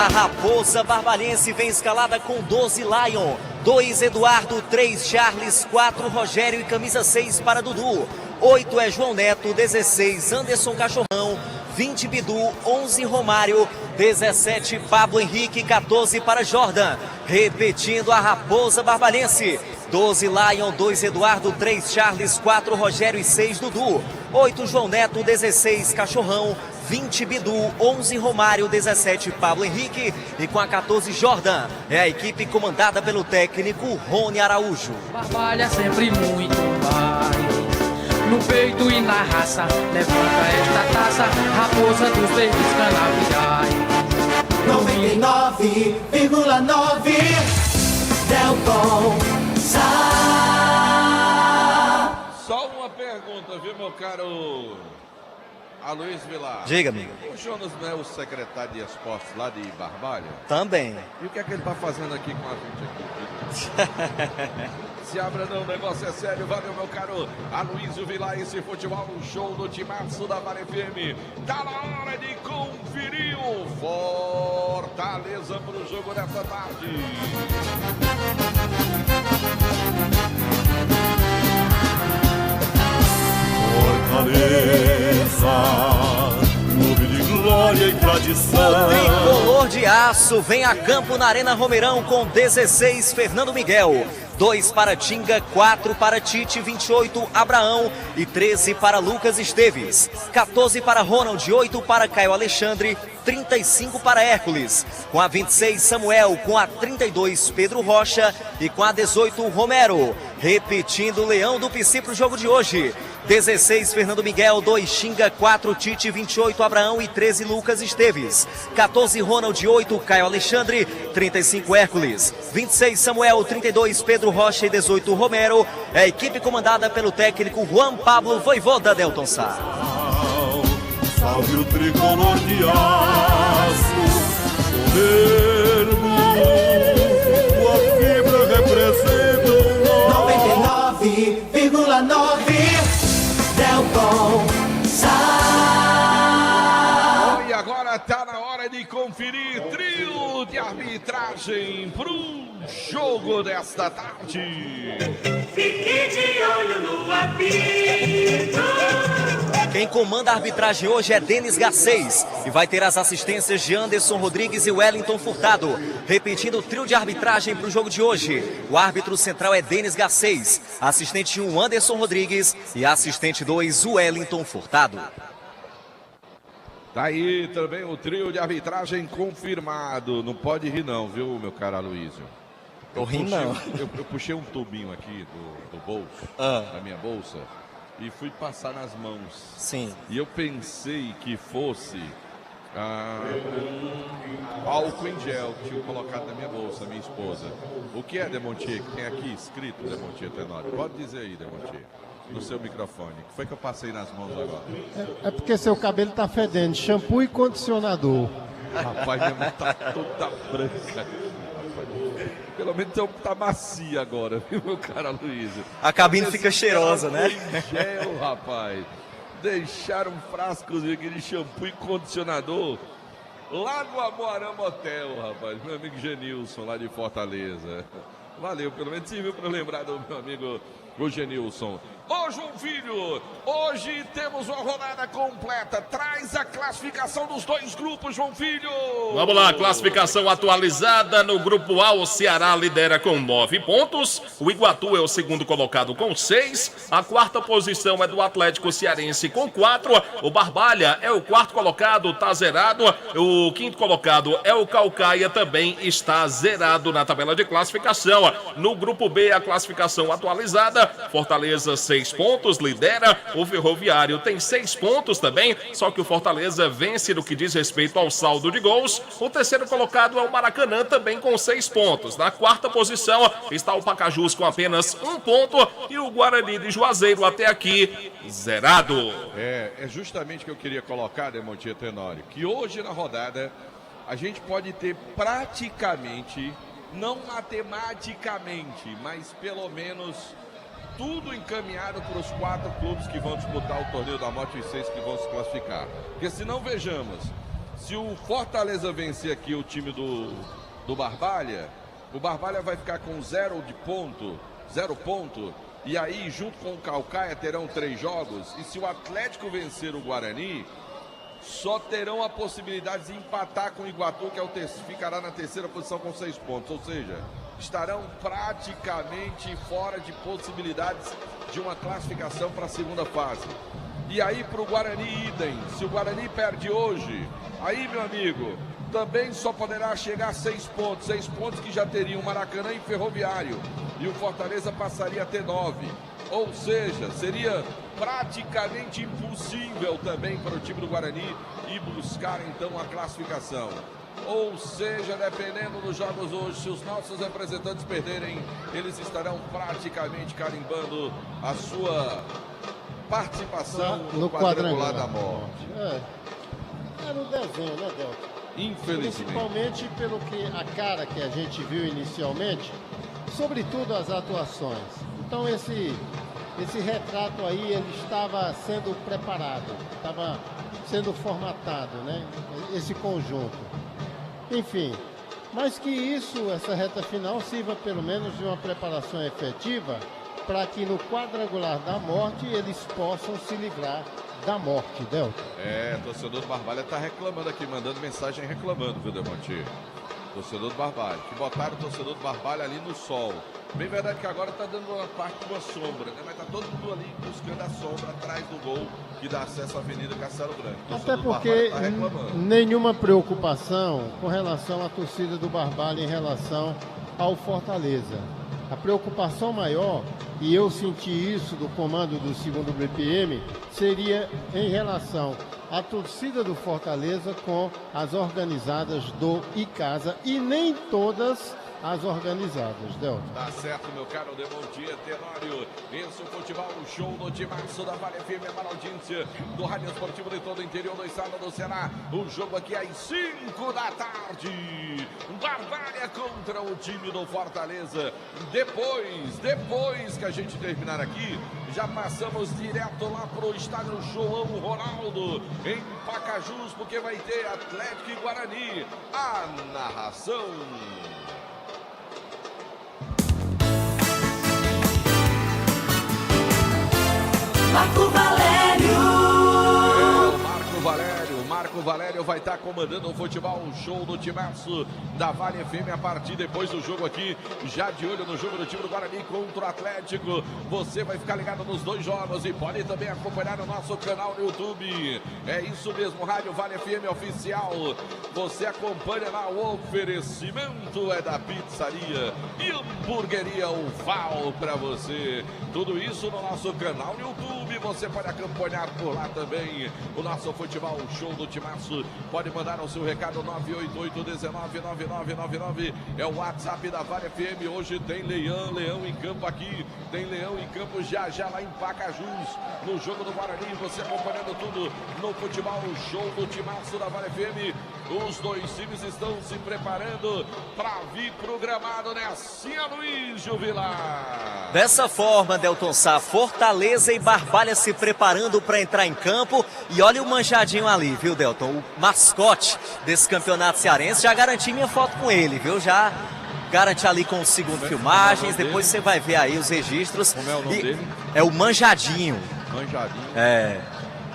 A Raposa Barbarense vem escalada com 12 Lion, 2 Eduardo, 3 Charles, 4 Rogério e camisa 6 para Dudu. 8 é João Neto, 16 Anderson Cachorrão, 20 Bidu, 11 Romário, 17 Pablo Henrique, 14 para Jordan. Repetindo a Raposa Barbarense. 12 Lion, 2 Eduardo, 3 Charles, 4 Rogério e 6 Dudu. 8 João Neto, 16 Cachorrão, 20 Bidu, 11 Romário, 17 Pablo Henrique e com a 14 Jordan. É a equipe comandada pelo técnico Rony Araújo. Trabalha sempre muito mais, no peito e na raça, levanta esta taça, Raposa dos Verdes Canaviais. 99,9 Delton Sá. Só uma pergunta, viu, meu caro Aloysio Vilar? Diga, amigo. O Jonas não é o secretário de esportes lá de Barbalha? Também. E o que é que ele tá fazendo aqui com a gente aqui? Se abra não, o negócio é sério. Valeu, meu caro Aloysio Vilar. Esse futebol, um show do timaço da Vale FM. Tá na hora de conferir o Fortaleza pro jogo dessa tarde. Fortaleza, clube de glória e tradição. O tricolor de aço vem a campo na Arena Romeirão com 16 Fernando Miguel, 2 para Tinga, 4 para Tite, 28 Abraão e 13 para Lucas Esteves, 14 para Ronald, 8 para Caio Alexandre, 35 para Hércules, com a 26 Samuel, com a 32 Pedro Rocha e com a 18 Romero. Repetindo o Leão do Pici para o jogo de hoje. 16 Fernando Miguel, 2 Xinga, 4 Tite, 28 Abraão e 13 Lucas Esteves, 14 Ronald, 8 Caio Alexandre, 35 Hércules, 26 Samuel, 32 Pedro Rocha e 18 Romero. É a equipe comandada pelo técnico Juan Pablo Voivoda Delton Sá. Salve o tricolor de aço, soberbo, tua fibra representa o 99,9 Delton Sá. E agora tá na hora de conferir trio de arbitragem pro jogo desta tarde. Fique de olho no apito. Quem comanda a arbitragem hoje é Denis Garcês e vai ter as assistências de Anderson Rodrigues e Wellington Furtado. Repetindo o trio de arbitragem para o jogo de hoje. O árbitro central é Denis Garcês, assistente 1 Anderson Rodrigues e assistente 2 Wellington Furtado. Tá aí também o trio de arbitragem confirmado. Não pode rir não, viu, meu caro Aloysio? Tô rindo não. Eu puxei um tubinho aqui do bolso, da minha bolsa, e fui passar nas mãos. Sim. E eu pensei que fosse um álcool em gel que tinha colocado na minha bolsa, minha esposa. O que é, Demontier, que tem aqui escrito, Demontier Tenório? Pode dizer aí, Demontier, no seu microfone. O que foi que eu passei nas mãos agora? É porque seu cabelo tá fedendo, shampoo e condicionador. Rapaz, minha mão tá toda branca. Pelo menos tá macia agora, viu, meu cara Aloysio? A cabine fica cheirosa, né? Gel, rapaz. Deixaram frascos aqui de shampoo e condicionador lá no Amoarama Motel, rapaz. Meu amigo Genilson, lá de Fortaleza. Valeu, pelo menos serviu para lembrar do meu amigo o Genilson. Ô, João Filho, hoje temos uma rodada completa. Traz a classificação dos dois grupos, João Filho. Vamos lá, classificação atualizada. No grupo A, o Ceará lidera com 9 pontos. O Iguatu é o segundo colocado com 6. A quarta posição é do Atlético Cearense com 4. O Barbalha é o quarto colocado, está zerado. O quinto colocado é o Caucaia, também está zerado na tabela de classificação. No grupo B, a classificação atualizada. Fortaleza 6 pontos, lidera. O Ferroviário tem 6 pontos também, só que o Fortaleza vence no que diz respeito ao saldo de gols. O terceiro colocado é o Maracanã, também com 6 pontos. Na quarta posição está o Pacajus com apenas 1 ponto e o Guarani de Juazeiro até aqui zerado. É justamente o que eu queria colocar, Demontier Tenório, que hoje na rodada a gente pode ter praticamente, não matematicamente, mas pelo menos tudo encaminhado para os 4 clubes que vão disputar o torneio da morte e 6 que vão se classificar. Porque se não, vejamos, Se o Fortaleza vencer aqui o time do Barbalha, o Barbalha vai ficar com 0 ponto, e aí junto com o Caucaia terão 3 jogos, e se o Atlético vencer o Guarani, só terão a possibilidade de empatar com o Iguatu, que ficará na terceira posição com 6 pontos, ou seja, estarão praticamente fora de possibilidades de uma classificação para a segunda fase. E aí para o Guarani idem, se o Guarani perde hoje, aí meu amigo, também só poderá chegar a 6 pontos que já teriam Maracanã e Ferroviário, e o Fortaleza passaria a ter 9, ou seja, seria praticamente impossível também para o time do Guarani ir buscar então a classificação. Ou seja, dependendo dos jogos hoje, se os nossos representantes perderem, eles estarão praticamente carimbando a sua participação no quadrangular da morte. É no desenho, né, Delta? Infelizmente. Principalmente pelo que a cara que a gente viu inicialmente, sobretudo as atuações. Então esse retrato aí, ele estava sendo preparado, estava sendo formatado, né? Esse conjunto. Enfim, mas que isso, essa reta final, sirva pelo menos de uma preparação efetiva para que no quadrangular da morte eles possam se livrar da morte, Delta. Torcedor do Barbalha está reclamando aqui, mandando mensagem reclamando, viu, Demonte? Torcedor do Barbalha, que botaram o torcedor do Barbalha ali no sol. Bem verdade que agora está dando uma parte de uma sombra, né? Mas está todo mundo ali buscando a sombra atrás do gol que dá acesso à Avenida Castelo Branco. Até porque nenhuma preocupação com relação à torcida do Barbalha em relação ao Fortaleza. A preocupação maior, e eu senti isso do comando do 2º BPM, seria em relação à torcida do Fortaleza com as organizadas do Icasa, e nem todas as organizadas, Delta. Tá certo, meu caro Demontier Tenório. Esse é o futebol, o show do timaço da Vale FM, a maior audiência do Rádio Esportivo de todo o interior do estado do Ceará. O jogo aqui às 5 da tarde. Barbalha contra o time do Fortaleza. Depois que a gente terminar aqui, já passamos direto lá pro estádio João Ronaldo, em Pacajus, porque vai ter Atlético e Guarani. A narração... Marco Valério. Marco Valério vai estar comandando o futebol, o show do timaço da Vale FM a partir depois do jogo aqui, já de olho no jogo do time do Guarani contra o Atlético. Você vai ficar ligado nos 2 jogos e pode também acompanhar no nosso canal no YouTube. É isso mesmo, Rádio Vale FM Oficial. Você acompanha lá, o oferecimento é da pizzaria e hamburgueria Uval para você. Tudo isso no nosso canal no YouTube. Você pode acompanhar por lá também o nosso futebol, o show do timaço. Pode mandar o seu recado 988-199999. É o WhatsApp da Vale FM. Hoje tem leão em campo aqui. Tem leão em campo já lá em Pacajus. No jogo do Guarani, você acompanhando tudo no futebol, o show do timaço da Vale FM. Os 2 times estão se preparando para vir pro gramado, né? Assim, Aloysio Vilar. Dessa forma, Delton Sá, Fortaleza e Barbalha se preparando para entrar em campo. E olha o manjadinho ali, viu, Delton? O mascote desse campeonato cearense. Já garanti minha foto com ele, viu? Já garante ali com o segundo filmagens. Depois você vai ver aí os registros. Como é o nome dele? É o Manjadinho. Manjadinho.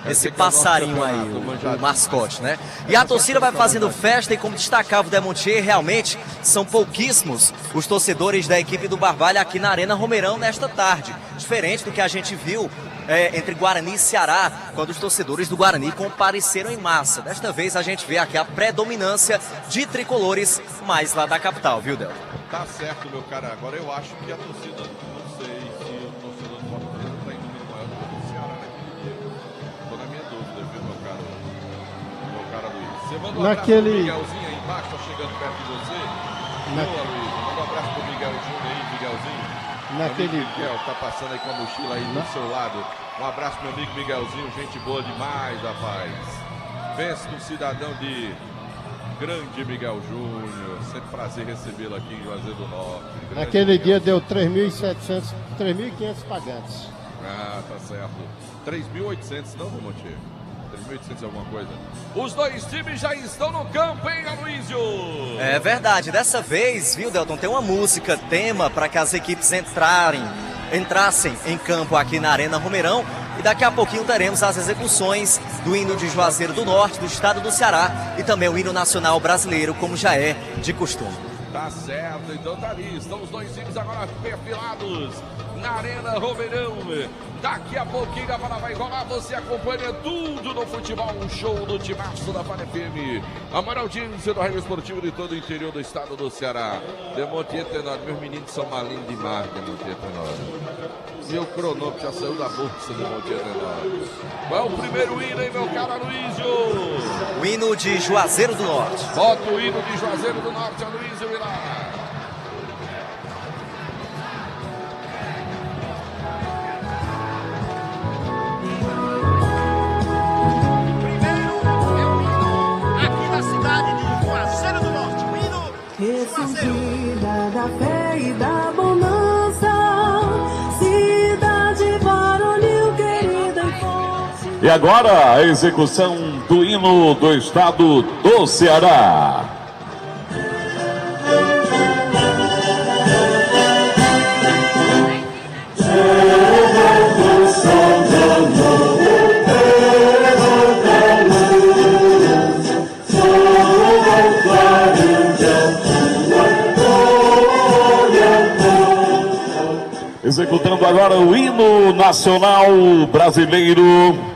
Esse passarinho aí, o mascote, né? E a torcida vai fazendo festa e, como destacava o Demontier, realmente são pouquíssimos os torcedores da equipe do Barbalha aqui na Arena Romeirão nesta tarde. Diferente do que a gente viu entre Guarani e Ceará, quando os torcedores do Guarani compareceram em massa. Desta vez a gente vê aqui a predominância de tricolores mais lá da capital, viu, Del? Tá certo, meu cara. Agora eu acho que a torcida, não sei se o torcedor do Fortaleza está em número maior do que o Ceará naquele dia. Tô na minha dúvida, viu, meu cara Luiz. Você manda um abraço pro Miguelzinho aí embaixo, tá chegando perto de você. Boa, Luiz. Manda um abraço pro Miguel Júnior aí, Miguelzinho. Miguel tá passando aí com a mochila aí do seu lado. Um abraço, meu amigo Miguelzinho, gente boa demais, rapaz. Pense no cidadão de grande Miguel Júnior. Sempre prazer recebê-lo aqui em Juazeiro do Norte. Naquele dia deu 3.700, 3.500 pagantes. Ah, tá certo. 3.800 não, Montier? 3.800 alguma coisa. Os dois times já estão no campo, hein, Aloysio? É verdade, dessa vez, viu, Delton, tem uma música, tema, para que as equipes entrassem em campo aqui na Arena Romeirão. E daqui a pouquinho teremos as execuções do hino de Juazeiro do Norte, do estado do Ceará, e também o hino nacional brasileiro, como já é de costume. Tá certo, então tá ali. Estão os dois times agora perfilados na Arena Romeirão. Daqui a pouquinho a bola vai rolar. Você acompanha tudo no futebol. Um show do timaço da Pan FM. A maior audiência do rádio esportivo de todo o interior do estado do Ceará. Demontier Tenório. Meus meninos são malinhos demais, Demontier Tenório. Meu cronômetro já saiu da bolsa, Demontier Tenório. Qual é o primeiro hino, hein, meu caro Aloysio? O hino de Juazeiro do Norte. Bota o hino de Juazeiro do Norte, Aloysio, e lá. Ressurgida da fé e da bonança, cidade varonil querida e forte. E agora a execução do hino do estado do Ceará. Executando agora o hino nacional brasileiro.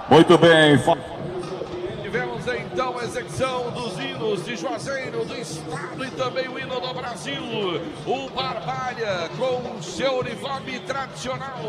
Muito bem. Tivemos então a execução dos hinos de Juazeiro, do estado, e também o hino do Brasil. O Barbalha com seu uniforme tradicional,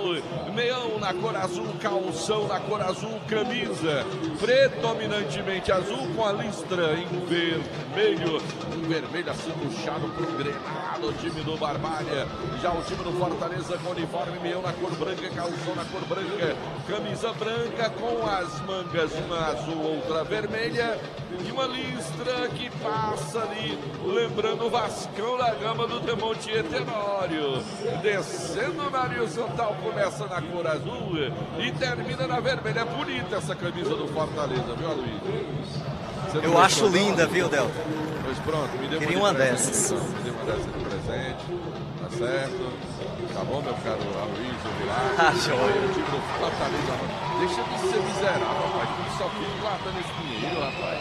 meião na cor azul, calção na cor azul, camisa predominantemente azul com a listra em vermelho. Um vermelho assim puxado pro grenado, o time do Barbalha. Já o time do Fortaleza com uniforme meião na cor branca, calção na cor branca, camisa branca com as mangas, uma azul, outra vermelha, e uma listra que passa ali, lembrando o Vascão da Gama do Demontier Tenório. Descendo na horizontal, começa na cor azul e termina na vermelha. É bonita essa camisa do Fortaleza, viu, Aloysio? Eu acho linda, viu, Delton? Pois pronto, me dê Queria uma dessas. Então. Me dê uma dessas de presente, tá certo? Tá bom, meu caro Aloysio Vilar? Ah, joia. O time do Fortaleza, deixa de ser miserável, rapaz. Tu só fica guardando esse dinheiro, rapaz.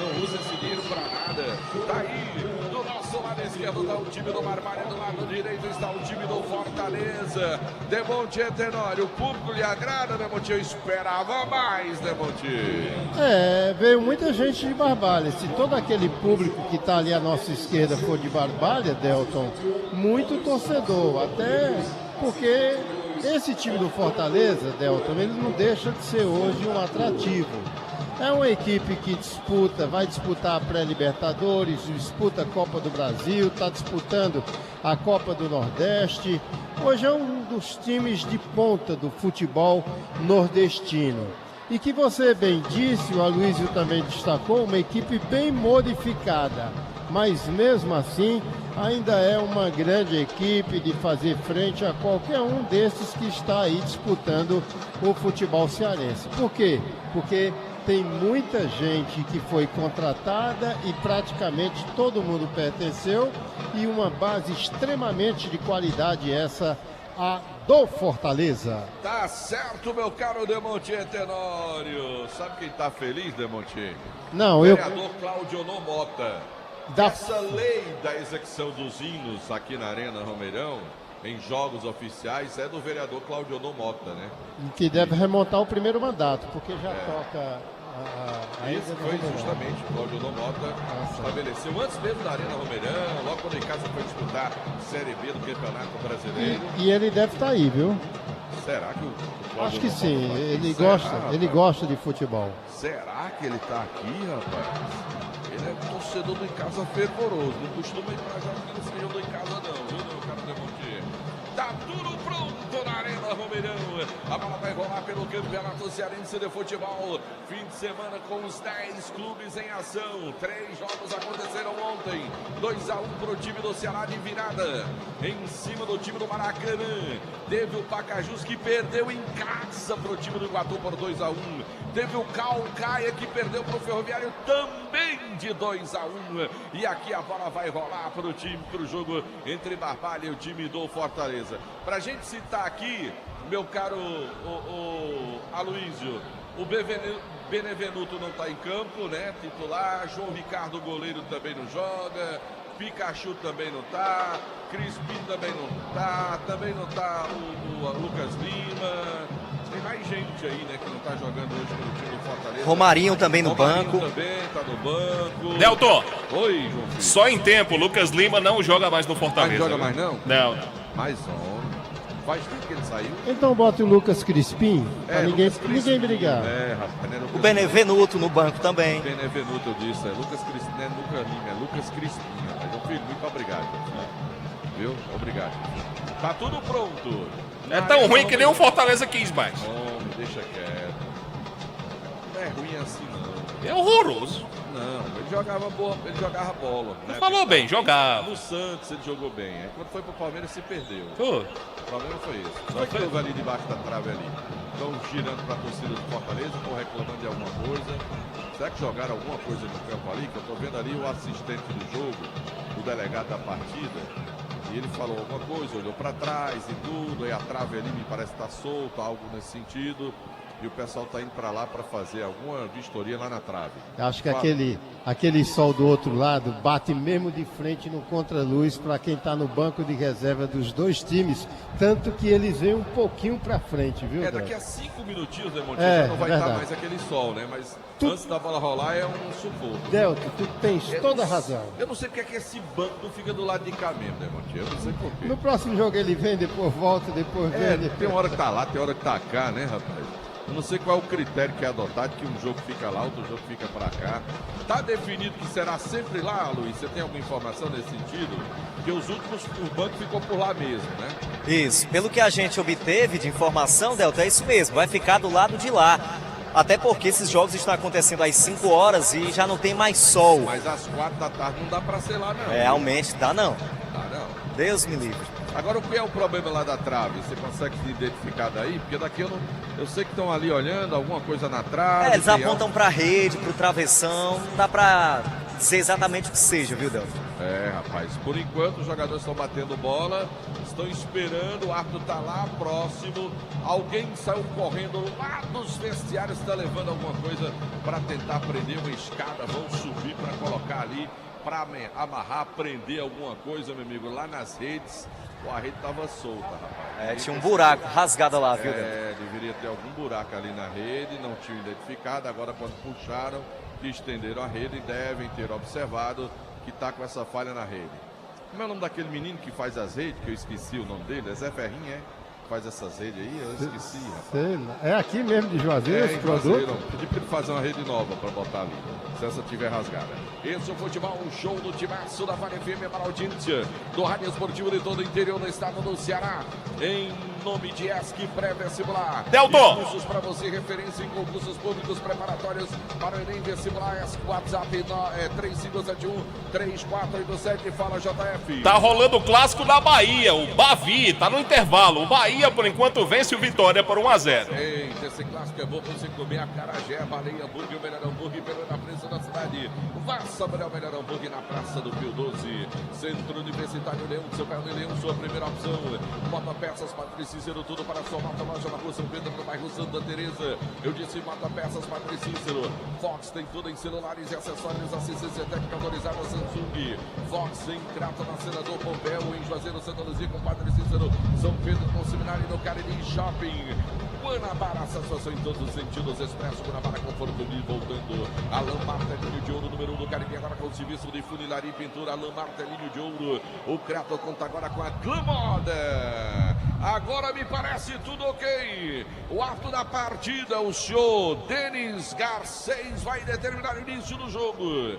Não usa esse dinheiro pra nada. Tá aí, do nosso lado esquerdo tá o time do Barbalha, do lado direito está o time do Fortaleza. Demontier Tenório, o público lhe agrada, Demontier? Eu esperava mais, Demontier. Veio muita gente de Barbalha. Se todo aquele público que está ali à nossa esquerda for de Barbalha, Delton, muito torcedor. Até porque esse time do Fortaleza, Delton, ele não deixa de ser hoje um atrativo. É uma equipe que vai disputar a pré-Libertadores, disputa a Copa do Brasil, está disputando a Copa do Nordeste. Hoje é um dos times de ponta do futebol nordestino. E que você bem disse, o Aloysio também destacou, uma equipe bem modificada. Mas mesmo assim, ainda é uma grande equipe de fazer frente a qualquer um desses que está aí disputando o futebol cearense. Por quê? Porque tem muita gente que foi contratada e praticamente todo mundo pertenceu, e uma base extremamente de qualidade essa, a do Fortaleza. Tá certo, meu caro Demontier Tenório. Sabe quem tá feliz, Demontier? Não, O vereador Cláudio Mota. Da... Essa lei da execução dos hinos aqui na Arena Romeirão, em jogos oficiais, é do vereador Cláudio Mota, né? Que deve remontar o primeiro mandato, porque já toca Isso foi justamente o Cláudio Lomota estabeleceu antes mesmo da Arena Romeirão, logo quando em casa foi disputar Série B do Campeonato Brasileiro. E ele deve estar aí, viu? Será que o Cláudio Acho que Lomota sim, tá aqui? ele gosta de futebol. Será que ele tá aqui, rapaz? Ele é torcedor do Em Casa fervoroso, não costuma ir pra jogos que não sejam do Em Casa não, viu, meu caro Demontier? Tá tudo pronto na Arena Romeirão. A bola vai rolar pelo Campeonato Cearense de Futebol. Fim de semana com os 10 clubes em ação. 3 jogos aconteceram ontem. 2-1 pro time do Ceará de virada. Em cima do time do Maracanã. Teve o Pacajus que perdeu em casa pro time do Iguatu por 2-1. Teve o Caucaia que perdeu pro Ferroviário também de 2-1. E aqui a bola vai rolar pro jogo entre Barbalha e o time do Fortaleza. Pra gente citar aqui, meu caro Aloísio, o Benevenuto não tá em campo, né? Titular, João Ricardo, goleiro, também não joga. Pikachu também não tá, Crispim também não tá, também não tá o Lucas Lima. Tem mais gente aí, né, que não tá jogando hoje pelo time do Fortaleza. Romarinho também no banco. Também tá no banco. Delton. Oi, João Filho. Só em tempo, Lucas Lima não joga mais no Fortaleza. Não joga mais não? Não. Mais um. Faz tempo que ele saiu. Então bota o Lucas Crispim, pra ninguém brigar. Rapaz, né, O Benevenuto no banco também. Benevenuto, eu disse. É Lucas Crispim, não é Lucas Lima, é Lucas Crispim. Rapaz. João Filho, muito obrigado. Viu? Obrigado. Tá tudo pronto. É tão ruim que nem o Fortaleza quis mais. Homem, deixa quieto. Não é ruim assim, não. É horroroso. Não, ele jogava bola. Né? Falou bem, jogava. No Santos ele jogou bem. Aí quando foi pro Palmeiras se perdeu. Oh. O problema foi esse. Só que houve ali debaixo da trave ali. Estão girando pra torcida do Fortaleza, estão reclamando de alguma coisa. Será que jogaram alguma coisa no campo ali? Que eu tô vendo ali o assistente do jogo, o delegado da partida. E ele falou alguma coisa, olhou para trás e tudo, aí a trave ali me parece estar solta, algo nesse sentido. E o pessoal está indo para lá para fazer alguma vistoria lá na trave. Acho que aquele sol do outro lado bate mesmo de frente no contraluz para quem está no banco de reserva dos dois times, tanto que eles vêm um pouquinho para frente, viu? Daqui a 5 minutinhos, né, Montinho? Já não vai estar mais aquele sol, né? Mas antes da bola rolar é um sufoco. Delto, tu tens toda a razão. Eu não sei porque é que esse banco não fica do lado de cá mesmo, né, Montinho? Eu não sei por quê. No próximo jogo ele vem, depois volta, depois vem. Tem uma hora que tá lá, tem hora que tá cá, né, rapaz? Eu não sei qual é o critério que é adotado, que um jogo fica lá, outro jogo fica para cá. Tá definido que será sempre lá, Luiz? Você tem alguma informação nesse sentido? Porque os últimos, o banco ficou por lá mesmo, né? Isso. Pelo que a gente obteve de informação, Delta, é isso mesmo. Vai ficar do lado de lá. Até porque esses jogos estão acontecendo às 5 horas e já não tem mais sol. Mas às 4 da tarde não dá para ser lá, não. Realmente dá não. Dá não. Deus me livre. Agora, o que é o problema lá da trave? Você consegue se identificar daí? Porque daqui eu sei que estão ali olhando alguma coisa na trave. Eles apontam para a rede, para o travessão. Não dá para dizer exatamente o que seja, viu, Delton? Rapaz, por enquanto os jogadores estão batendo bola, estão esperando, o árbitro está lá próximo, alguém saiu correndo lá dos vestiários, está levando alguma coisa para tentar prender uma escada, vão subir para colocar ali, para amarrar, prender alguma coisa, meu amigo, lá nas redes. A rede estava solta, rapaz. Tinha um buraco rasgado lá, viu? Deveria ter algum buraco ali na rede, não tinha identificado. Agora, quando puxaram, estenderam a rede, devem ter observado que está com essa falha na rede. Como é o nome daquele menino que faz as redes, que eu esqueci o nome dele? É Zé Ferrinho, é? Faz essas redes aí, eu esqueci, rapaz. É aqui mesmo de Juazeiro esse produto? Pedi para ele fazer uma rede nova para botar ali, se essa tiver rasgada. Esse é o futebol, um show do timaço da Vale FM para a audiência do Rádio Esportivo de todo o interior do estado do Ceará. Em nome de ESC Pré-Vestibular. Delton! Concursos para você, referência em concursos públicos preparatórios para o Enem Vestibular. ESC WhatsApp 3571-3487. Fala, JF. Tá rolando o clássico da Bahia, o Bavi, tá no intervalo. O Bahia, por enquanto, vence o Vitória por 1-0. Eita, esse clássico é bom pra você comer acarajé, baleia, hambúrguer, o melhor hambúrguer na preço da cidade. Vá saber o melhor hambúrguer na Praça do Pio 12. Centro Universitário Leão, seu carro de Leão, sua primeira opção. Mota Peças, Patrícia Cícero, tudo para a sua moto, loja na rua São Pedro, no bairro Santa Teresa. Eu disse Mota Peças, Patrícia Cícero. Fox tem tudo em celulares e acessórios, assistência técnica autorizada Samsung. Fox em Crato, na Senador Pompeu, em Juazeiro, Santa Luzia, com Padre Cícero. São Pedro, com Seminário no Cariri Shopping. Guanabara, satisfação em todos os sentidos. Expresso Guanabara, conforto livre, voltando. Alain Martelinho de Ouro, número 1 do Caribe, agora com o serviço de funilaria e pintura. Alain Martelinho de Ouro. O Creator conta agora com a Glamoda. Agora me parece tudo ok. O ato da partida, o senhor Denis Garcês vai determinar o início do jogo.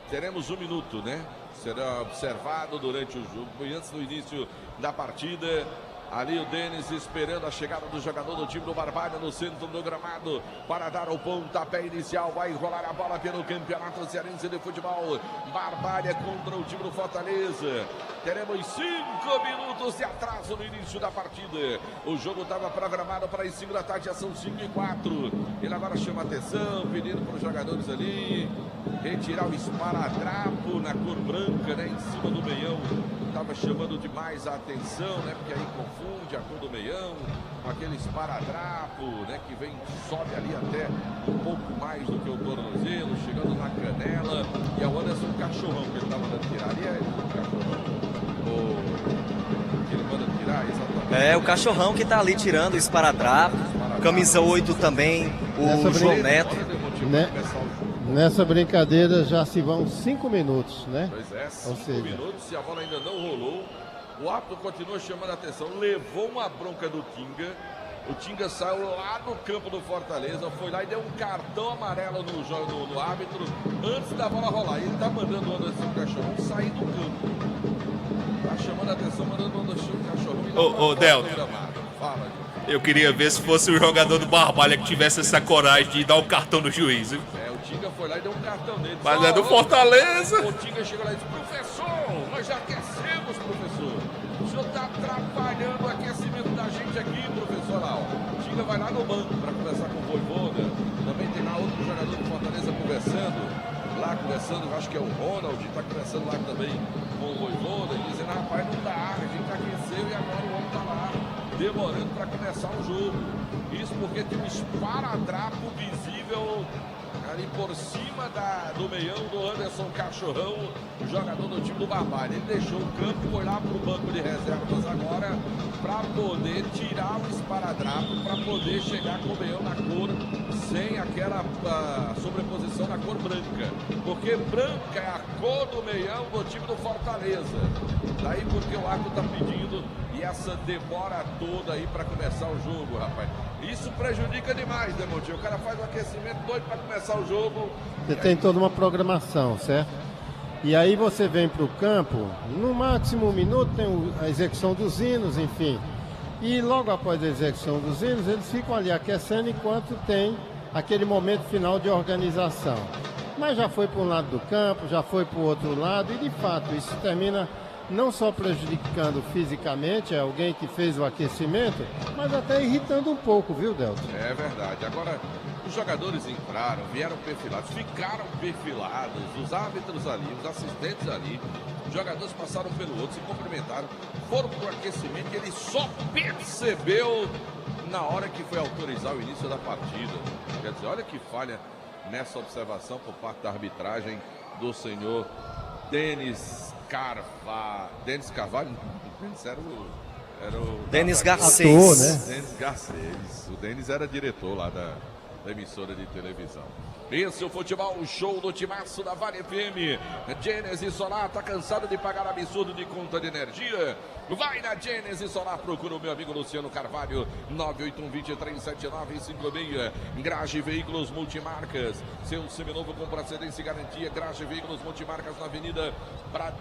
Teremos 1 minuto, né? Será observado durante o jogo e antes do início da partida. Ali o Denis esperando a chegada do jogador do time do Barbalha no centro do gramado para dar o pontapé inicial. Vai rolar a bola pelo Campeonato Cearense de Futebol. Barbalha contra o time do Fortaleza. Teremos 5 minutos de atraso no início da partida. O jogo estava programado para as 5 da tarde, já são 5:04. Ele agora chama atenção, pedindo para os jogadores ali retirar o esparadrapo na cor branca, né, em cima do meião. Estava chamando demais a atenção, né, porque aí confunde a cor do meião com aquele esparadrapo, né, que vem, sobe ali até um pouco mais do que o tornozelo, chegando na canela. E é o Anderson Cachorrão que ele está mandando tirar. Ali é o Cachorrão, que ele manda tirar, exatamente. É, o Cachorrão que está ali tirando o esparadrapo. Camisa 8 também, o João Neto. Nessa brincadeira já se vão 5 minutos, né? Pois é, 5 seja, minutos e a bola ainda não rolou. O árbitro continua chamando a atenção, levou uma bronca do Tinga. O Tinga saiu lá no campo do Fortaleza, foi lá e deu um cartão amarelo no árbitro antes da bola rolar. E ele tá mandando o Anderson Cachorrão sair do campo. Tá chamando a atenção, mandando o Anderson Cachorrão. Ô, Delta, fala, gente. Eu queria ver se fosse o jogador do Barbalha que tivesse essa coragem de dar o cartão no juiz, viu? O Tinga foi lá e deu um cartão nele. Mas é do Fortaleza. O Tinga chegou lá e disse: professor, nós já aquecemos, professor. O senhor está atrapalhando o aquecimento da gente aqui, professor. O Tinga vai lá no banco para conversar com o Voivoda. Também tem lá outro jogador do Fortaleza conversando, acho que é o Ronald, está conversando lá também com o Voivoda, e dizendo: rapaz, não dá, a gente aqueceu e agora o homem está lá, demorando para começar o jogo. Isso porque tem um esparadrapo visível ali por cima do meião do Anderson Cachorrão, o jogador do time do Barbalha. Ele deixou o campo e foi lá para o banco de reservas agora para poder tirar o esparadrapo, para poder chegar com o meião na cor, sem aquela sobreposição na cor branca, porque branca é a cor do meião do time do Fortaleza. Daí porque o árbitro está pedindo, e essa demora toda aí para começar o jogo, rapaz. Isso prejudica demais, né, Montinho? O cara faz o aquecimento doido para começar o jogo. Você tem toda uma programação, certo? E aí você vem para o campo, no máximo 1 minuto tem a execução dos hinos, enfim. E logo após a execução dos hinos, eles ficam ali aquecendo enquanto tem aquele momento final de organização. Mas já foi para um lado do campo, já foi para o outro lado, e de fato isso termina não só prejudicando fisicamente alguém que fez o aquecimento, mas até irritando um pouco, viu, Delta? É verdade. Agora, os jogadores entraram, vieram perfilados, ficaram perfilados, os árbitros ali, os assistentes ali, os jogadores passaram pelo outro, se cumprimentaram, foram para o aquecimento e ele só percebeu na hora que foi autorizar o início da partida. Quer dizer, olha que falha nessa observação por parte da arbitragem do senhor Denis Carvalho. Denis Carvalho? Era o Denis Garcês. Né? Denis Garcês. O Denis era diretor lá da emissora de televisão. Esse é o futebol, o show do timaço da Vale FM. Gênesis Solar, tá cansado de pagar absurdo de conta de energia? Vai na Gênesis Solar, procura o meu amigo Luciano Carvalho, 981-237956. Graje Veículos Multimarcas, seu seminovo com procedência e garantia. Graje Veículos Multimarcas na Avenida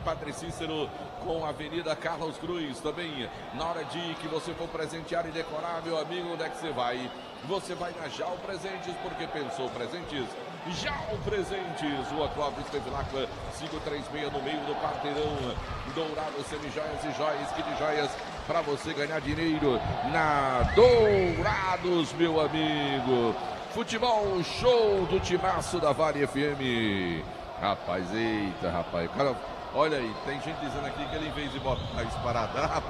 Padre Cícero com a Avenida Carlos Cruz. Também, na hora de que você for presentear e decorar, meu amigo, onde é que você vai? Você vai na Jau Presentes, porque pensou presentes. Jau Presentes, Rua Clóvis Bevilacqua, 536 no meio do quarteirão. Dourado, semijoias e joias, que de joias para você ganhar dinheiro na Dourados, meu amigo. Futebol, show do timaço da Vale FM. Rapaz, eita, rapaz. O cara, olha aí, tem gente dizendo aqui que ele, em vez de botar esparadrapo,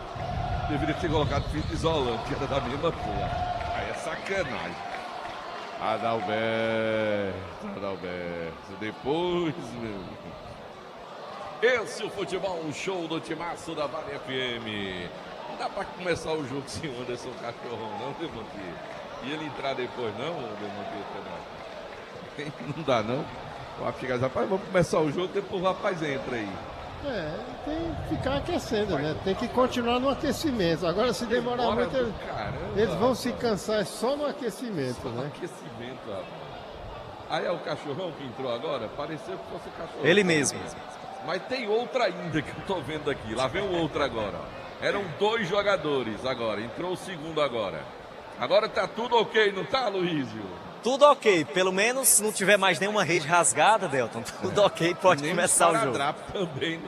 deveria ter colocado fita isolante, que era da mesma cor. Aí é sacanagem. Adalberto, depois, meu. Esse é o futebol, um show do timaço da Vale FM. Não dá pra começar o jogo sem o Anderson Cachorrão, não, Demontier. E ele entrar depois, não, Demontier, não dá, não. O árbitro chega e diz, rapaz, vamos começar o jogo, depois o rapaz entra aí. Tem que ficar aquecendo, né? Tem que continuar no aquecimento. Agora, se demorar muito, eles vão se cansar só no aquecimento, só né? no aquecimento, rapaz. Aí é o Cachorrão que entrou agora? Pareceu que fosse o Cachorrão. Ele mesmo. Mas tem outra ainda que eu tô vendo aqui. Lá vem o outro agora. Eram 2 jogadores agora. Entrou o segundo agora. Agora tá tudo ok, não tá, Luísio? Tudo ok, pelo menos se não tiver mais nenhuma rede rasgada, Delton, tudo ok, pode Nem começar o jogo. também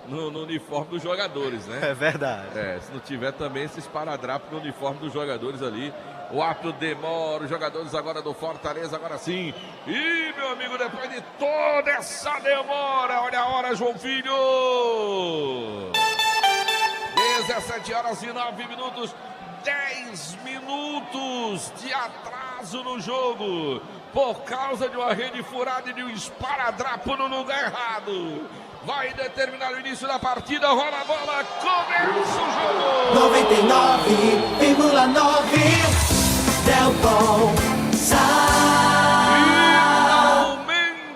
no uniforme dos jogadores, né? É verdade. Se não tiver também esse esparadrapo no uniforme dos jogadores ali. O árbitro demora, os jogadores agora do Fortaleza, agora sim. E, meu amigo, depois de toda essa demora, olha a hora, João Filho! 17h09, 10 minutos de atraso no jogo. Por causa de uma rede furada e de um esparadrapo no lugar errado. Vai determinar o início da partida, rola a bola, começa o jogo! 99,9 Delton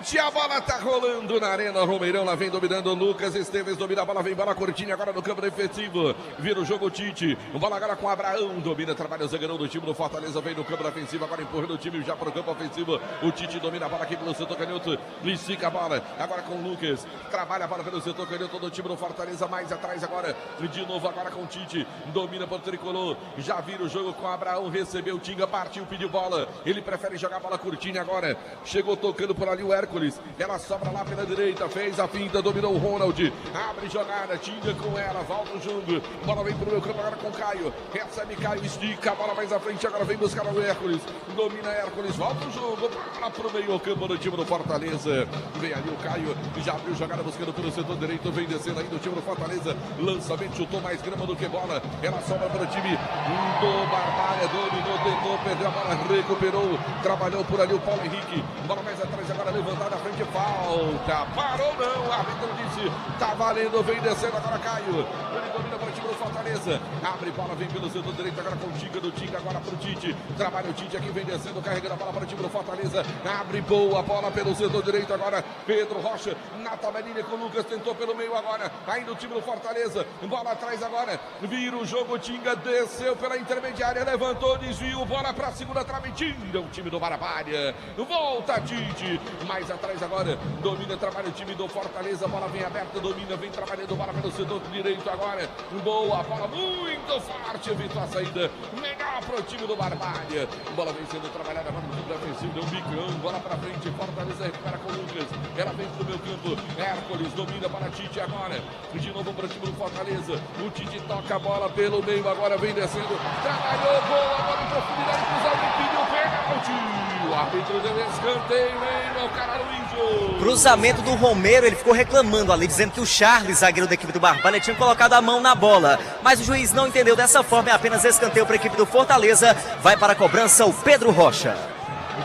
Finalmente a bola tá rolando na Arena Romeirão, lá vem dominando o Lucas Esteves, domina a bola, vem bola curtinha agora no campo defensivo, vira o jogo Tite, bola agora com Abraão, domina, trabalha o zagueirão do time do Fortaleza, vem no campo defensivo, agora empurrando o time já para o campo ofensivo, o Tite domina a bola aqui pelo setor canhoto, estica a bola, agora com o Lucas, trabalha a bola pelo setor canhoto do time do Fortaleza, mais atrás agora, de novo agora com o Tite, domina para o tricolor, já vira o jogo com Abraão, recebeu o Tinga, partiu, pediu bola, ele prefere jogar a bola curtinha agora, chegou tocando por ali o Hércules, ela sobra lá pela direita, fez a finta, dominou o Ronald, abre jogada, Tinga com ela, volta o jogo, bola vem pro meu campo agora com o Caio, recebe Caio, estica a bola mais à frente, agora vem buscar o Hércules, domina Hércules, volta o jogo, bola pro meio campo do time do Fortaleza, vem ali o Caio, já abriu jogada buscando pelo setor direito, vem descendo aí do time do Fortaleza, lançamento, chutou mais grama do que bola, ela sobra para o time do Barbalha, dominou, tentou, perdeu a bola, recuperou, trabalhou por ali o Paulo Henrique, bola mais atrás, agora levantada à frente, falta, parou não, o árbitro disse, tá valendo, vem descendo agora Caio, ele domina para o time do Fortaleza, abre bola, vem pelo setor direito, agora com o Tinga, do Tinga agora para o Tite, trabalha o Tite aqui, vem descendo, carregando a bola para o time do Fortaleza, abre boa bola pelo setor direito agora, Pedro Rocha, na tabelinha com o Lucas, tentou pelo meio agora, ainda o time do Fortaleza, bola atrás agora, vira o jogo, Tinga desceu pela intermediária, levantou, desvio, bola para a segunda trave, tira o time do Barbalha, volta Tite, mais atrás agora, domina, trabalha o time do Fortaleza, bola vem aberta, domina, vem trabalhando, bola pelo setor direito agora, boa bola, muito forte, evitou a saída, legal para o time do Barbalha, bola vem sendo trabalhada para o time defensivo, deu um bicão, bola para frente, Fortaleza recupera com o Lucas, ela vem pro meu campo, Hércules domina para Tite agora, de novo para o time do Fortaleza, o Tite toca a bola pelo meio, agora vem descendo, trabalhou, boa bola em profundidade, cruzamento, pediu pênalti, o árbitro deu escanteio, hein, meu cara Luiz. Cruzamento do Romero, ele ficou reclamando ali, dizendo que o Charles, zagueiro da equipe do Barbalha, tinha colocado a mão na bola. Mas o juiz não entendeu dessa forma, é apenas escanteio para a equipe do Fortaleza. Vai para a cobrança o Pedro Rocha.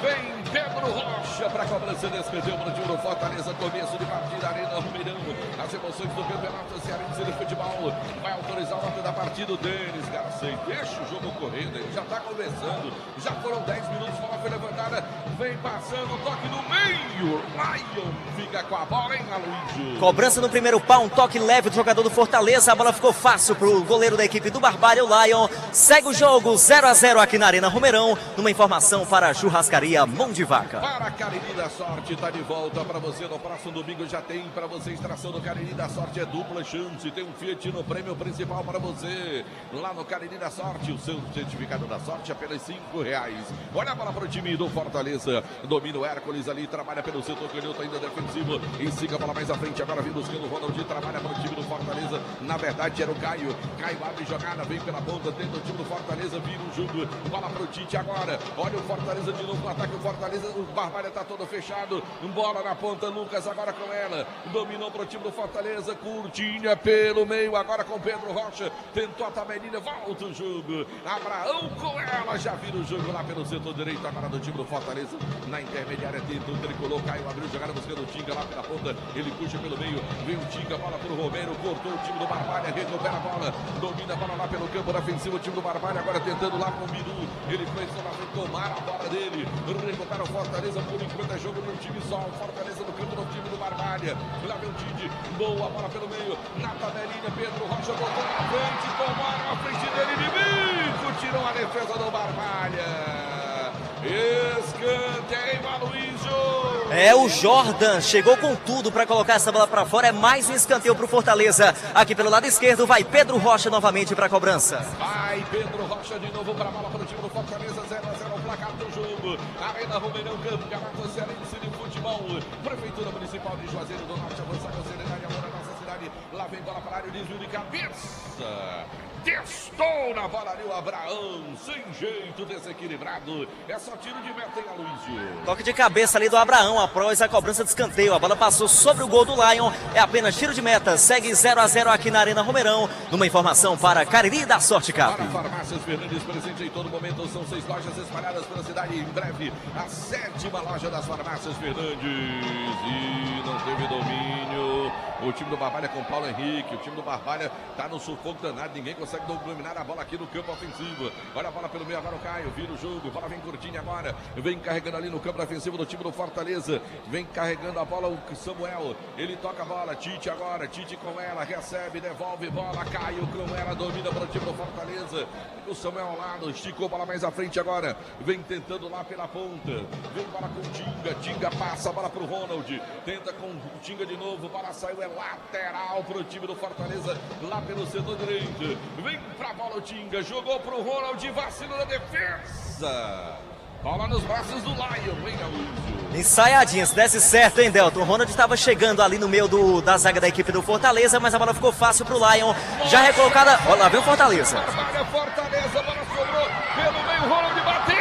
Vem Pedro Rocha para a cobrança de escanteio para o time do Fortaleza. Começo de partida, Arena Romeirão. As emoções do Campeonato Cearense de Futebol. Vai autorizar o ato da partida o Denis Garcia. Deixa o jogo correndo, ele já está começando. Já foram 10 minutos, a bola foi levantada. Vem passando, toque no meio. Lion fica com a bola, hein, Aloysio? Cobrança no primeiro pau, um toque leve do jogador do Fortaleza. A bola ficou fácil para o goleiro da equipe do Barbalha, o Lion. Segue o jogo 0-0 aqui na Arena Romeirão. Numa informação para a Churrascaria Mão de Vaca. Para a Cariri da Sorte, está de volta para você no próximo domingo. Já tem para você extração do Cariri da Sorte, é dupla chance. Tem um Fiat no prêmio principal para você. Lá no Cariri da Sorte, o seu certificado da sorte é apenas R$5. Olha a bola para o time do Fortaleza. Domina o Hércules ali, trabalha pelo setor canhoto ainda defensivo. Ensina a bola mais à frente, agora vem buscando o Ronald, trabalha para o time do Fortaleza. Na verdade era o Caio. Caio abre jogada, vem pela ponta, tenta o time do Fortaleza, vira o jogo. Bola para o Tite agora. Olha o Fortaleza de novo no ataque. O Fortaleza, o Barbalha está todo fechado. Bola na na ponta, Lucas agora com ela, dominou para o time do Fortaleza, Curtinha pelo meio, agora com Pedro Rocha, tentou a tabelinha, volta o jogo, Abraão com ela, já vira o jogo lá pelo setor direito, agora do time do Fortaleza, na intermediária, tentou, tricolor, caiu, abriu, jogada buscando o Tinga lá pela ponta, ele puxa pelo meio, vem o Tinga, bola para o Romero, cortou o time do Barbalha, recupera a bola, domina a bola lá pelo campo defensivo, o time do Barbalha, agora tentando lá com o Biru, ele foi só lá tomar a bola dele, recupera o Fortaleza, por enquanto é jogo no time só, o Fortaleza no campo do time do Barbalha, lá vem o Didi, boa bola pelo meio, na tabelinha, Pedro Rocha botou na frente, tomaram a frente dele, inimigo, tirou a defesa do Barbalha. Escanteio, Aloysio. É, o Jordan chegou com tudo para colocar essa bola para fora. É mais um escanteio para o Fortaleza. Aqui pelo lado esquerdo vai Pedro Rocha novamente para a cobrança. Vai Pedro Rocha de novo para a bola para o time do Fortaleza. 0-0 o placar do jogo. Arena Romeirão, Campeonato Cearense de Futebol. Prefeitura Municipal de Juazeiro do Norte. Avançar com a seriedade, amor à nossa cidade. Lá vem bola para a área, desvio de cabeça. Testou na bola ali o Abraão, sem jeito, desequilibrado. É só tiro de meta, hein, Aloysio? Toque de cabeça ali do Abraão após a cobrança de escanteio. A bola passou sobre o gol do Lion. É apenas tiro de meta. Segue 0-0 aqui na Arena Romeirão. Numa informação para Cariri da Sorte Cap. Para Farmácias Fernandes, presente em todo momento. São 6 lojas espalhadas pela cidade. Em breve, a 7ª loja das Farmácias Fernandes. E não teve domínio. O time do Barbalha com Paulo Henrique. O time do Barbalha está no sufoco danado. Ninguém consegue dominar a bola aqui no campo ofensivo. Olha a bola pelo meio, agora o Caio, vira o jogo, bola vem curtinha agora, vem carregando ali no campo defensivo do time do Fortaleza, vem carregando a bola o Samuel, ele toca a bola, Tite agora, Tite com ela, recebe, devolve bola, Caio com ela, domina para o time do Fortaleza, o Samuel ao lado, esticou a bola mais à frente agora, vem tentando lá pela ponta, vem bola com o Tinga, Tinga passa a bola para o Ronald, tenta com o Tinga de novo, bola saiu, é lateral para o time do Fortaleza, lá pelo setor direito, vem pra bola o Tinga, jogou pro Ronald, vacilo na defesa. Bola nos braços do Lion, vem Aloysio. Ensaiadinha, se desse certo, hein, Delton? O Ronald estava chegando ali no meio da zaga da equipe do Fortaleza, mas a bola ficou fácil pro Lion. Já recolocada, olha lá, vem o Fortaleza. Barbalha, Fortaleza, a bola sobrou pelo meio, Ronald bateu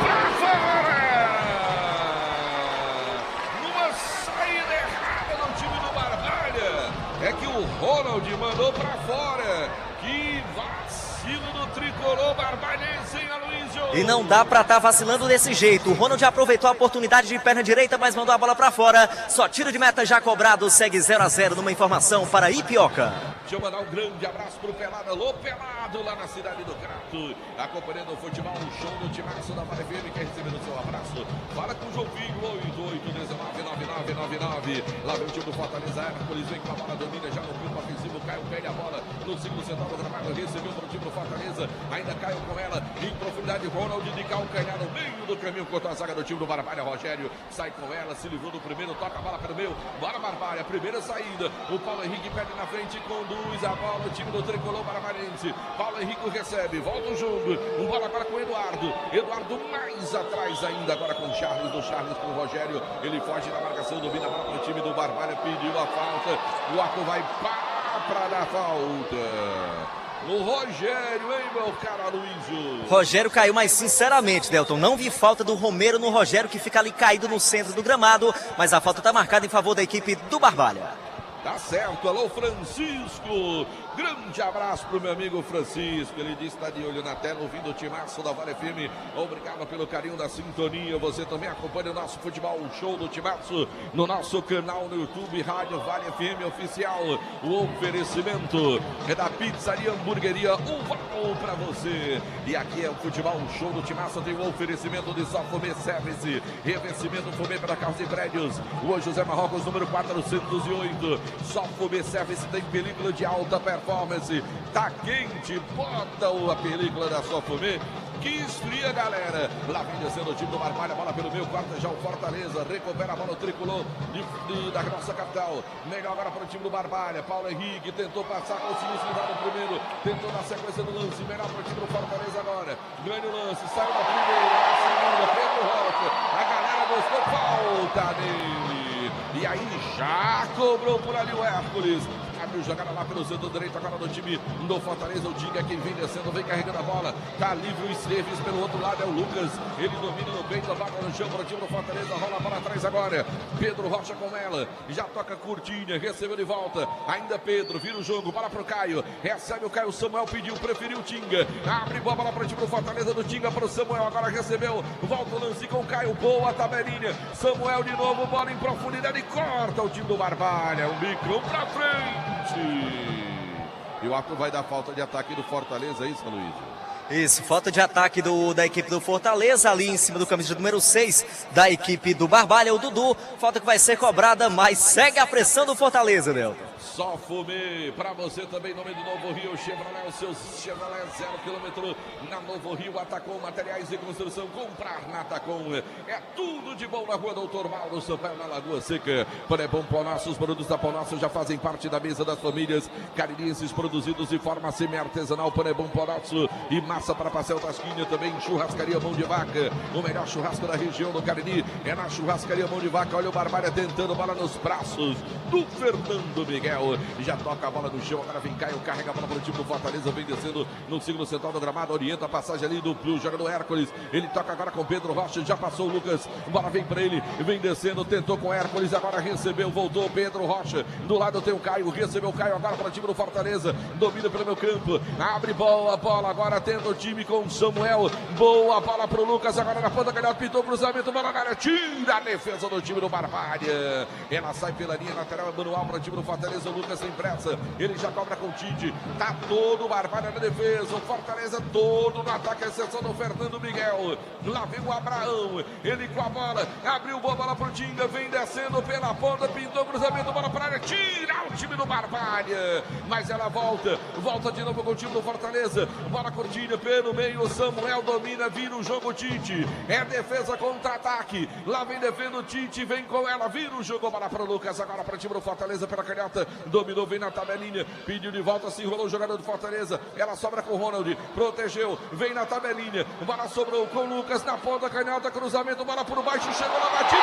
pra fora. Numa saída errada no time do Barbalha. É que o Ronald mandou pra fora. Que vacilo do tricolor barbalhense, hein, Aloysio? E não dá pra estar vacilando desse jeito. O Ronald aproveitou a oportunidade de perna direita, mas mandou a bola pra fora. Só tiro de meta já cobrado, segue 0-0 numa informação para Ipioca. Deixa eu mandar um grande abraço pro Pelado, alô Pelado, lá na cidade do Crato. Acompanhando o futebol, um show do timaço da Vale FM, quer receber o seu abraço? Fala com o João Pinho, 88199999. Lá vem o time do Fortaleza, Hércules vem com a bola, domina já no campo ofensivo, Caio perde a bola no segundo central do gramado, recebeu para o time do Fortaleza, ainda Caio com ela, em profundidade, Ronald de calcanhar no meio do caminho, contra a zaga do time do Barbalha, Rogério sai com ela, se livrou do primeiro, toca a bola pelo meio, bora Barbalha, primeira saída, o Paulo Henrique perde na frente, conduz a bola, o time do tricolor barbarense, Paulo Henrique recebe, volta o jogo, bola agora com o Eduardo mais atrás ainda, agora com o Charles, do Charles com o Rogério, ele foge na marcação, domina a bola para o time do Barbalha, pediu a falta, o Arco vai para dar falta. O Rogério, hein, meu cara Aloysio? Rogério caiu, mas sinceramente, Delton, não vi falta do Romero no Rogério, que fica ali caído no centro do gramado, mas a falta está marcada em favor da equipe do Barbalha. Tá certo, alô Francisco, grande abraço pro meu amigo Francisco, ele disse que está de olho na tela, ouvindo o timaço da Vale FM, obrigado pelo carinho da sintonia, você também acompanha o nosso futebol, o show do timaço, no nosso canal no YouTube, Rádio Vale FM Oficial, o oferecimento é da Pizzaria Hamburgueria Uval pra você, e aqui é o futebol, o show do timaço, tem o oferecimento de Sofomê Service, revestimento Fomê para carros e prédios, Rua José Marrocos, número 408, Sofomê Service tem película de alta performance, tá quente, bota a película da Sofomê que esfria, galera. Lá vem descendo o time do Barbalha, bola pelo meio, quarta já o Fortaleza, recupera a bola o tricolor da nossa capital. Melhor agora para o time do Barbalha, Paulo Henrique tentou passar, conseguiu se livrar no primeiro, tentou na sequência do lance, melhor para o time do Fortaleza agora. Grande lance, saiu da primeira, na segunda, Pedro Rocha, a galera gostou, falta dele. E aí já cobrou por ali o Hércules. abre jogada lá pelo centro direito, agora do time do Fortaleza. O Dinga quem vem descendo, vem carregando a bola. Tá livre o Esteves, pelo outro lado é o Lucas. Ele domina no peito, a vaga no chão para o time do Fortaleza. Rola a bola atrás agora. Pedro Rocha com ela. Já toca curtinha, recebeu de volta. Ainda Pedro, vira o jogo, bola pro Caio. Recebe o Caio, Samuel pediu, preferiu o Tinga. Abre boa bola para o time do Fortaleza, do Tinga para o Samuel. Agora recebeu, volta o lance com o Caio. Boa tabelinha. Samuel de novo, bola em profundidade. Corta o time do Barbalha. Um bicão pra frente. E o árbitro vai dar falta de ataque do Fortaleza, é isso, Luiz? Isso, falta de ataque da equipe do Fortaleza, ali em cima do camisa número 6 da equipe do Barbalha, o Dudu. Falta que vai ser cobrada, mas segue a pressão do Fortaleza, Delta. Só fumê para você também, nome do Novo Rio Chevrolet, o seu Chevrolet 0 km na Novo Rio. Atacom, materiais de construção, comprar na Atacom. É tudo de bom na rua Doutor Mauro Sampaio, na Lagoa Seca. Pão Bom Pão Nosso, os produtos da Pão Nosso já fazem parte da mesa das famílias caribenses, produzidos de forma semi-artesanal. Pão Bom Pão Nosso e massa para pastel Tasquinha também. Churrascaria Mão de Vaca, o melhor churrasco da região do Cariri é na Churrascaria Mão de Vaca. Olha o Barbalha tentando, bola nos braços do Fernando Miguel. Já toca a bola no chão, agora vem Caio, carrega a bola para o time do Fortaleza, vem descendo no círculo central da gramada, orienta a passagem ali do jogador Hércules. Ele toca agora com Pedro Rocha, já passou o Lucas, bola vem para ele, vem descendo, tentou com Hércules, agora recebeu, voltou Pedro Rocha. Do lado tem o Caio, recebeu o Caio agora para o time do Fortaleza, domina pelo meu campo, abre boa bola, agora tenta o time com Samuel. Boa bola para o Lucas, agora na ponta, canhota, pintou o cruzamento, bola na área, tira a defesa do time do Barbalha. Ela sai pela linha lateral, manual para o time do Fortaleza. O Lucas sem pressa, ele já cobra com o Tite. Tá todo o Barbalha na defesa, o Fortaleza todo no ataque, a exceção do Fernando Miguel. Lá vem o Abraão, ele com a bola, abriu boa bola pro Tinga, vem descendo pela ponta, pintou o cruzamento, bola para a área, tira o time do Barbalha. Mas ela volta de novo com o time do Fortaleza. Bola curtinha pelo meio, o Samuel domina, vira o jogo Tite. É defesa contra ataque. Lá vem defendendo o Tite, vem com ela, vira o jogo, bola para o Lucas, agora para o time do Fortaleza pela canhota. Dominou, vem na tabelinha, pediu de volta, se enrolou o jogador do Fortaleza. Ela sobra com o Ronald, protegeu, vem na tabelinha. Bola sobrou com o Lucas na ponta, canhota, cruzamento, bola por baixo, chegou na batida.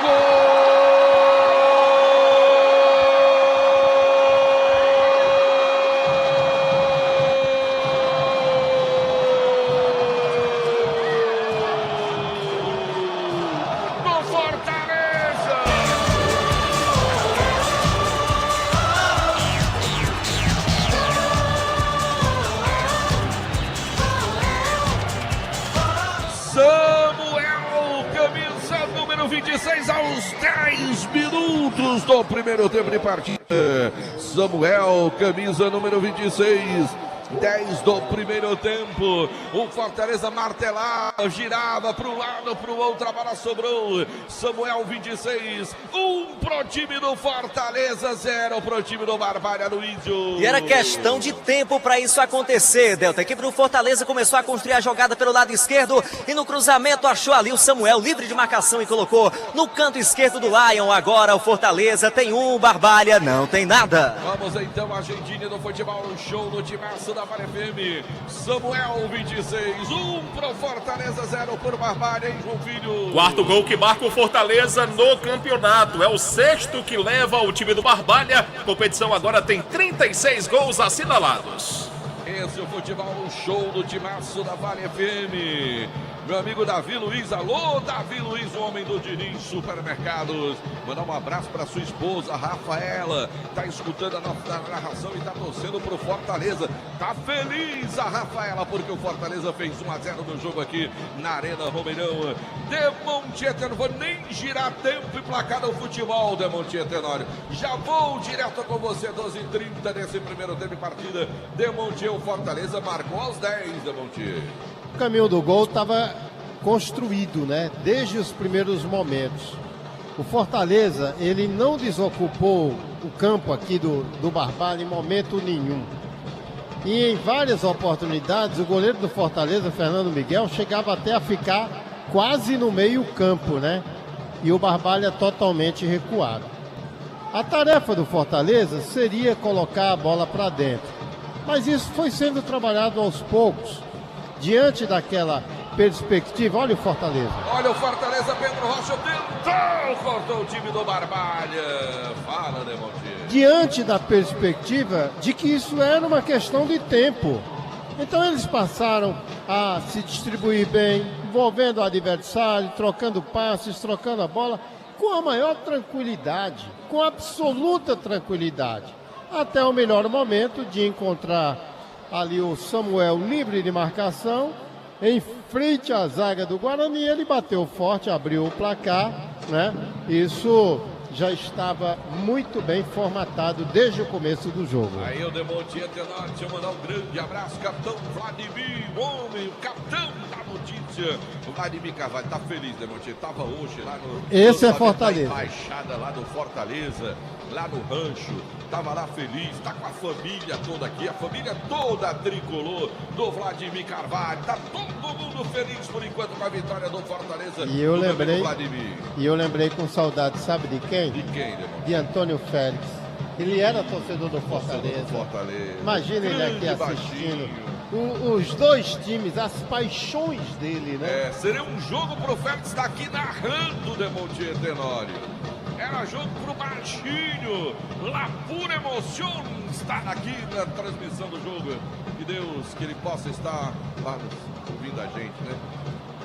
Gol! Samuel, camisa número 26 aos 10 minutos do primeiro tempo de partida. Samuel, camisa número 26, 10 do primeiro tempo. O Fortaleza martelava, girava para um lado, para o outro, a bola sobrou. Samuel 26, 1 pro time do Fortaleza, 0 pro time do Barbalha, Luísio. E era questão de tempo para isso acontecer, Delta. A equipe do Fortaleza começou a construir a jogada pelo lado esquerdo e no cruzamento achou ali o Samuel livre de marcação e colocou no canto esquerdo do Lion. Agora o Fortaleza tem um, Barbalha não tem nada. Vamos então, Argentina do futebol, um show no timaço da Vale FM. Samuel 26, 1 pro Fortaleza, 0 pro Barbalha, hein, João Filho? Quarto gol que marca o Fortaleza no campeonato. É o sexto que leva o time do Barbalha. A competição agora tem 36 gols assinalados. Esse é o futebol, um show do timaço da Vale FM. Meu amigo Davi Luiz, alô Davi Luiz, o homem do Diniz Supermercados. Mandar um abraço para sua esposa, Rafaela. Tá escutando a nossa narração e tá torcendo pro Fortaleza. Tá feliz a Rafaela, porque o Fortaleza fez 1-0 no jogo aqui na Arena Romeirão. Demonte Tenório, vou nem girar tempo e placar no futebol, Demonte Tenório. Já vou direto com você, 12h30 nesse primeiro tempo de partida. Demonte, o Fortaleza marcou aos 10, Demonte. O caminho do gol estava construído, né? Desde os primeiros momentos. O Fortaleza, ele não desocupou o campo aqui do Barbalha em momento nenhum. E em várias oportunidades, o goleiro do Fortaleza, Fernando Miguel, chegava até a ficar quase no meio campo, né? E o Barbalha totalmente recuado. A tarefa do Fortaleza seria colocar a bola para dentro. Mas isso foi sendo trabalhado aos poucos. Diante daquela perspectiva, olha o Fortaleza. Olha o Fortaleza, Pedro Rocha tentou, cortou o time do Barbalha. Fala, Demontier. Diante da perspectiva de que isso era uma questão de tempo. Então eles passaram a se distribuir bem, envolvendo o adversário, trocando passes, trocando a bola, com a maior tranquilidade, com absoluta tranquilidade. Até o melhor momento de encontrar ali o Samuel livre de marcação, em frente à zaga do Guarani, ele bateu forte, abriu o placar, né? Isso já estava muito bem formatado desde o começo do jogo. Aí o Demontier Tenório, deixa eu mandar um grande abraço, capitão Vladimir, o homem, o capitão da notícia. O Vladimir Carvalho tá feliz, Demontier, tava hoje lá no... Esse é Fortaleza. Na embaixada lá do Fortaleza, lá no rancho, tava lá feliz, tá com a família toda aqui, a família toda tricolor do Vladimir Carvalho, tá todo mundo feliz por enquanto com a vitória do Fortaleza. E eu lembrei com saudade, sabe de quem? De quem, Demontier? De Antônio Félix. Ele era torcedor do Fortaleza. Imagina ele aqui assistindo. Os dois times, as paixões dele, né? Seria um jogo pro Félix estar aqui narrando, Demontier Tenório. Era jogo pro baixinho, lá pura emoção estar aqui na transmissão do jogo. Que Deus, que ele possa estar lá ouvindo a gente, né?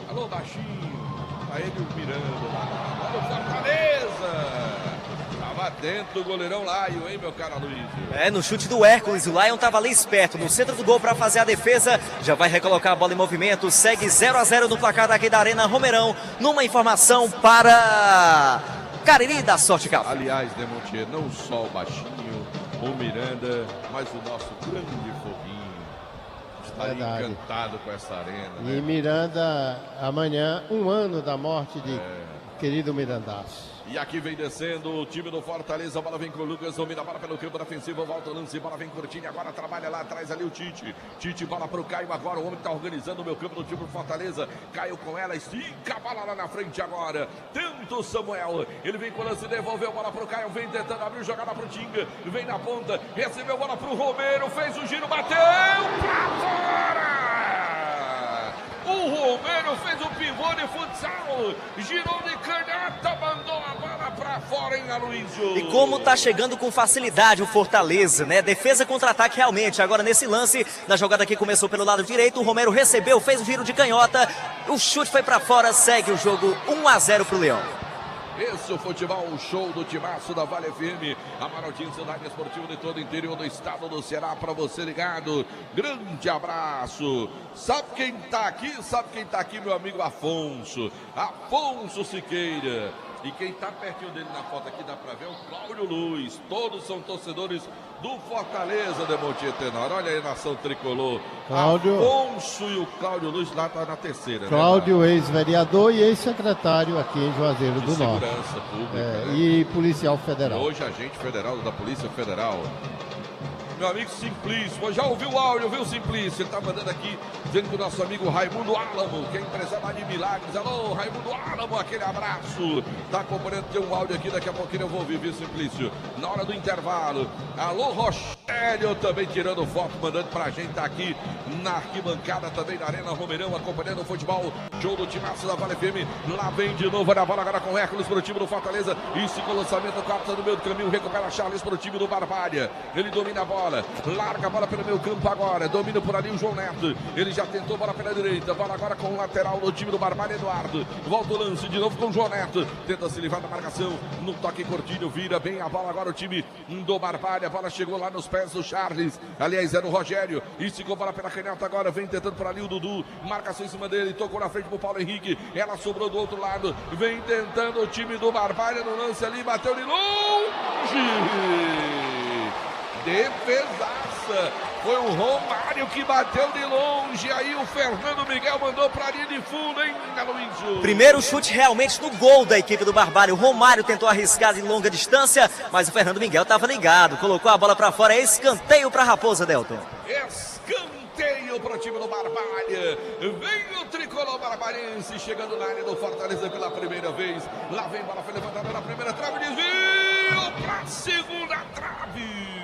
Alô, baixinho, a ele o Miranda lá. Alô, Fortaleza! Tava atento o goleirão Laio, hein, meu cara Luiz? No chute do Hércules, o Lion tava ali esperto, no centro do gol para fazer a defesa, já vai recolocar a bola em movimento, segue 0-0 no placar daqui da Arena Romeirão, numa informação para Cariri da Sorte Café. Aliás, Demontier, não só o baixinho, o Miranda, mas o nosso grande foguinho. Estaria encantado com essa arena. E né? Miranda, amanhã, 1 ano da morte de querido Mirandaço. E aqui vem descendo o time do Fortaleza, a bola vem com o Lucas, domina a bola pelo campo defensivo, volta o lance, bola vem curtinho, agora trabalha lá atrás ali o Tite. Tite, bola pro Caio agora, o homem que tá organizando o meu campo do time do Fortaleza. Caio com ela, estica a bola lá na frente agora. Tenta o Samuel, ele vem com o lance, devolveu a bola pro Caio, vem tentando abrir jogada pro Tinga, vem na ponta, recebeu a bola pro Romero, fez o giro, bateu pra fora! O Romero fez o pivô de futsal, girou de canhota, mandou a bola pra fora, hein, Aloysio? E como tá chegando com facilidade o Fortaleza, né? Defesa contra-ataque realmente. Agora nesse lance, na jogada que começou pelo lado direito, o Romero recebeu, fez o giro de canhota, o chute foi pra fora, segue o jogo 1-0 pro Leão. Esse é o futebol, o show do timaço da Vale FM, a maior cidade esportiva de todo o interior do estado do Ceará, para você ligado. Grande abraço. Sabe quem tá aqui? Sabe quem tá aqui, meu amigo Afonso? Afonso Siqueira. E quem tá pertinho dele na foto aqui, dá pra ver, o Cláudio Luz. Todos são torcedores do Fortaleza, Demontier Tenório. Olha aí, nação tricolor. Cláudio. Afonso e o Cláudio Luz lá tá na terceira. Cláudio, né, ex-vereador e ex-secretário aqui em Juazeiro do Norte. Segurança Pública, né? E policial federal. Hoje agente federal da Polícia Federal. Meu amigo Simplício, já ouviu o áudio, viu, Simplício? Ele tá mandando aqui, dizendo que o nosso amigo Raimundo Álamo, que é empresário lá de Milagres. Alô, Raimundo Álamo, aquele abraço. Tá acompanhando, tem um áudio aqui, daqui a pouquinho eu vou ouvir, viu, Simplício? Na hora do intervalo. Alô, Rochelio, também tirando foto, mandando pra gente, tá aqui na arquibancada, também na Arena Romeirão, acompanhando o futebol. Show do timaço da Vale FM. Lá vem de novo, olha a bola agora com o Hércules pro time do Fortaleza. Isso com o lançamento, corta no meio do caminho, recupera Charles pro time do Barbalha. Ele domina a bola. Larga a bola pelo meio campo agora, domina por ali o João Neto, ele já tentou bola pela direita, bola agora com o lateral do time do Barbalha, Eduardo, volta o lance de novo com o João Neto, tenta se livrar da marcação, no toque curtinho, vira bem a bola agora o time do Barbalha, a bola chegou lá nos pés do Charles, aliás era o Rogério, e ficou bola pela canhota agora, vem tentando por ali o Dudu, marcação em cima dele, tocou na frente pro Paulo Henrique, ela sobrou do outro lado, vem tentando o time do Barbalha no lance ali, bateu de longe! Defesaça, foi o Romário que bateu de longe, aí o Fernando Miguel mandou pra linha de fundo, hein, Aloysio? Primeiro chute realmente no gol da equipe do Barbalha, o Romário tentou arriscar de longa distância, mas o Fernando Miguel estava ligado, colocou a bola pra fora, é escanteio pra Raposa, Delton. Escanteio pro time do Barbalha, vem o tricolor barbarense chegando na área do Fortaleza pela primeira vez, lá vem bola, foi levantada na primeira trave, desvio pra segunda trave.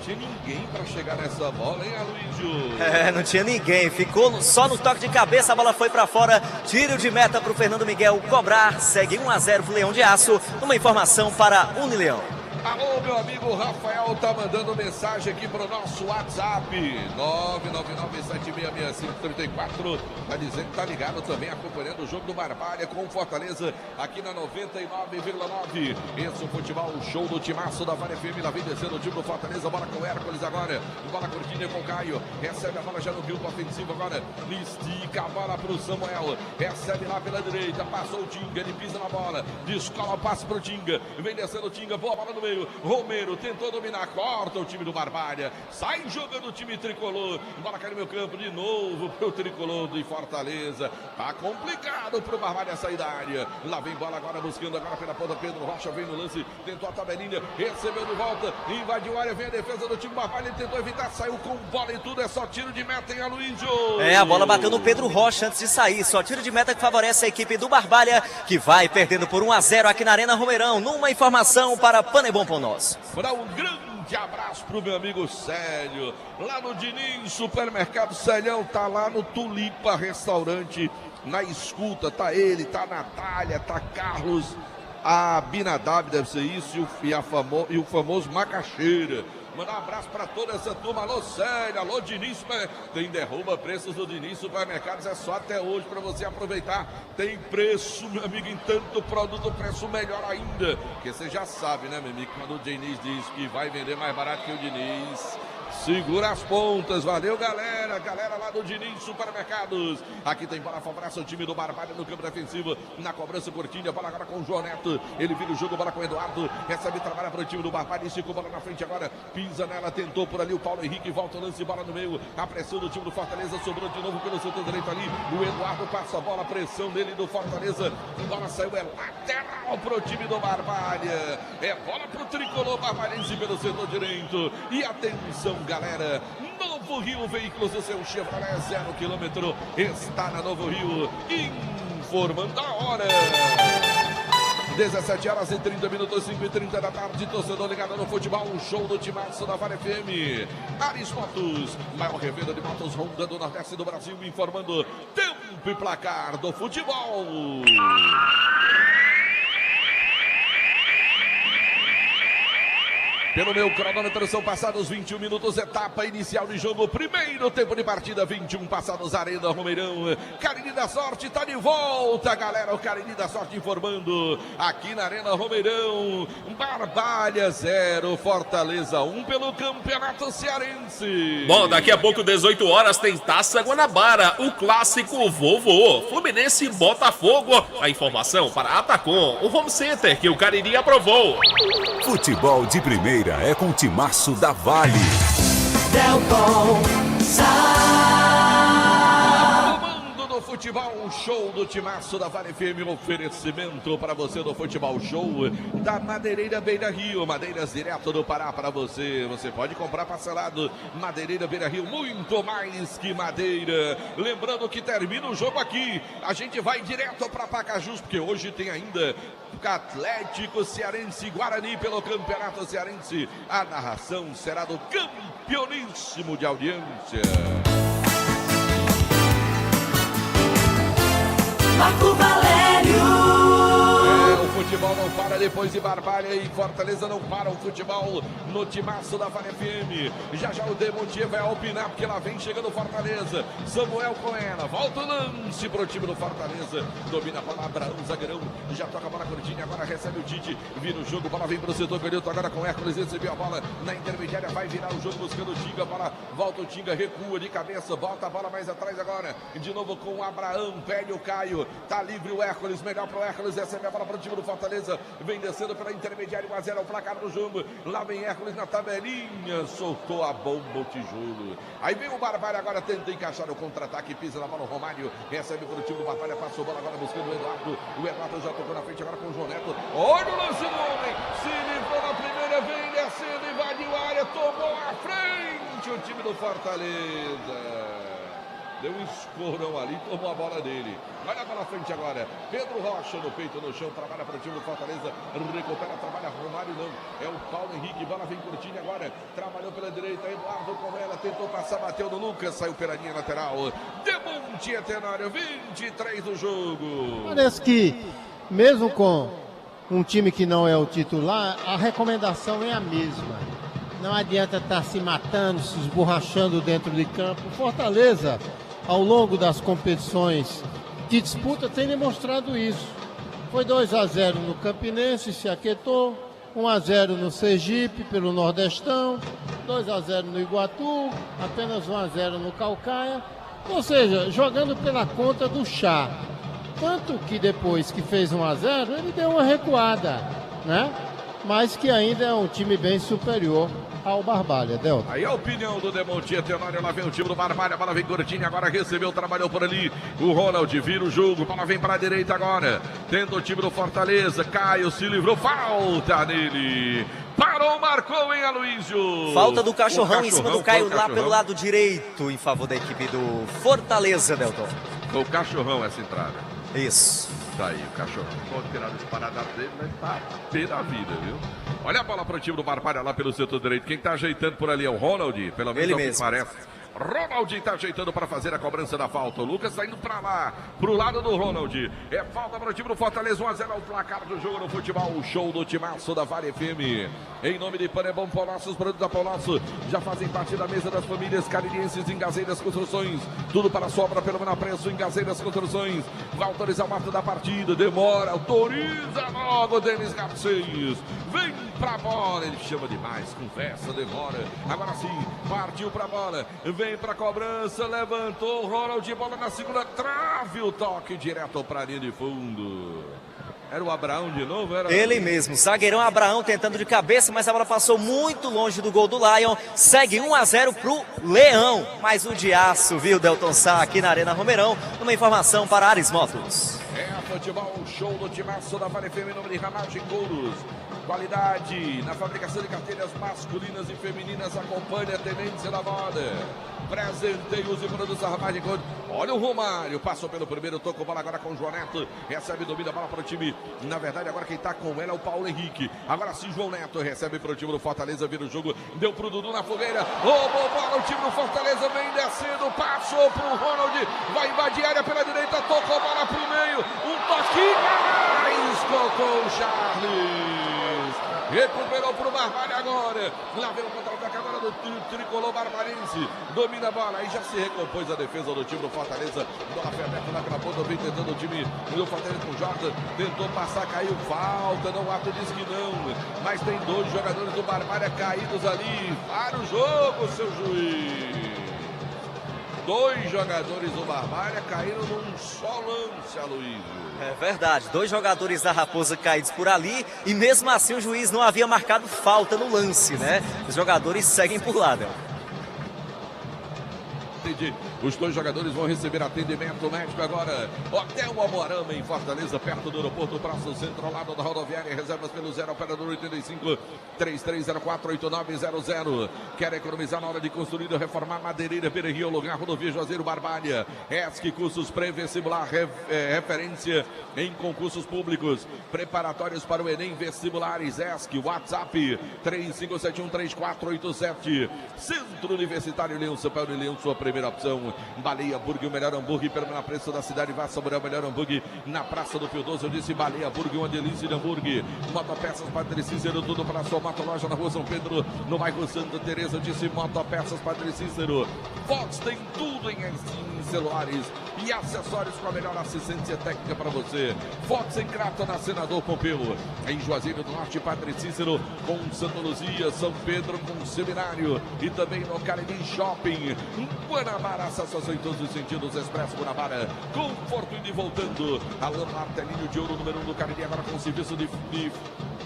tinha ninguém para chegar nessa bola, hein, Aloysio? Não tinha ninguém, ficou só no toque de cabeça, a bola foi para fora, tiro de meta para o Fernando Miguel cobrar, segue 1-0 pro Leão de Aço, uma informação para Unileão. Alô, meu amigo Rafael, tá mandando mensagem aqui pro nosso WhatsApp, 999-766534, tá dizendo que tá ligado também, acompanhando o jogo do Barbalha com o Fortaleza, aqui na 99,9. Esse é o futebol, o show do timaço da Vale FM, lá vem descendo o time do Fortaleza, bola com o Hércules agora, bola curtinha com o Caio, recebe a bola já no grupo ofensivo agora, estica a bola pro Samuel, recebe lá pela direita, passou o Tinga, ele pisa na bola, descola o passe pro Tinga, vem descendo o Tinga, boa bola no meio, Romero tentou dominar, corta o time do Barbalha, sai jogando o time tricolor, bola cai no meu campo de novo pro tricolor de Fortaleza, tá complicado pro Barbalha sair da área, lá vem bola agora buscando agora pela ponta, Pedro Rocha vem no lance, tentou a tabelinha, recebeu de volta, invadiu a área, vem a defesa do time do Barbalha, ele tentou evitar, saiu com bola e tudo, é só tiro de meta em Aloysio. A bola bateu no Pedro Rocha antes de sair, só tiro de meta que favorece a equipe do Barbalha, que vai perdendo por 1-0 aqui na Arena Romeirão, numa informação para Panebom Pão Nosso. Para um grande abraço pro meu amigo Célio, lá no Diniz Supermercado. Célio tá lá no Tulipa Restaurante, na escuta, tá ele, tá a Natália, tá Carlos, a Binadab, deve ser isso, e o famoso Macaxeira. Mandar um abraço para toda essa turma. Alô, Célio, alô, Diniz. Tem derruba preços do Diniz Supermercados. É só até hoje para você aproveitar. Tem preço, meu amigo, em tanto produto, preço melhor ainda. Porque você já sabe, né, meu amigo, quando o Diniz diz que vai vender mais barato que o Diniz, segura as pontas. Valeu, galera. Galera lá do Diniz Supermercados. Aqui tem bola favorável, o time do Barbalha no campo defensivo. Na cobrança curtinha, bola agora com o João Neto. Ele vira o jogo, bola com o Eduardo. Recebe, trabalha para o time do Barbalha. Esticou bola na frente agora. Pisa nela, tentou por ali o Paulo Henrique. Volta o lance, bola no meio. A pressão do time do Fortaleza sobrou de novo pelo setor direito ali. O Eduardo passa a bola, pressão dele do Fortaleza. A bola saiu, é lateral para o time do Barbalha. É bola para o tricolor barbalhense pelo setor direito. E atenção, galera. Novo Rio Veículos, o seu Chevrolet 0 km está na Novo Rio, informando a hora. 17h30, 5h30 da tarde, torcedor ligado no futebol, um show do timaço da Vale FM. Aris Motos, maior revenda de motos Honda do Nordeste do Brasil, informando tempo e placar do futebol. Pelo meu cronômetro são passados 21 minutos, etapa inicial de jogo, primeiro tempo de partida, 21 passados, Arena Romeirão. Carine da Sorte tá de volta, galera, o Carine da Sorte informando aqui na Arena Romeirão. Barbalha 0, Fortaleza 1 pelo Campeonato Cearense. Bom, daqui a pouco, 18 horas, tem Taça Guanabara, o clássico vovô, Fluminense e Botafogo. A informação para Atacom, o home center que o Cariri aprovou. Futebol de primeira é com o timaço da Vale. Delcom Comando do futebol, um show do timaço da Vale FM, oferecimento para você do futebol show da Madeireira Beira Rio, madeiras direto do Pará para você. Você pode comprar parcelado, Madeireira Beira Rio, muito mais que madeira. Lembrando que termina o jogo aqui, a gente vai direto para Pacajus, porque hoje tem ainda Atlético Cearense Guarani pelo Campeonato Cearense. A narração será do campeoníssimo de audiência. Marco Valério. O futebol não para depois de Barbalha e Fortaleza não para o futebol no timaço da Vale FM. Já o Demontier vai opinar porque lá vem chegando Fortaleza. Samuel com ela, volta o lance pro time do Fortaleza. Domina a bola, Abraão, zagueirão. Já toca a bola curtinha, agora recebe o Tite. Vira o jogo, bola vem pro setor Canhoto, agora com Hércules, recebeu a bola na intermediária, vai virar o jogo buscando o Tinga. Bola, volta o Tinga, recua de cabeça, volta a bola mais atrás agora. De novo com o Abraão, pede o Caio. Tá livre o Hércules, melhor pro Hércules, recebe a bola pro time do Fortaleza, vem descendo pela intermediária, 1-0 o placar do jogo. Lá vem Hércules na tabelinha, soltou a bomba o tijolo. Aí vem o Barbalha, agora tenta encaixar o contra-ataque, pisa na bola o Romário, recebe para o time do Barbalha, passou a bola agora buscando o Eduardo. O Eduardo já tocou na frente agora com o João Neto. Olha o lance do homem, se livrou na primeira, vem descendo, invadiu a área, tomou a frente o time do Fortaleza. Deu um escorão ali, tomou a bola dele. Olha para frente agora. Pedro Rocha no peito, no chão, trabalha para o time do Fortaleza. Recupera, trabalha Romário, não. É o Paulo Henrique, bola vem curtinha agora. Trabalhou pela direita, Eduardo com ela, tentou passar, bateu no Lucas, saiu pela linha lateral. Demonte Tenório, 23 do jogo. Parece que, mesmo com um time que não é o titular, a recomendação é a mesma. Não adianta estar se matando, se esborrachando dentro de campo. O Fortaleza, ao longo das competições de disputa, tem demonstrado isso. Foi 2-0 no Campinense, se aquietou. 1-0 no Sergipe, pelo Nordestão. 2-0 no Iguatu. Apenas 1-0 no Caucaia. Ou seja, jogando pela conta do chá. Tanto que depois que fez 1-0, ele deu uma recuada, né? Mas que ainda é um time bem superior ao Barbalha, Delta. Aí a opinião do Demonte Tenório, lá vem o time do Barbalha, a bola vem curtinha, agora recebeu, trabalhou por ali, o Ronald vira o jogo, a bola vem para a direita agora, tenta o time do Fortaleza, Caio se livrou, falta nele, parou, marcou, hein, Aloísio? Falta do Cachorrão em cima do Caio lá pelo lado direito, em favor da equipe do Fortaleza, Delton. Foi o Cachorrão essa entrada. Isso. Tá aí, o Cachorrão pode tirar o disparador dele, mas tá pé da vida, viu? Olha a bola pro time do Barbalha lá pelo setor direito. Quem tá ajeitando por ali é o Ronald, pelo menos ele é o que mesmo parece. Ronald tá ajeitando para fazer a cobrança da falta. O Lucas tá indo para lá, pro lado do Ronald. É falta para o time do Fortaleza, 1-0 ao placar do jogo no futebol. O show do timaço da Vale FM. Em nome de Panebom Polosso, os produtos da Polosso já fazem parte da mesa das famílias caririenses em Gazeiras Construções. Tudo para sua obra pelo menor preço em Gazeiras Construções. Vai autorizar o ato da partida, demora, autoriza logo Denis Garcês. Vem pra bola, ele chama demais, conversa, demora. Agora sim, partiu pra bola, vem pra cobrança, levantou o Ronald, bola na segunda trave, o toque direto pra linha de fundo. Era o Abraão de novo? Era ele mesmo, zagueirão Abraão tentando de cabeça, mas a bola passou muito longe do gol do Lion. Segue 1-0 pro Leão. Mais um de aço, viu, Delton Sá, aqui na Arena Romeirão. Uma informação para Ares Motos. É futebol, show do timaço da Vale FM em nome de Ramagem Couros. Qualidade na fabricação de carteiras masculinas e femininas. Acompanhe a tendência da moda. Presenteios e produtos da Ramagem Couros. Olha o Romário, passou pelo primeiro, tocou bola agora com o João Neto. Recebe, domina a bola para o time. Na verdade, agora quem tá com ela é o Paulo Henrique. Agora sim, João Neto recebe para o time do Fortaleza, vira o jogo. Deu pro Dudu na fogueira. Roubou bola, o time do Fortaleza vem descendo. Passou pro Ronald. Vai invadir a área pela direita, tocou bola pro meio. Um toquinho, mas tocou o Charles. Recuperou pro Barbalha agora. Lá vem o contra-ataque agora do tricolor barbarense. Domina a bola. Aí já se recompôs a defesa do time do Fortaleza. Bola aberta lá pela ponta. Vem tentando o time do Fortaleza com o Jordan. Tentou passar, caiu. Falta. Não, o ato diz que não. Mas tem dois jogadores do Barbalha caídos ali. Para o jogo, seu juiz. Dois jogadores do Barbalha caíram num só lance, Aloísio. É verdade, dois jogadores da Raposa caídos por ali e mesmo assim o juiz não havia marcado falta no lance, né? Os jogadores seguem por lá, Del. Os dois jogadores vão receber atendimento médico agora. Hotel Almoarama em Fortaleza, perto do aeroporto, Praça Centro, ao lado da rodoviária. Reservas pelo 0, operador 85 3304 8900. Quer economizar na hora de construir ou reformar? Madeireira, Beira-Rio, lugar, rodovia Juazeiro, Barbalha. ESC, cursos pré-vestibular, referência em concursos públicos. Preparatórios para o Enem, vestibulares. ESC, WhatsApp 35713487. Centro Universitário Leão, São Paulo e Leão, sua primeira opção. Baleia Burger, o melhor hambúrguer pelo menor preço da cidade. Vá saborear o melhor hambúrguer na Praça do Pio 12. Eu disse Baleia Burger, uma delícia de hambúrguer. Motopeças Padre Cícero, tudo para a sua motoloja na Rua São Pedro, no bairro Santa Teresa. Eu disse Motopeças Padre Cícero. Fox tem tudo em celulares e acessórios com a melhor assistência técnica para você. Fox em Crato, na Senador Pompeu. Em Juazeiro do Norte, Padre Cícero com Santa Luzia, São Pedro com Seminário e também no Cariri Shopping. Guanabara, associação em todos os sentidos. Expresso Guanabara, conforto indo e voltando. Alain Martelinho de Ouro, número 1 do Cariri, agora com serviço de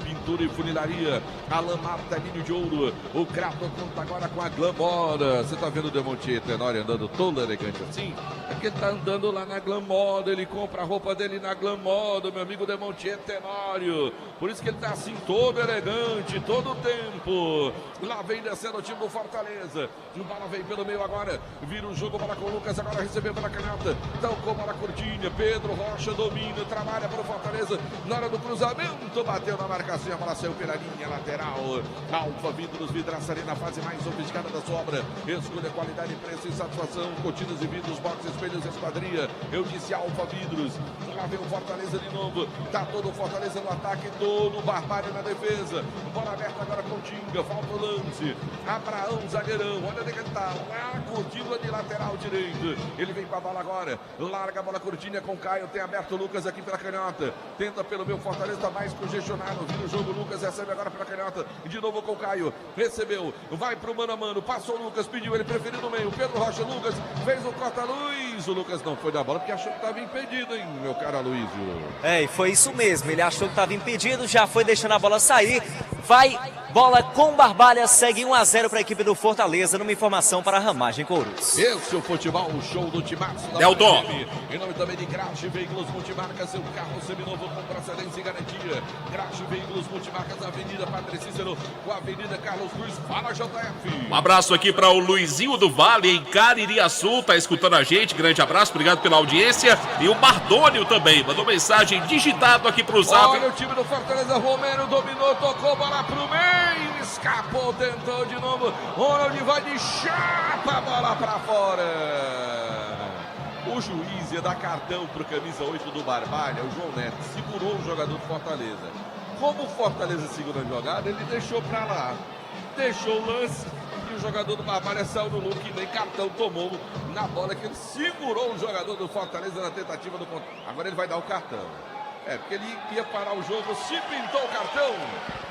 pintura e funilaria. Alain Martelinho de Ouro. O Crato conta agora com a Glamora. Você tá vendo o Demonte Tenório andando todo elegante assim? assim, é que ele tá andando lá na Glam Moda, ele compra a roupa dele na Glam Moda, meu amigo Demontier Tenório. Por isso que ele tá assim, todo elegante, todo o tempo. Lá vem descendo o time do Fortaleza. O bola vem pelo meio agora, vira o jogo, bola com o Lucas, agora recebeu pela canhota. Então com bola curtinha, Pedro Rocha domina, trabalha para o Fortaleza. Na hora do cruzamento, bateu na marcação, a bola saiu pela linha lateral. Alfa Vidros, vidraçaria na fase mais sofisticada da sua obra. Escolha qualidade, preço e satisfação. Cortinas e vidros, box, espelhos, esquadria. Eu disse Alfa Vidros. Lá vem o Fortaleza de novo. Tá todo o Fortaleza no ataque, todo o Barbário na defesa. Bola aberta agora com o Tinga. Falta o lance. Abraão, zagueirão. Olha onde ele tá. Lá curtindo de lateral direito. Ele vem com a bola agora. Larga a bola curtinha com o Caio. Tem aberto o Lucas aqui pela canhota. Tenta pelo meu Fortaleza. Tá mais congestionado. Vira o jogo. Lucas recebe agora pela canhota. De novo com o Caio. Recebeu. Vai pro mano a mano. Passou o Lucas. Pediu. Ele preferiu no meio. Pedro Rocha. Lucas fez o corta-luz. O Lucas não foi da bola porque achou que estava impedido, hein, meu caro Aloysio? É, e foi isso mesmo. Ele achou que estava impedido, já foi deixando a bola sair. Vai, bola com Barbalha, segue 1-0 para a equipe do Fortaleza, numa informação para a Ramagem Couros. Esse é o futebol, o show do Timaço da Delton. Em nome também de Graxe Veículos Multimarcas, seu carro seminovo com procedência e garantia. Graxe Veículos Multimarcas, Avenida Padre Cícero, com a Avenida Carlos Cruz. Fala, JF. Um abraço aqui para o Luizinho do Vale, em Caririaçu, tá escutando a gente. Grande abraço, obrigado pela audiência. E o Mardônio também, mandou mensagem digitado aqui pro Zap. Olha o time do Fortaleza, Romero dominou, tocou, bola pro meio, escapou, tentou de novo. Ronald vai de chapa, bola pra fora. O juiz ia dar cartão pro camisa 8 do Barbalha, o João Neto, segurou o jogador do Fortaleza. Como o Fortaleza segurou a jogada, ele deixou pra lá. Deixou o lance e o jogador do Barbalha saiu no look e nem cartão tomou na bola que ele segurou o jogador do Fortaleza na tentativa do contra. Agora ele vai dar o cartão. É, porque ele ia parar o jogo, se pintou o cartão.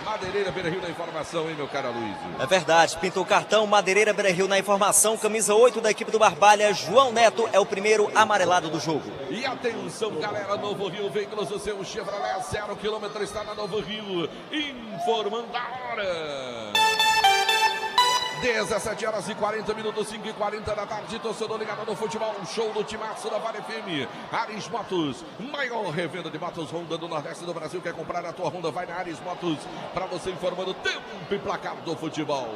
Madeireira Beira-Rio na informação, hein, meu caro Aloysio? É verdade, pintou o cartão, Madeireira Beira-Rio na informação, camisa 8 da equipe do Barbalha, João Neto é o primeiro amarelado do jogo. E atenção, galera, Novo Rio, veículos do seu Chevrolet, 0 km está na Novo Rio, informando a hora. 17h40, 5h40 da tarde, torcedor ligado no futebol, show do Timaço da Vale FM. Ares Motos, maior revenda de motos Honda do Nordeste do Brasil. Quer comprar a tua Honda? Vai na Ares Motos, para você informando o tempo e placar do futebol.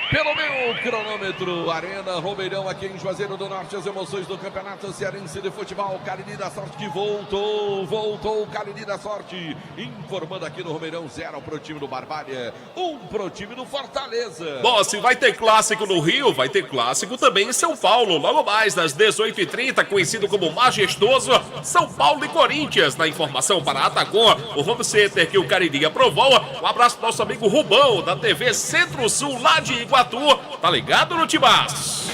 Pelo meu cronômetro, Arena Romeirão aqui em Juazeiro do Norte, as emoções do Campeonato Cearense de Futebol. Cariri da Sorte que voltou o Cariri da Sorte. Informando aqui no Romeirão, 0 pro time do Barbalha, 1 pro time do Fortaleza. Bom, se vai ter clássico no Rio, vai ter clássico também em São Paulo. Logo mais, das 18h30, conhecido como majestoso, São Paulo e Corinthians. Na informação para Atacom, o home center que o Cariri aprovou. Um abraço pro nosso amigo Rubão, da TV Centro-Sul, lá de Iguatu. Tá ligado no Timaço?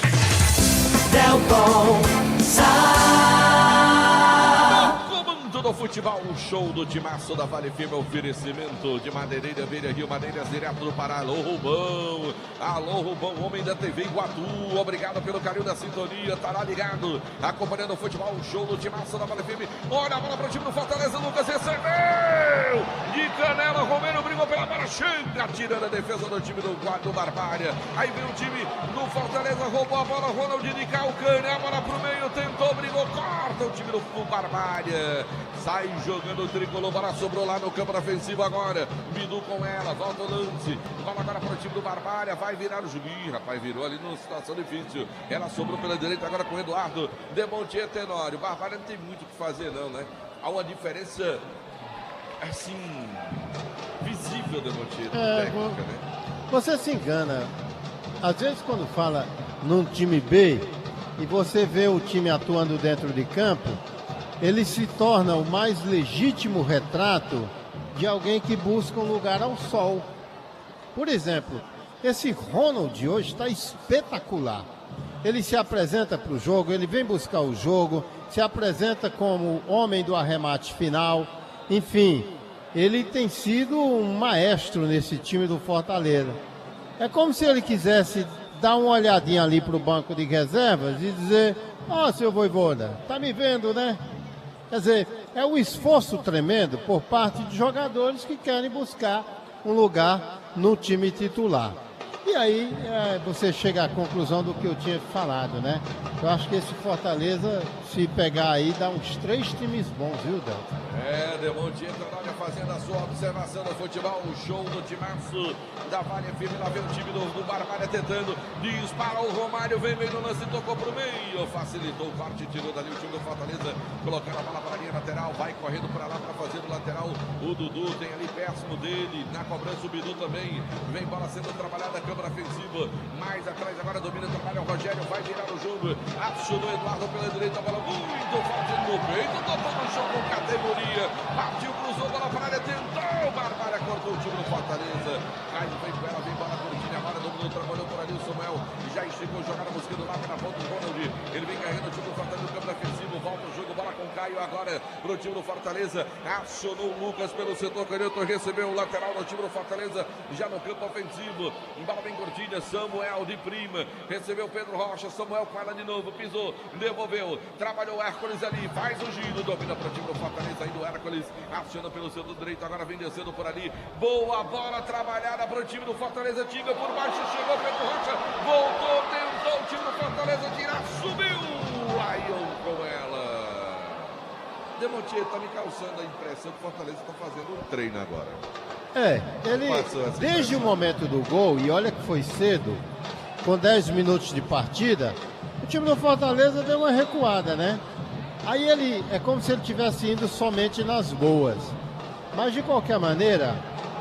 Comando do futebol, o show do Timaço da Vale FM, oferecimento de Madeireira Beira-Rio, madeiras direto do Pará. Alô, Rubão, homem da TV Iguatu, obrigado pelo carinho da sintonia, tá lá ligado, acompanhando o futebol, o show do Timaço da Vale FM. Olha a bola pro time do Fortaleza, Lucas recebeu, de canela, Romero brigou pela bola, chega, tirando a defesa do time do Barbalha. Aí vem o time do Fortaleza, roubou a bola, Ronald de Calcane, a bola pro meio, tentou, brigou, corta o time do Barbalha. Sai jogando o tricolor, bola sobrou lá no campo ofensivo agora. Bidu com ela, volta o lance. Bola agora para o time do Barbalha, vai virar o Juiz, rapaz, virou ali numa situação difícil. Ela sobrou pela direita agora com o Eduardo Demontier Tenório. Barbalha não tem muito o que fazer não, né? Há uma diferença, assim, visível Demontier, técnica, né? Você se engana. Às vezes quando fala num time B e você vê o time atuando dentro de campo, ele se torna o mais legítimo retrato de alguém que busca um lugar ao sol. Por exemplo, esse Ronald hoje está espetacular. Ele se apresenta para o jogo, ele vem buscar o jogo, se apresenta como homem do arremate final. Enfim, ele tem sido um maestro nesse time do Fortaleza. É como se ele quisesse dar uma olhadinha ali para o banco de reservas e dizer: ó, seu Voivoda, tá me vendo, né? Quer dizer, é um esforço tremendo por parte de jogadores que querem buscar um lugar no time titular. E aí você chega à conclusão do que eu tinha falado, né? Eu acho que esse Fortaleza, se pegar aí, dá uns 3 times bons, viu, Delta? Demonte entra na área fazendo a sua observação do futebol, o show do timaço da Vale FM, lá vem o time do Barbalha tentando, disparou o Romário, vem meio no lance, tocou pro meio, facilitou o corte, tirou dali o time do Fortaleza, colocando a bola para a linha lateral, vai correndo para lá para fazer o lateral, o Dudu tem ali péssimo dele, na cobrança o Bidu também, vem bola sendo trabalhada, câmara ofensiva, mais atrás agora domina, trabalha o Rogério, vai virar o jogo, acionou o Eduardo pela direita, a bola muito forte no peito, tocou no chão com categoria, partiu, cruzou, bola para a área, tentou, Barbalha cortou o time do Fortaleza, Caio vem com ela, vem bola curtinha, agora dominou, trabalhou por ali o Samuel, já esticou, jogada buscando lá na ponta do Ronald, ele vem carregando o time do Fortaleza, no campo defensivo, volta o jogo, bola com Caio agora pro time do Fortaleza, acionou o Lucas pelo setor canhoto, recebeu o lateral do time do Fortaleza, já no campo ofensivo, bola bem curtinha, Samuel de prima, recebeu Pedro Rocha, Samuel com ela de novo, pisou, devolveu, trabalhou o Hércules ali, faz o giro, domina pro time do Fortaleza, aí do Hércules, aciona pelo setor direito, agora vem descendo por ali, boa bola trabalhada pro time do Fortaleza, Tinga por baixo, chegou Pedro Rocha, voltou, tentou o time do Fortaleza tirar, subiu, Lion com ela. Demontier tá me causando a impressão que o Fortaleza tá fazendo um treino agora. Ele, desde o momento do gol, e olha que foi cedo, com 10 minutos de partida, o time do Fortaleza deu uma recuada, né? Aí ele, é como se ele estivesse indo somente nas boas. Mas de qualquer maneira,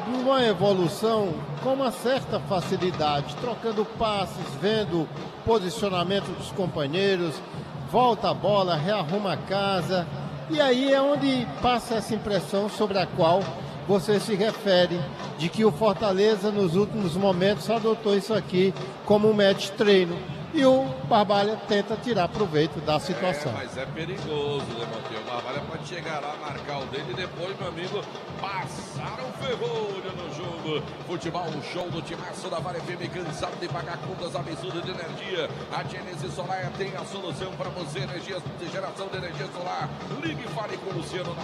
uma evolução com uma certa facilidade, trocando passes, vendo posicionamento dos companheiros, volta a bola, rearruma a casa. E aí é onde passa essa impressão sobre a qual você se refere, de que o Fortaleza nos últimos momentos adotou isso aqui como um match treino. E o Barbalha tenta tirar proveito da situação. Mas é perigoso, né, Monteiro? O Barbalha pode chegar lá, marcar o dele e depois, meu amigo, passaram o ferrolho no jogo. Futebol, o show do timaço da Vale FM, cansado de pagar contas absurdas de energia. A Genesis Solar tem a solução para você, energias de geração de energia solar. Ligue e fale com o Luciano,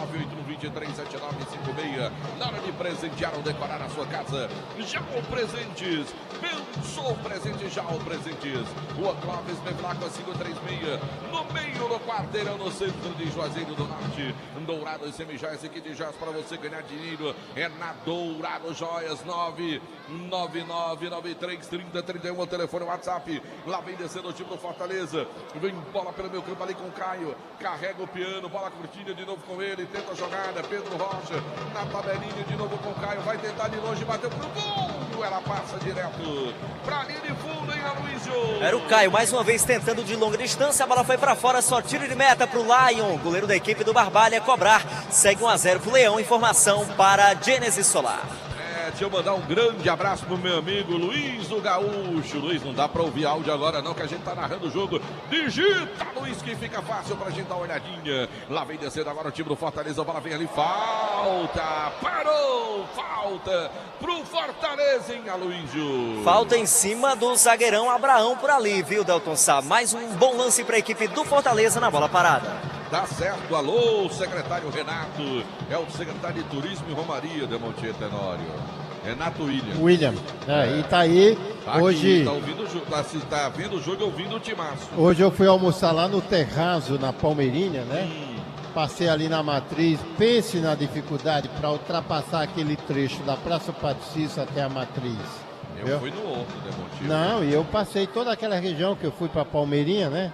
981-237956. Na hora de presentear ou decorar a sua casa, já o Presentes. Pensou presente, já o Presentes. Rua Clóvis Bevlaco 536, no meio do quarteirão, no centro de Juazeiro do Norte. Dourado e Semijoias, aqui de joias para você ganhar dinheiro. É na Dourado Joias, 999933031, o telefone, o WhatsApp. Lá vem descendo o time do Fortaleza. Vem bola pelo meu campo ali com o Caio. Carrega o piano, bola curtinha de novo com ele. Tenta a jogada, Pedro Rocha na tabelinha de novo com o Caio. Vai tentar de longe, bateu pro gol. Ela passa direto pra linha de fundo, hein, Aloysio? Era o Caio, mais uma vez tentando de longa distância, a bola foi para fora, só tiro de meta para o Lion, goleiro da equipe do Barbalha, cobrar, segue 1-0 pro Leão, informação para a Genesis Solar. Deixa eu mandar um grande abraço pro meu amigo Luiz do Gaúcho. Luiz, não dá pra ouvir áudio agora não, que a gente tá narrando o jogo. Digita, Luiz, que fica fácil pra gente dar uma olhadinha. Lá vem descendo agora o time do Fortaleza, a bola vem ali, falta, parou, falta pro Fortaleza, hein, Aloysio? Falta em cima do zagueirão Abraão por ali, viu, Delton Sá? Mais um bom lance pra equipe do Fortaleza na bola parada. Tá certo, alô, secretário Renato, é o secretário de Turismo e Romaria, Demontier Tenório. Renato William. E tá aí, tá hoje... Aqui, tá vendo o jogo e ouvindo o timaço. Hoje eu fui almoçar lá no Terraço, na Palmeirinha, né? Passei ali na Matriz, pense na dificuldade para ultrapassar aquele trecho da Praça Patricício até a Matriz. Eu fui no outro, Demontier. Não, e eu passei toda aquela região que eu fui para Palmeirinha, né?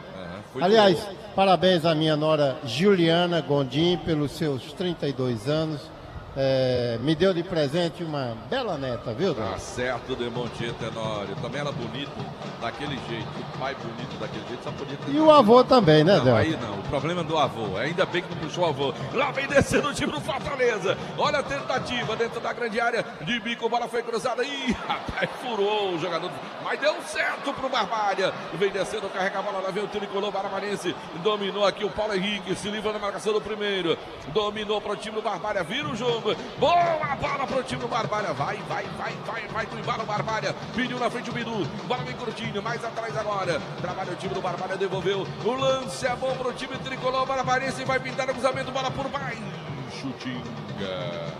Aliás, parabéns à minha nora Juliana Gondim pelos seus 32 anos. Me deu de presente uma bela neta, viu, Dom? Tá certo, Demontier Tenório. Também ela bonita, daquele jeito. O pai bonito daquele jeito, só podia ter... E o avô também, né, Não, aí não. O problema é do avô. Ainda bem que não puxou o avô. Lá vem descendo o time do Fortaleza. Olha a tentativa dentro da grande área. De bico, bola foi cruzada. Ih, rapaz, furou o jogador. Mas deu certo pro Barbalha. Vem descendo, carrega a bola. Lá vem o tricolor barbarense. Dominou aqui o Paulo Henrique. Se livra na marcação do primeiro. Dominou pro time do Barbalha. Vira o jogo. Boa bola pro time do Barbalha. Vai do embalo o Barbalha. Pediu na frente o Bidu. Bola bem curtinho. Mais atrás agora. Trabalha o time do Barbalha. Devolveu. O lance é bom pro time tricolor barbarense. Vai pintar o cruzamento. Bola por baixo. Tinga.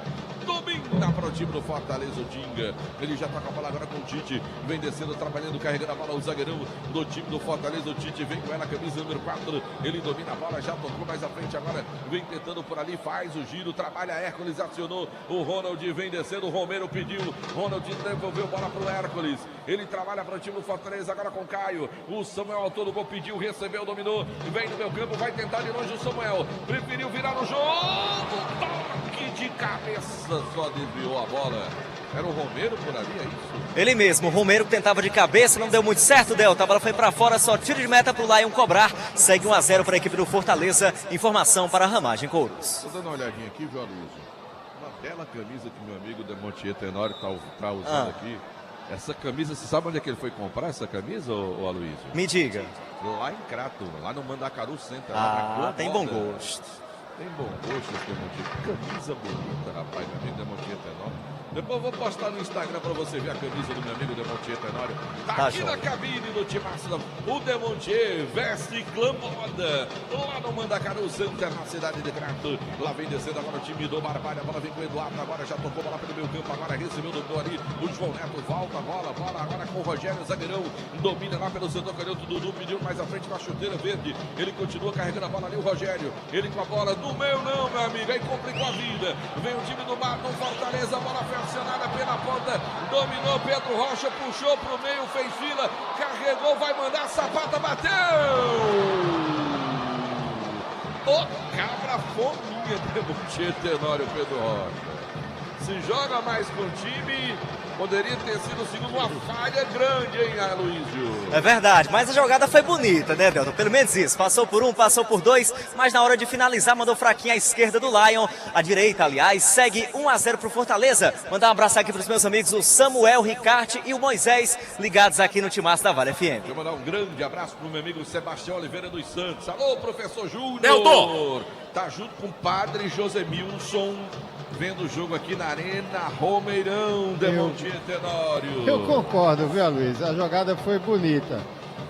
domina para o time do Fortaleza, o Tinga. Ele já toca a bola agora com o Tite. Vem descendo, trabalhando, carregando a bola. O zagueirão do time do Fortaleza, o Tite, vem com ela, camisa número 4. Ele domina a bola, já tocou mais à frente agora. Vem tentando por ali, faz o giro, trabalha. Hércules acionou o Ronald, vem descendo. O Romero pediu. Ronald devolveu bola para o Hércules. Ele trabalha para o time do Fortaleza agora com o Caio. O Samuel, autor do gol, pediu, recebeu, dominou. Vem no meu campo, vai tentar de longe o Samuel. Preferiu virar no jogo. Toque de cabeça, só desviou a bola. Era o Romero por ali, é isso? Ele mesmo, o Romero que tentava de cabeça, não deu muito certo, Delta. A bola foi para fora, só tiro de meta para o Lion cobrar. Segue 1-0 para a equipe do Fortaleza. Informação para a Ramagem Couros. Tô dando uma olhadinha aqui, viu, Aloysio? Uma bela camisa que meu amigo Demontier Tenório tá usando aqui. Essa camisa, você sabe onde é que ele foi comprar essa camisa, ô Aloysio? Me diga. Lá em Crato, lá no Mandacaru Center. Tem bom gosto. Tem bom gosto esse Demontier. Camisa bonita, rapaz, meu amigo Demontier Tenório. Depois eu vou postar no Instagram para você ver a camisa do meu amigo Demontier Tenório. Tá aqui na cabine do Timaço. O Demontier veste glamoda lá no Mandacaru Center, na cidade de Crato. Lá vem descendo agora o time do Barbalha. A bola vem com o Eduardo. Agora já tocou bola pelo meio campo. Agora recebeu do ali. O João Neto volta a bola. Bola agora com o Rogério Zagueirão. Domina lá pelo setor canhoto. Dudu pediu mais à frente na chuteira verde. Ele continua carregando a bola ali. O Rogério. Ele com a bola. No meio não, meu amigo. Aí complicou a vida. Vem o time do Mar, do Fortaleza. A bola acionada pela ponta, dominou Pedro Rocha, puxou pro meio, fez fila, carregou, vai mandar, Sapata bateu! Cabra fominha, Demontier Tenório, Pedro Rocha. Se joga mais com o time, poderia ter sido segundo uma falha grande, hein, Aloysio? É verdade, mas a jogada foi bonita, né, Delton? Pelo menos isso. Passou por um, passou por dois, mas na hora de finalizar, mandou fraquinho à esquerda do Lion. A direita, aliás, segue 1-0 pro Fortaleza. Mandar um abraço aqui pros meus amigos, o Samuel, Ricarte e o Moisés, ligados aqui no Timaço da Vale FM. Deixa eu mandar um grande abraço pro meu amigo Sebastião Oliveira dos Santos. Alô, professor Júnior! Delton! Tá junto com o padre Josemilson, vendo o jogo aqui na Arena Romeirão, Demontier Tenório. Eu concordo, viu, Luiz? A jogada foi bonita,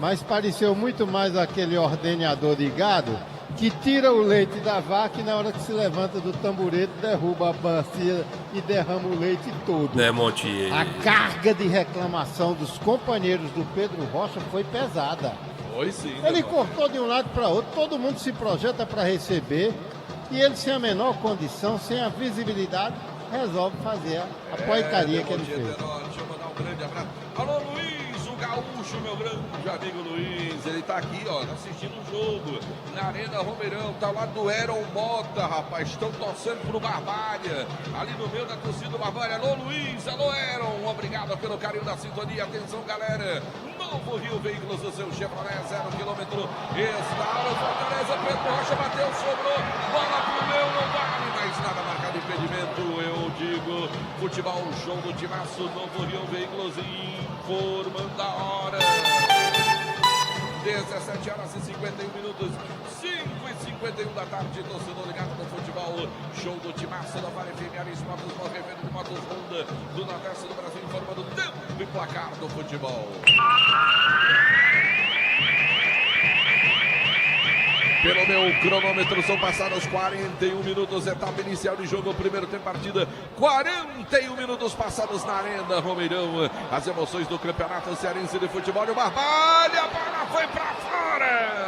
mas pareceu muito mais aquele ordenhador de gado que tira o leite da vaca e na hora que se levanta do tamborete derruba a bacia e derrama o leite todo. Demontier. A carga de reclamação dos companheiros do Pedro Rocha foi pesada. Foi sim. Ele cortou de um lado para outro, todo mundo se projeta para receber e ele sem a menor condição, sem a visibilidade, resolve fazer a porcaria que ele fez. Deixa eu mandar um grande abraço. Alô, Luiz, o gaúcho, meu grande amigo Luiz. Ele tá aqui, ó, assistindo o jogo na Arena Romeirão. Tá lá do Eron Mota, rapaz. Estão torcendo pro Barbalha. Ali no meio da torcida do Barbalha. Alô, Luiz. Alô, Eron. Obrigado pelo carinho da sintonia. Atenção, galera. Novo Rio Veículos, o seu Chevrolet 0 km. Está no Fortaleza. Pedro Rocha bateu, sobrou. Bola pro meu, não vale mais nada. Marcado impedimento, eu digo. Futebol, show do Timaço. Novo Rio Veículos informando a hora. 17 horas e 51 minutos, 5h51 da tarde, torcedor ligado no futebol, show do Timaço da Vale FM, Aris Motos, revenda de motos Honda, do Nordeste do Brasil, informando o tempo e placar do futebol. Pelo meu cronômetro, são passados 41 minutos, etapa inicial de jogo, primeiro tempo partida, 41 minutos passados na Arena Romeirão, as emoções do Campeonato Cearense de Futebol, o Barbalha, a bola foi pra fora!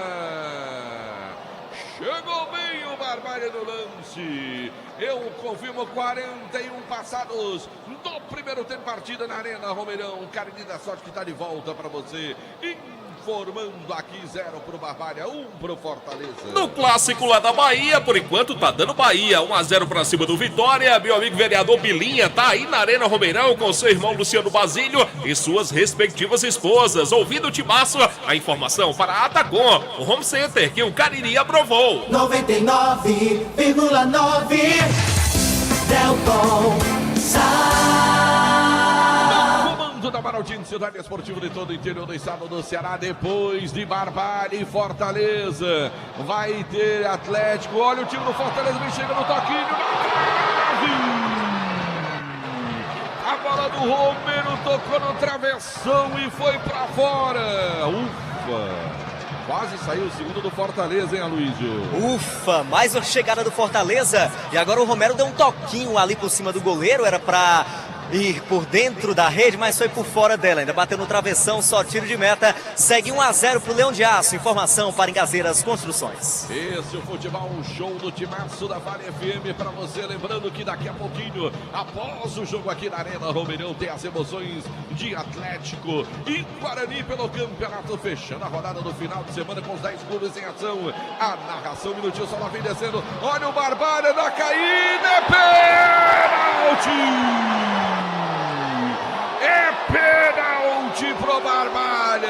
Chegou bem o Barbalha no lance, eu confirmo 41 passados do primeiro tempo partida na Arena Romeirão, Carinho da Sorte que está de volta para você, informando aqui 0 pro Barbalha, 1 pro Fortaleza. No clássico lá da Bahia, por enquanto tá dando Bahia, 1-0 pra cima do Vitória. Meu amigo vereador Bilinha tá aí na Arena Romeirão com seu irmão Luciano Basílio e suas respectivas esposas. Ouvindo o Timaço, a informação para a Atacom, o home center que o Cariri aprovou. 99,9 Delton Da Maraldinho, cidade esportiva de todo o interior do estado do Ceará, depois de Barbalha e Fortaleza, vai ter Atlético, olha o time do Fortaleza, vem chegando no toquinho, na trave! A bola do Romero tocou no travessão e foi pra fora, ufa! Quase saiu o segundo do Fortaleza, hein, Aloysio? Ufa, mais uma chegada do Fortaleza. E agora o Romero deu um toquinho ali por cima do goleiro. Era pra ir por dentro da rede, mas foi por fora dela. Ainda bateu no travessão, só tiro de meta. Segue 1-0 pro Leão de Aço. Informação para Engazeiras Construções. Esse é o futebol, um show do timaço da Vale FM para você. Lembrando que daqui a pouquinho, após o jogo aqui na Arena Romeirão, tem as emoções de Atlético e Guarani pelo campeonato, fechando a rodada do final de semana com os 10 clubes em ação. A narração, um minutinho, só lá vem descendo. Olha o Barbalha na caída, é pênalti! É pênalti pro Barbalha!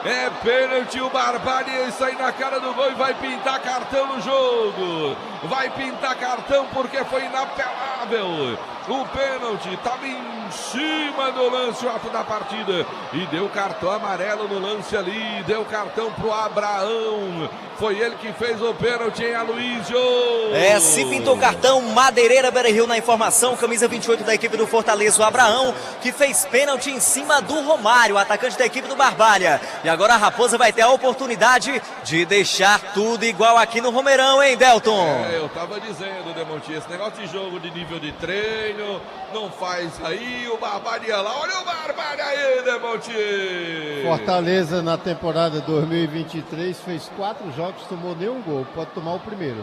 É pênalti, o Barbalha sai na cara do gol e vai pintar cartão no jogo. Vai pintar cartão porque foi inapelável. O pênalti estava em cima do lance, o ato da partida. E deu cartão amarelo no lance ali. Deu cartão pro Abraão. Foi ele que fez o pênalti, em Aloysio. Se pintou o cartão, Madeireira Berril na informação. Camisa 28 da equipe do Fortaleza, o Abraão, que fez pênalti em cima do Romário, atacante da equipe do Barbalha. E agora a Raposa vai ter a oportunidade de deixar tudo igual aqui no Romeirão, hein, Delton? Eu tava dizendo, Demonti, esse negócio de jogo de nível de treino, não faz aí, o Barbalha lá, olha o Barbalha aí, Demonti! Fortaleza na temporada 2023 fez 4 jogos, tomou nenhum gol, pode tomar o primeiro.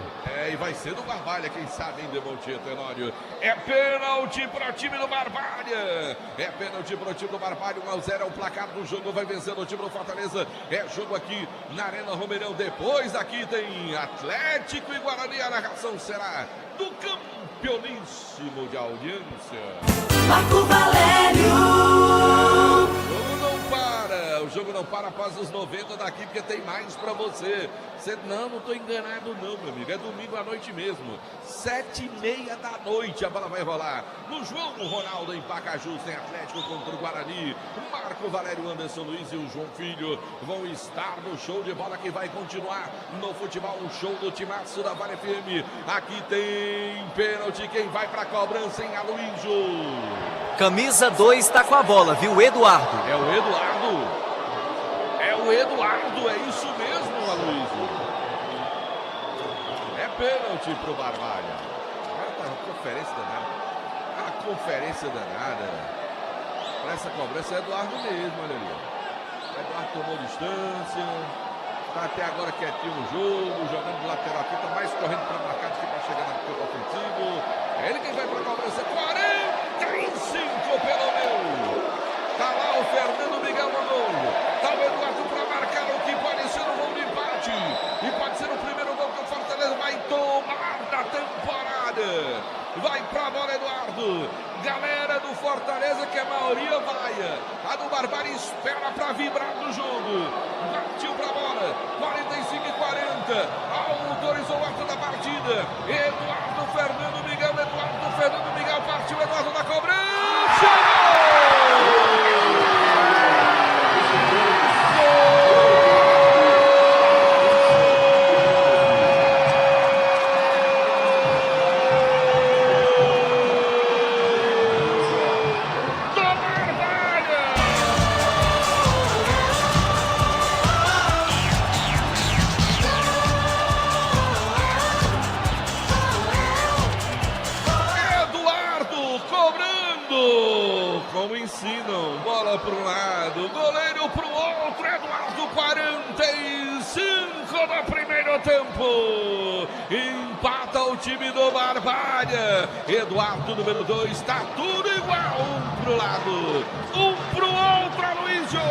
E vai ser do Barbalha, quem sabe, hein, Demonti, Tenório? É pênalti pro time do Barbalha! É pênalti pro time do Barbalha, 1-0 é o placar do jogo, vai vencendo o time do Fortaleza. É jogo aqui na Arena Romeirão, depois aqui tem Atlético e Guarani, a narração será do campeoníssimo de audiência. Marco Valério. O jogo não para após os 90 daqui, porque tem mais pra você. Não tô enganado não, meu amigo. É domingo à noite mesmo. 7h30 da noite a bola vai rolar. No João Ronaldo, em Pacajus, tem Atlético contra o Guarani. O Marco Valério, Anderson Luiz e o João Filho vão estar no show de bola que vai continuar no futebol. O show do timaço da Vale FM. Aqui tem pênalti. Quem vai pra cobrança, em Aloysio? Camisa 2 tá com a bola, viu? Eduardo. É o Eduardo. O Eduardo, é isso mesmo, Aloysio. É pênalti pro Barbalha. Cara, tá uma conferência danada. Uma conferência danada. Para essa cobrança é Eduardo mesmo, olha ali. O Eduardo tomou distância. Tá até agora quietinho no jogo, jogando de lateral aqui, tá mais correndo para marcar do que para chegar no campo ofensivo. É ele quem vai para a cobrança. 45 pelo meu. Tá lá o Fernando Miguel no gol. Tá o Eduardo para marcar o que pode ser um gol de empate. E pode ser o primeiro gol que o Fortaleza vai tomar da temporada. Vai pra bola, Eduardo. Galera do Fortaleza, que a maioria vai. A do Barbalha espera para vibrar no jogo. Partiu pra bola. 45 e 40. Autorizou o ato da partida. Eduardo, Fernando Miguel. Eduardo, Fernando Miguel. Partiu Eduardo na cobrança. Como ensinam, bola para um lado, goleiro para o outro, Eduardo, 45 do primeiro tempo, empata o time do Barbalha, Eduardo, número 2, está tudo igual, um para o lado, um para o outro, Aloysio.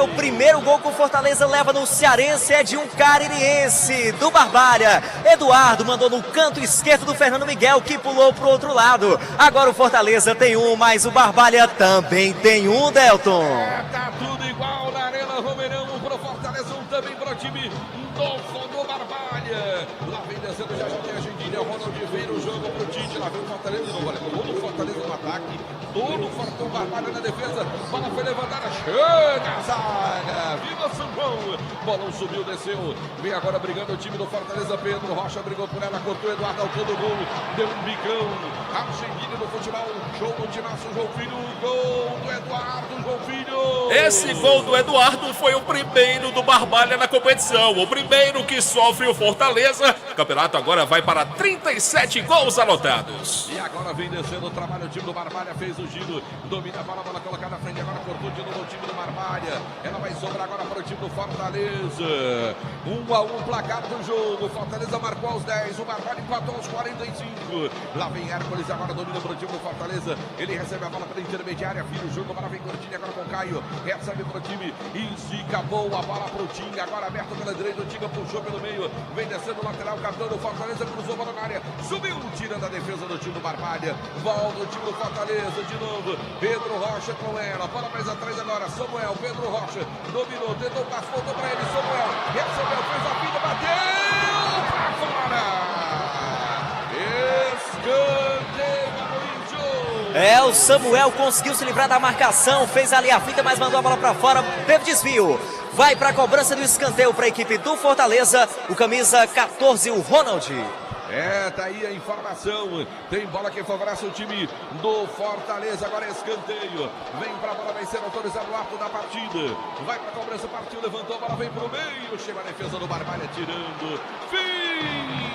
O primeiro gol que o Fortaleza leva no Cearense é de um caririense, do Barbalha. Eduardo mandou no canto esquerdo do Fernando Miguel, que pulou pro outro lado. Agora o Fortaleza tem um, mas o Barbalha também tem um, Delton. Tá tudo igual na Arena Romeirão, um pro Fortaleza, um também pro time do Barbalha. Lá vem descendo, já tem a gente domínio, é o Ronald, vira o jogo pro Tite, lá vem o Fortaleza de novo, olha, todo o Fortaleza no ataque, todo o Fortão Barbalha na defesa, bola foi levantada, chega a zaga, viva São João, bolão subiu, desceu, vem agora brigando o time do Fortaleza, Pedro Rocha brigou por ela, cortou Eduardo ao todo gol, deu um bicão, Argentina do futebol, show do Timaço, João Filho, gol do Eduardo, João Filho. Esse gol do Eduardo foi o primeiro do Barbalha na competição, o primeiro que sofre o Fortaleza. O campeonato agora vai para 37 gols anotados. E agora vem descendo o trabalho, o time do Barbalha fez o giro, domina a bola colocada na frente, agora cortou de novo o time do Barbalha. Ela vai sobrar agora para o time do Fortaleza. 1-1 placar do jogo. Fortaleza marcou aos 10, o Barbalha empatou aos 45. Lá vem Hércules, agora domina para o time do Fortaleza. Ele recebe a bola pela intermediária, vira o jogo, agora vem Cortinha, agora com o Caio. Recebe para o time, estica boa bola para o Tinga, agora aberto pela direita, o Tinga puxou pelo meio, vem descendo o lateral, capitão do Fortaleza, cruzou a bola na área, subiu, tirando a defesa do time do Barbalha, volta o time do Fortaleza de novo, Pedro Rocha com ela, bola mais atrás agora, Samuel, Pedro Rocha, dominou, tentou o passe, voltou para ele, Samuel, recebeu, fez a pinta, bateu, pra fora, escanteio. O Samuel conseguiu se livrar da marcação, fez ali a finta, mas mandou a bola para fora, teve desvio. Vai para a cobrança do escanteio para a equipe do Fortaleza, o camisa 14, o Ronald. Tá aí a informação, tem bola que favorece o time do Fortaleza, agora é escanteio, vem pra bola, vai ser autorizado o ato da partida, vai pra cobrança, partiu, levantou a bola, vem pro meio, chega a defesa do Barbalha tirando, fim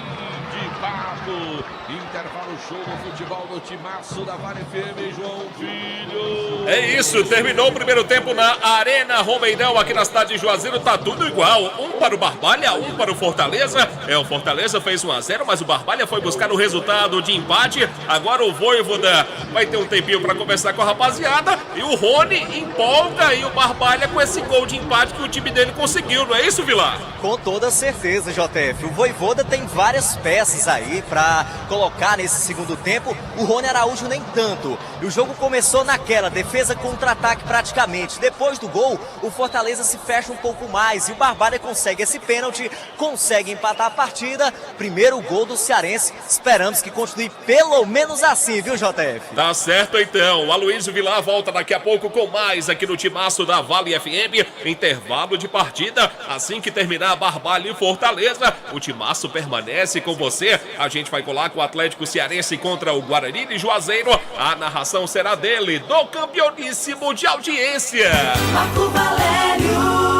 de papo, intervalo, show do futebol do Timaço da Vale FM, João Filho. É isso, terminou o primeiro tempo na Arena Romeirão, aqui na cidade de Juazeiro, tá tudo igual, um para o Barbalha, um para o Fortaleza, o Fortaleza fez 1-0, mas o Barbalha foi buscar o resultado de empate, agora o Voivoda vai ter um tempinho para conversar com a rapaziada, e o Rony empolga e o Barbalha com esse gol de empate que o time dele conseguiu, não é isso, Vilar? Com toda certeza, JF, o Voivoda tem várias peças aí para colocar nesse segundo tempo, o Rony Araújo nem tanto, e o jogo começou naquela, defesa contra-ataque praticamente, depois do gol, o Fortaleza se fecha um pouco mais, e o Barbalha consegue esse pênalti, consegue empatar a partida, primeiro gol do cearense, esperamos que continue pelo menos assim, viu, JF? Tá certo então, o Aloysio Vilar volta daqui a pouco com mais aqui no Timaço da Vale FM, intervalo de partida, assim que terminar a Barbalha e Fortaleza, o Timaço permanece com você, a gente vai colar com o Atlético Cearense contra o Guarani de Juazeiro, a narração será dele, do campeoníssimo de audiência. Marco Valério.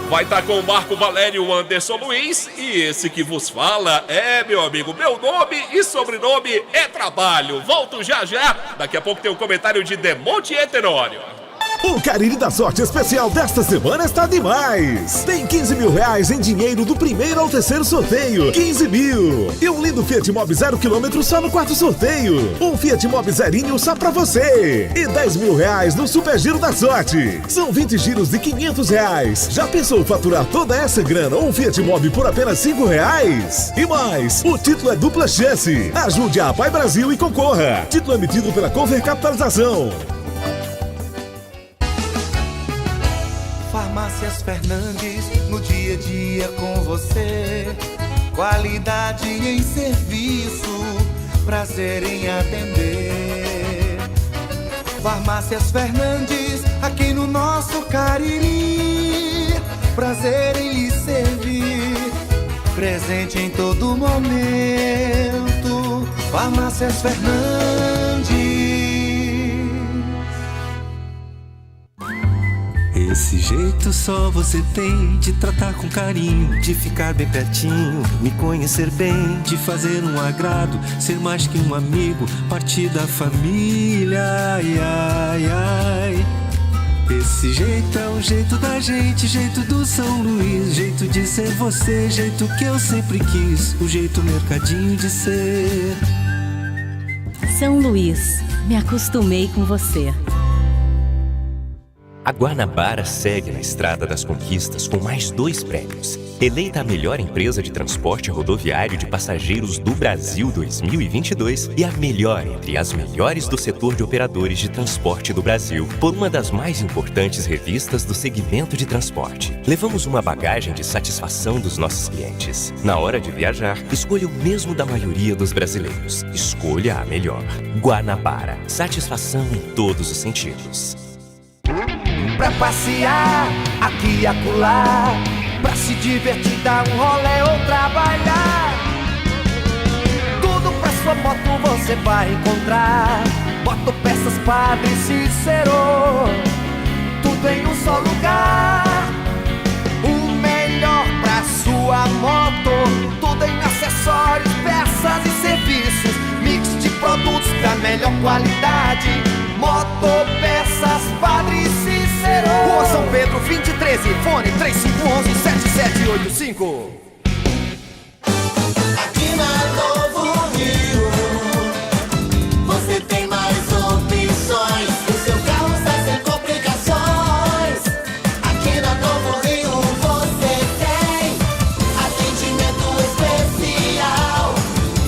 Vai estar com o Marco Valério, o Anderson Luiz, e esse que vos fala meu amigo, meu nome e sobrenome é Trabalho. Volto já já, daqui a pouco tem um comentário de Demonte Heterónio. O Cariri da Sorte Especial desta semana está demais. Tem 15 mil reais em dinheiro do primeiro ao terceiro sorteio. 15 mil. E um lindo Fiat Mobi 0 km só no quarto sorteio. Um Fiat Mobi zerinho só pra você. E 10 mil reais no Super Giro da Sorte. São 20 giros de 500 reais. Já pensou faturar toda essa grana ou um Fiat Mobi por apenas 5 reais? E mais, o título é dupla chance. Ajude a Pai Brasil e concorra. Título emitido pela Cover Capitalização. Farmácias Fernandes, no dia a dia com você. Qualidade em serviço, prazer em atender. Farmácias Fernandes, aqui no nosso Cariri. Prazer em lhe servir, presente em todo momento. Farmácias Fernandes. Esse jeito só você tem de tratar com carinho, de ficar bem pertinho, me conhecer bem, de fazer um agrado, ser mais que um amigo, partir da família, ai, ai, ai. Esse jeito é o jeito da gente, jeito do São Luís, jeito de ser você, jeito que eu sempre quis, o jeito mercadinho de ser. São Luís, me acostumei com você. A Guanabara segue na estrada das conquistas com mais 2 prêmios. Eleita a melhor empresa de transporte rodoviário de passageiros do Brasil 2022 e a melhor entre as melhores do setor de operadores de transporte do Brasil, por uma das mais importantes revistas do segmento de transporte. Levamos uma bagagem de satisfação dos nossos clientes. Na hora de viajar, escolha o mesmo da maioria dos brasileiros. Escolha a melhor. Guanabara. Satisfação em todos os sentidos. Pra passear aqui e acolá, pra se divertir, dar um rolê ou trabalhar. Tudo pra sua moto você vai encontrar. Motopeças Padre Cícero, tudo em um só lugar. O melhor pra sua moto, tudo em acessórios, peças e serviços. Mix de produtos da melhor qualidade. Motopeças Padre Cícero, Rua São Pedro 2013, fone 3511-7785. Aqui na Novo Rio, você tem mais opções. O seu carro sai sem complicações. Aqui na Novo Rio você tem atendimento especial,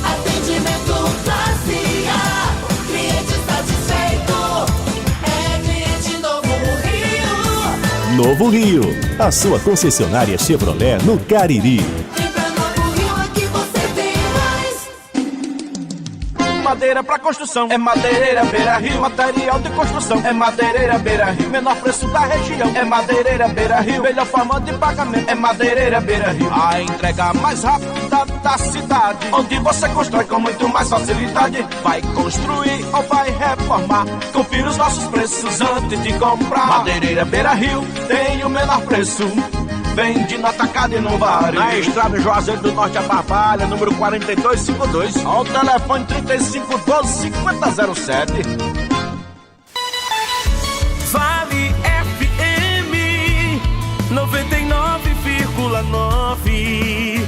atendimento classe A. Cliente satisfeito é cliente Novo Rio. Novo Rio, a sua concessionária Chevrolet no Cariri. Madeira pra construção, é Madeireira Beira Rio. Material de construção, é Madeireira Beira Rio. Menor preço da região, é Madeireira Beira Rio. Melhor forma de pagamento, é Madeireira Beira Rio. A entrega mais rápida da cidade, onde você constrói com muito mais facilidade. Vai construir ou vai reformar, confira os nossos preços antes de comprar. Madeireira Beira Rio tem o menor preço, vende no atacado e no varejo. Na estrada Juazeiro do Norte a Barbalha, número 4252, ao telefone 3512-5007. Vale FM 99,9.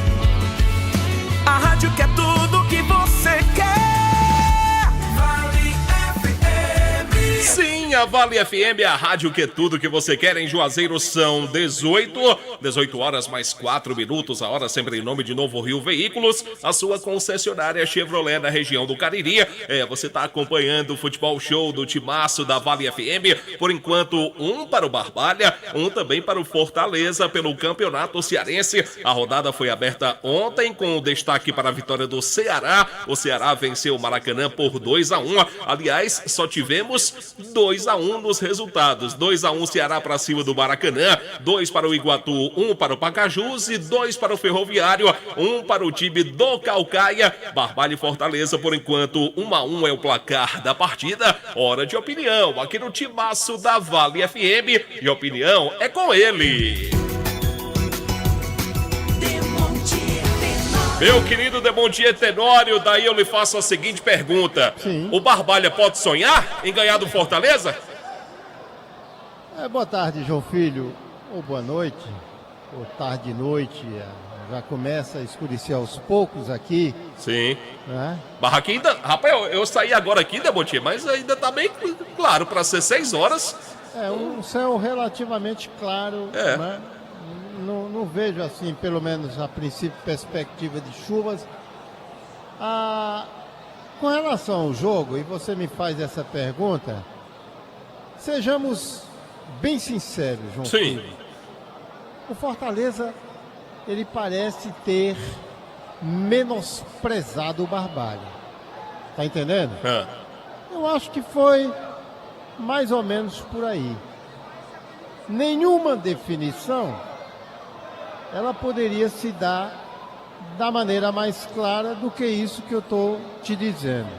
A rádio que é tudo que você quer. Vale FM. Sim, a Vale FM é a rádio que é tudo que você quer. Em Juazeiro são 18 horas mais 4 minutos. A hora sempre em nome de Novo Rio Veículos, a sua concessionária Chevrolet na região do Cariri. Você está acompanhando o futebol show do timaço da Vale FM. Por enquanto, um para o Barbalha, um também para o Fortaleza pelo Campeonato Cearense. A rodada foi aberta ontem com destaque para a vitória do Ceará. O Ceará venceu o Maracanã por 2-1. Aliás, só tivemos 2-1 nos resultados. 2-1 Ceará para cima do Maracanã, 2 para o Iguatu, 1 para o Pacajus e 2 para o Ferroviário, 1 para o time do Caucaia. Barbalha e Fortaleza, por enquanto, 1-1 é o placar da partida. Hora de opinião aqui no timaço da Vale FM, e opinião é com ele. Meu querido Demontier Tenório, daí eu lhe faço a seguinte pergunta. Sim. O Barbalha pode sonhar em ganhar do Fortaleza? Boa tarde, João Filho, ou boa noite, ou tarde e noite. Já começa a escurecer aos poucos aqui. Sim. Né? Barraquinha ainda... Rapaz, eu saí agora aqui, Demontier, mas ainda tá bem claro, para ser 6 horas. Um céu relativamente claro, né? Não vejo assim, pelo menos a princípio, perspectiva de chuvas. Com relação ao jogo, e você me faz essa pergunta, sejamos bem sinceros, João. Sim. Filho. O Fortaleza, ele parece ter menosprezado o Barbalha. Tá entendendo? Eu acho que foi mais ou menos por aí. Nenhuma definição ela poderia se dar da maneira mais clara do que isso que eu estou te dizendo.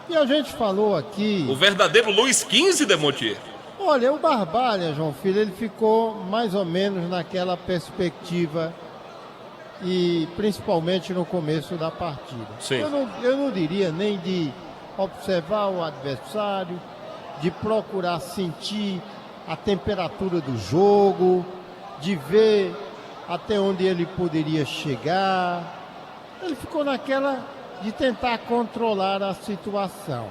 E a gente falou aqui... O verdadeiro Luiz XV, Demontier. Olha, o Barbalha, João Filho, ele ficou mais ou menos naquela perspectiva, e principalmente no começo da partida. Sim. Eu não diria nem de observar o adversário, de procurar sentir a temperatura do jogo, de ver até onde ele poderia chegar. Ele ficou naquela de tentar controlar a situação.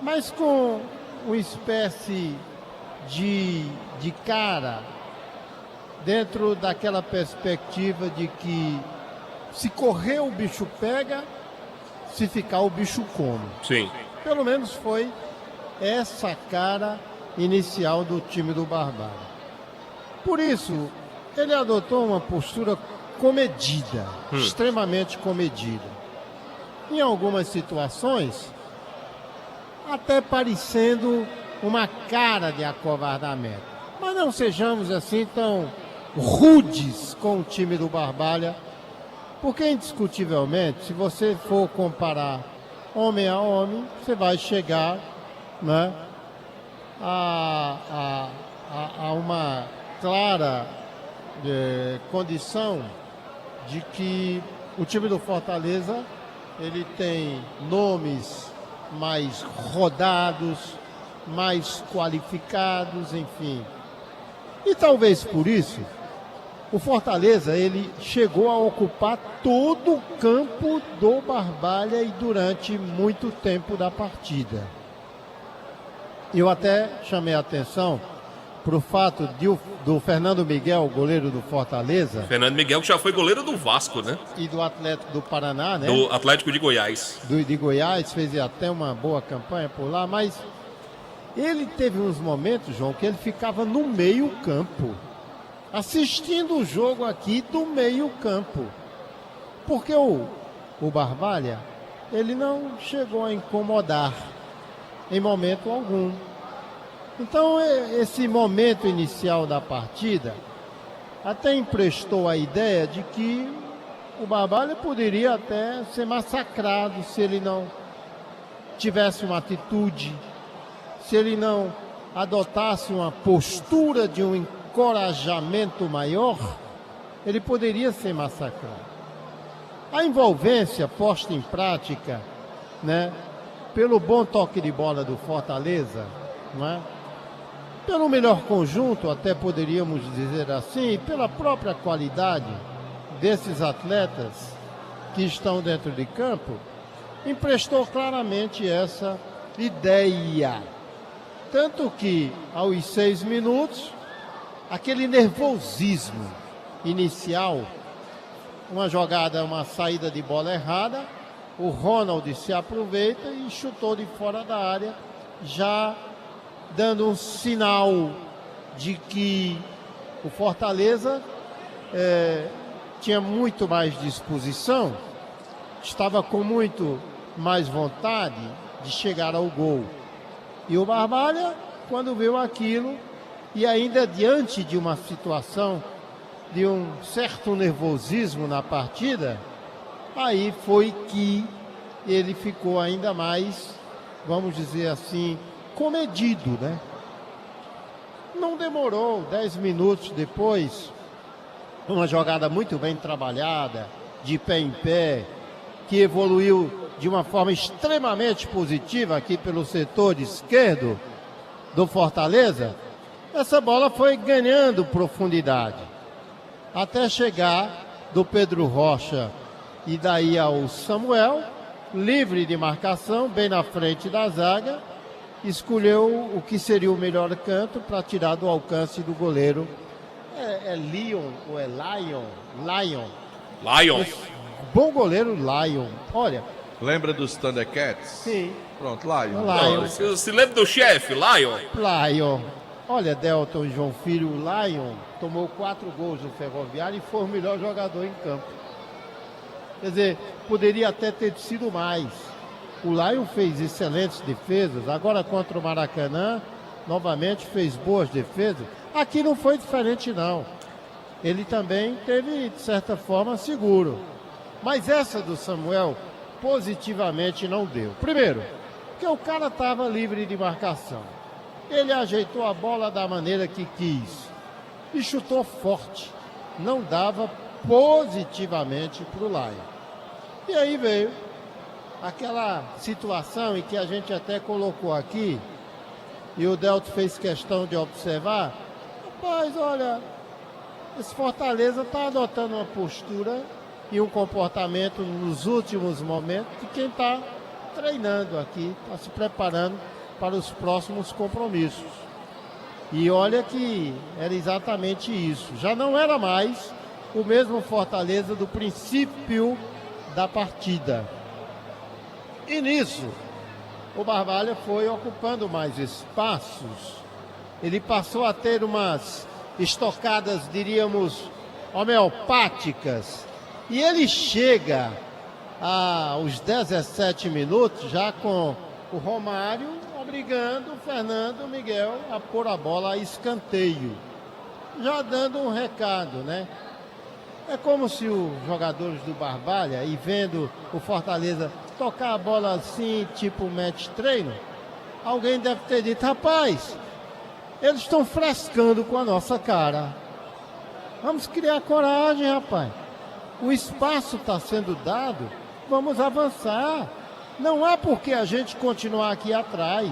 Mas com uma espécie de cara, dentro daquela perspectiva de que se correr o bicho pega, se ficar o bicho come. Sim. Pelo menos foi essa cara inicial do time do Barbalha. Por isso, ele adotou uma postura comedida, extremamente comedida. Em algumas situações, até parecendo uma cara de acovardamento. Mas não sejamos assim tão rudes com o time do Barbalha, porque indiscutivelmente, se você for comparar homem a homem, você vai chegar, né, a uma clara condição de que o time do Fortaleza ele tem nomes mais rodados, mais qualificados, enfim. E talvez por isso o Fortaleza ele chegou a ocupar todo o campo do Barbalha e durante muito tempo da partida. Eu até chamei a atenção para o fato do Fernando Miguel, goleiro do Fortaleza. Fernando Miguel, que já foi goleiro do Vasco, né? E do Atlético do Paraná, né? Do Atlético de Goiás. De Goiás, fez até uma boa campanha por lá, mas ele teve uns momentos, João, que ele ficava no meio-campo, assistindo o jogo aqui do meio-campo. Porque o Barbalha, ele não chegou a incomodar em momento algum. Então, esse momento inicial da partida até emprestou a ideia de que o Barbalha poderia até ser massacrado se ele não tivesse uma atitude, se ele não adotasse uma postura de um encorajamento maior, ele poderia ser massacrado. A envolvência posta em prática, né, pelo bom toque de bola do Fortaleza, não é? Pelo melhor conjunto, até poderíamos dizer assim, e pela própria qualidade desses atletas que estão dentro de campo, emprestou claramente essa ideia. Tanto que, aos 6 minutos, aquele nervosismo inicial, uma jogada, uma saída de bola errada, o Ronald se aproveita e chutou de fora da área, já dando um sinal de que o Fortaleza tinha muito mais disposição, estava com muito mais vontade de chegar ao gol. E o Barbalha, quando viu aquilo, e ainda diante de uma situação de um certo nervosismo na partida, aí foi que ele ficou ainda mais, vamos dizer assim, comedido, né? Não demorou, 10 minutos depois, uma jogada muito bem trabalhada, de pé em pé, que evoluiu de uma forma extremamente positiva aqui pelo setor esquerdo do Fortaleza. Essa bola foi ganhando profundidade, até chegar do Pedro Rocha e daí ao Samuel, livre de marcação, bem na frente da zaga, escolheu o que seria o melhor canto para tirar do alcance do goleiro. É Leon ou é Lion? Lion. Bom goleiro, Lion. Olha. Lembra dos Thundercats? Sim. Pronto, Lion. Não, se lembra do chefe, Lion? Lion. Olha, Delton e João Filho, o Lion tomou 4 gols no Ferroviário e foi o melhor jogador em campo. Quer dizer, poderia até ter sido mais. O Lion fez excelentes defesas. Agora contra o Maracanã, novamente fez boas defesas. Aqui não foi diferente, não. Ele também teve, de certa forma, seguro. Mas essa do Samuel, positivamente não deu. Primeiro, porque o cara estava livre de marcação. Ele ajeitou a bola da maneira que quis e chutou forte. Não dava positivamente para o Lion. E aí veio aquela situação em que a gente até colocou aqui, e o Delto fez questão de observar. Rapaz, olha, esse Fortaleza está adotando uma postura e um comportamento nos últimos momentos de quem está treinando aqui, está se preparando para os próximos compromissos. E olha que era exatamente isso. Já não era mais o mesmo Fortaleza do princípio da partida. E nisso, o Barbalha foi ocupando mais espaços. Ele passou a ter umas estocadas, diríamos, homeopáticas. E ele chega aos 17 minutos já com o Romário obrigando o Fernando Miguel a pôr a bola a escanteio. Já dando um recado, né? É como se os jogadores do Barbalha, e vendo o Fortaleza tocar a bola assim, tipo match treino, alguém deve ter dito, rapaz, eles estão frescando com a nossa cara. Vamos criar coragem, rapaz. O espaço está sendo dado, vamos avançar. Não é porque a gente continuar aqui atrás.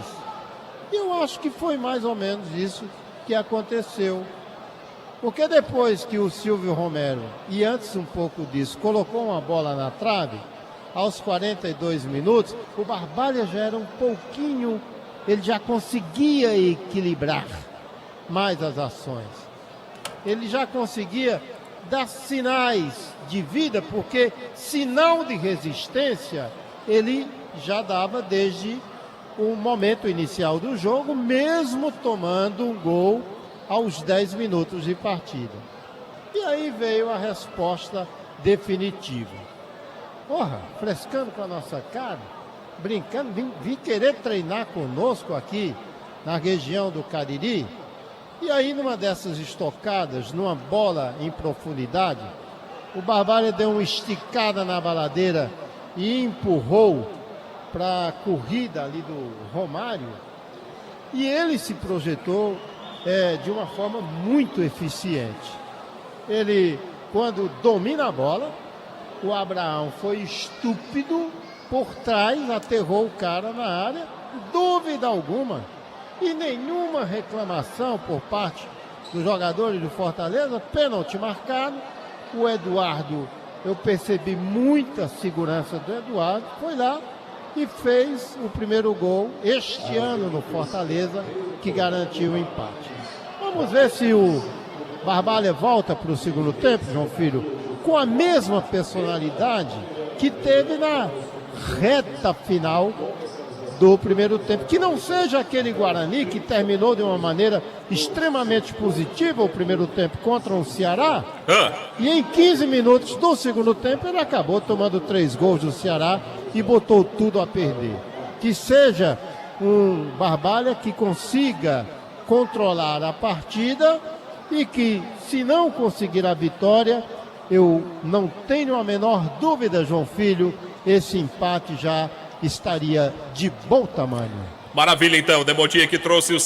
Eu acho que foi mais ou menos isso que aconteceu. Porque depois que o Silvio Romero, e antes um pouco disso, colocou uma bola na trave, aos 42 minutos, o Barbalha já era um pouquinho, ele já conseguia equilibrar mais as ações. Ele já conseguia dar sinais de vida, porque sinal de resistência ele já dava desde o momento inicial do jogo, mesmo tomando um gol aos 10 minutos de partida. E aí veio a resposta definitiva. Porra, frescando com a nossa cara, brincando, vim querer treinar conosco aqui na região do Cariri. E aí numa dessas estocadas, numa bola em profundidade, o Barbalha deu uma esticada na baladeira e empurrou para a corrida ali do Romário. E ele se projetou de uma forma muito eficiente. Ele, quando domina a bola, o Abraão foi estúpido por trás, aterrou o cara na área, dúvida alguma, e nenhuma reclamação por parte dos jogadores do Fortaleza, pênalti marcado. O Eduardo, eu percebi muita segurança do Eduardo, foi lá e fez o primeiro gol este ano no Fortaleza, que garantiu o empate. Vamos ver se o Barbalha volta para o segundo tempo, João Filho, com a mesma personalidade que teve na reta final do primeiro tempo. Que não seja aquele Guarani que terminou de uma maneira extremamente positiva o primeiro tempo contra o Ceará. E em 15 minutos do segundo tempo ele acabou tomando 3 gols do Ceará e botou tudo a perder. Que seja um Barbalha que consiga controlar a partida e que, se não conseguir a vitória, eu não tenho a menor dúvida, João Filho, esse empate já estaria de bom tamanho. Maravilha, então, Demotinha que trouxe o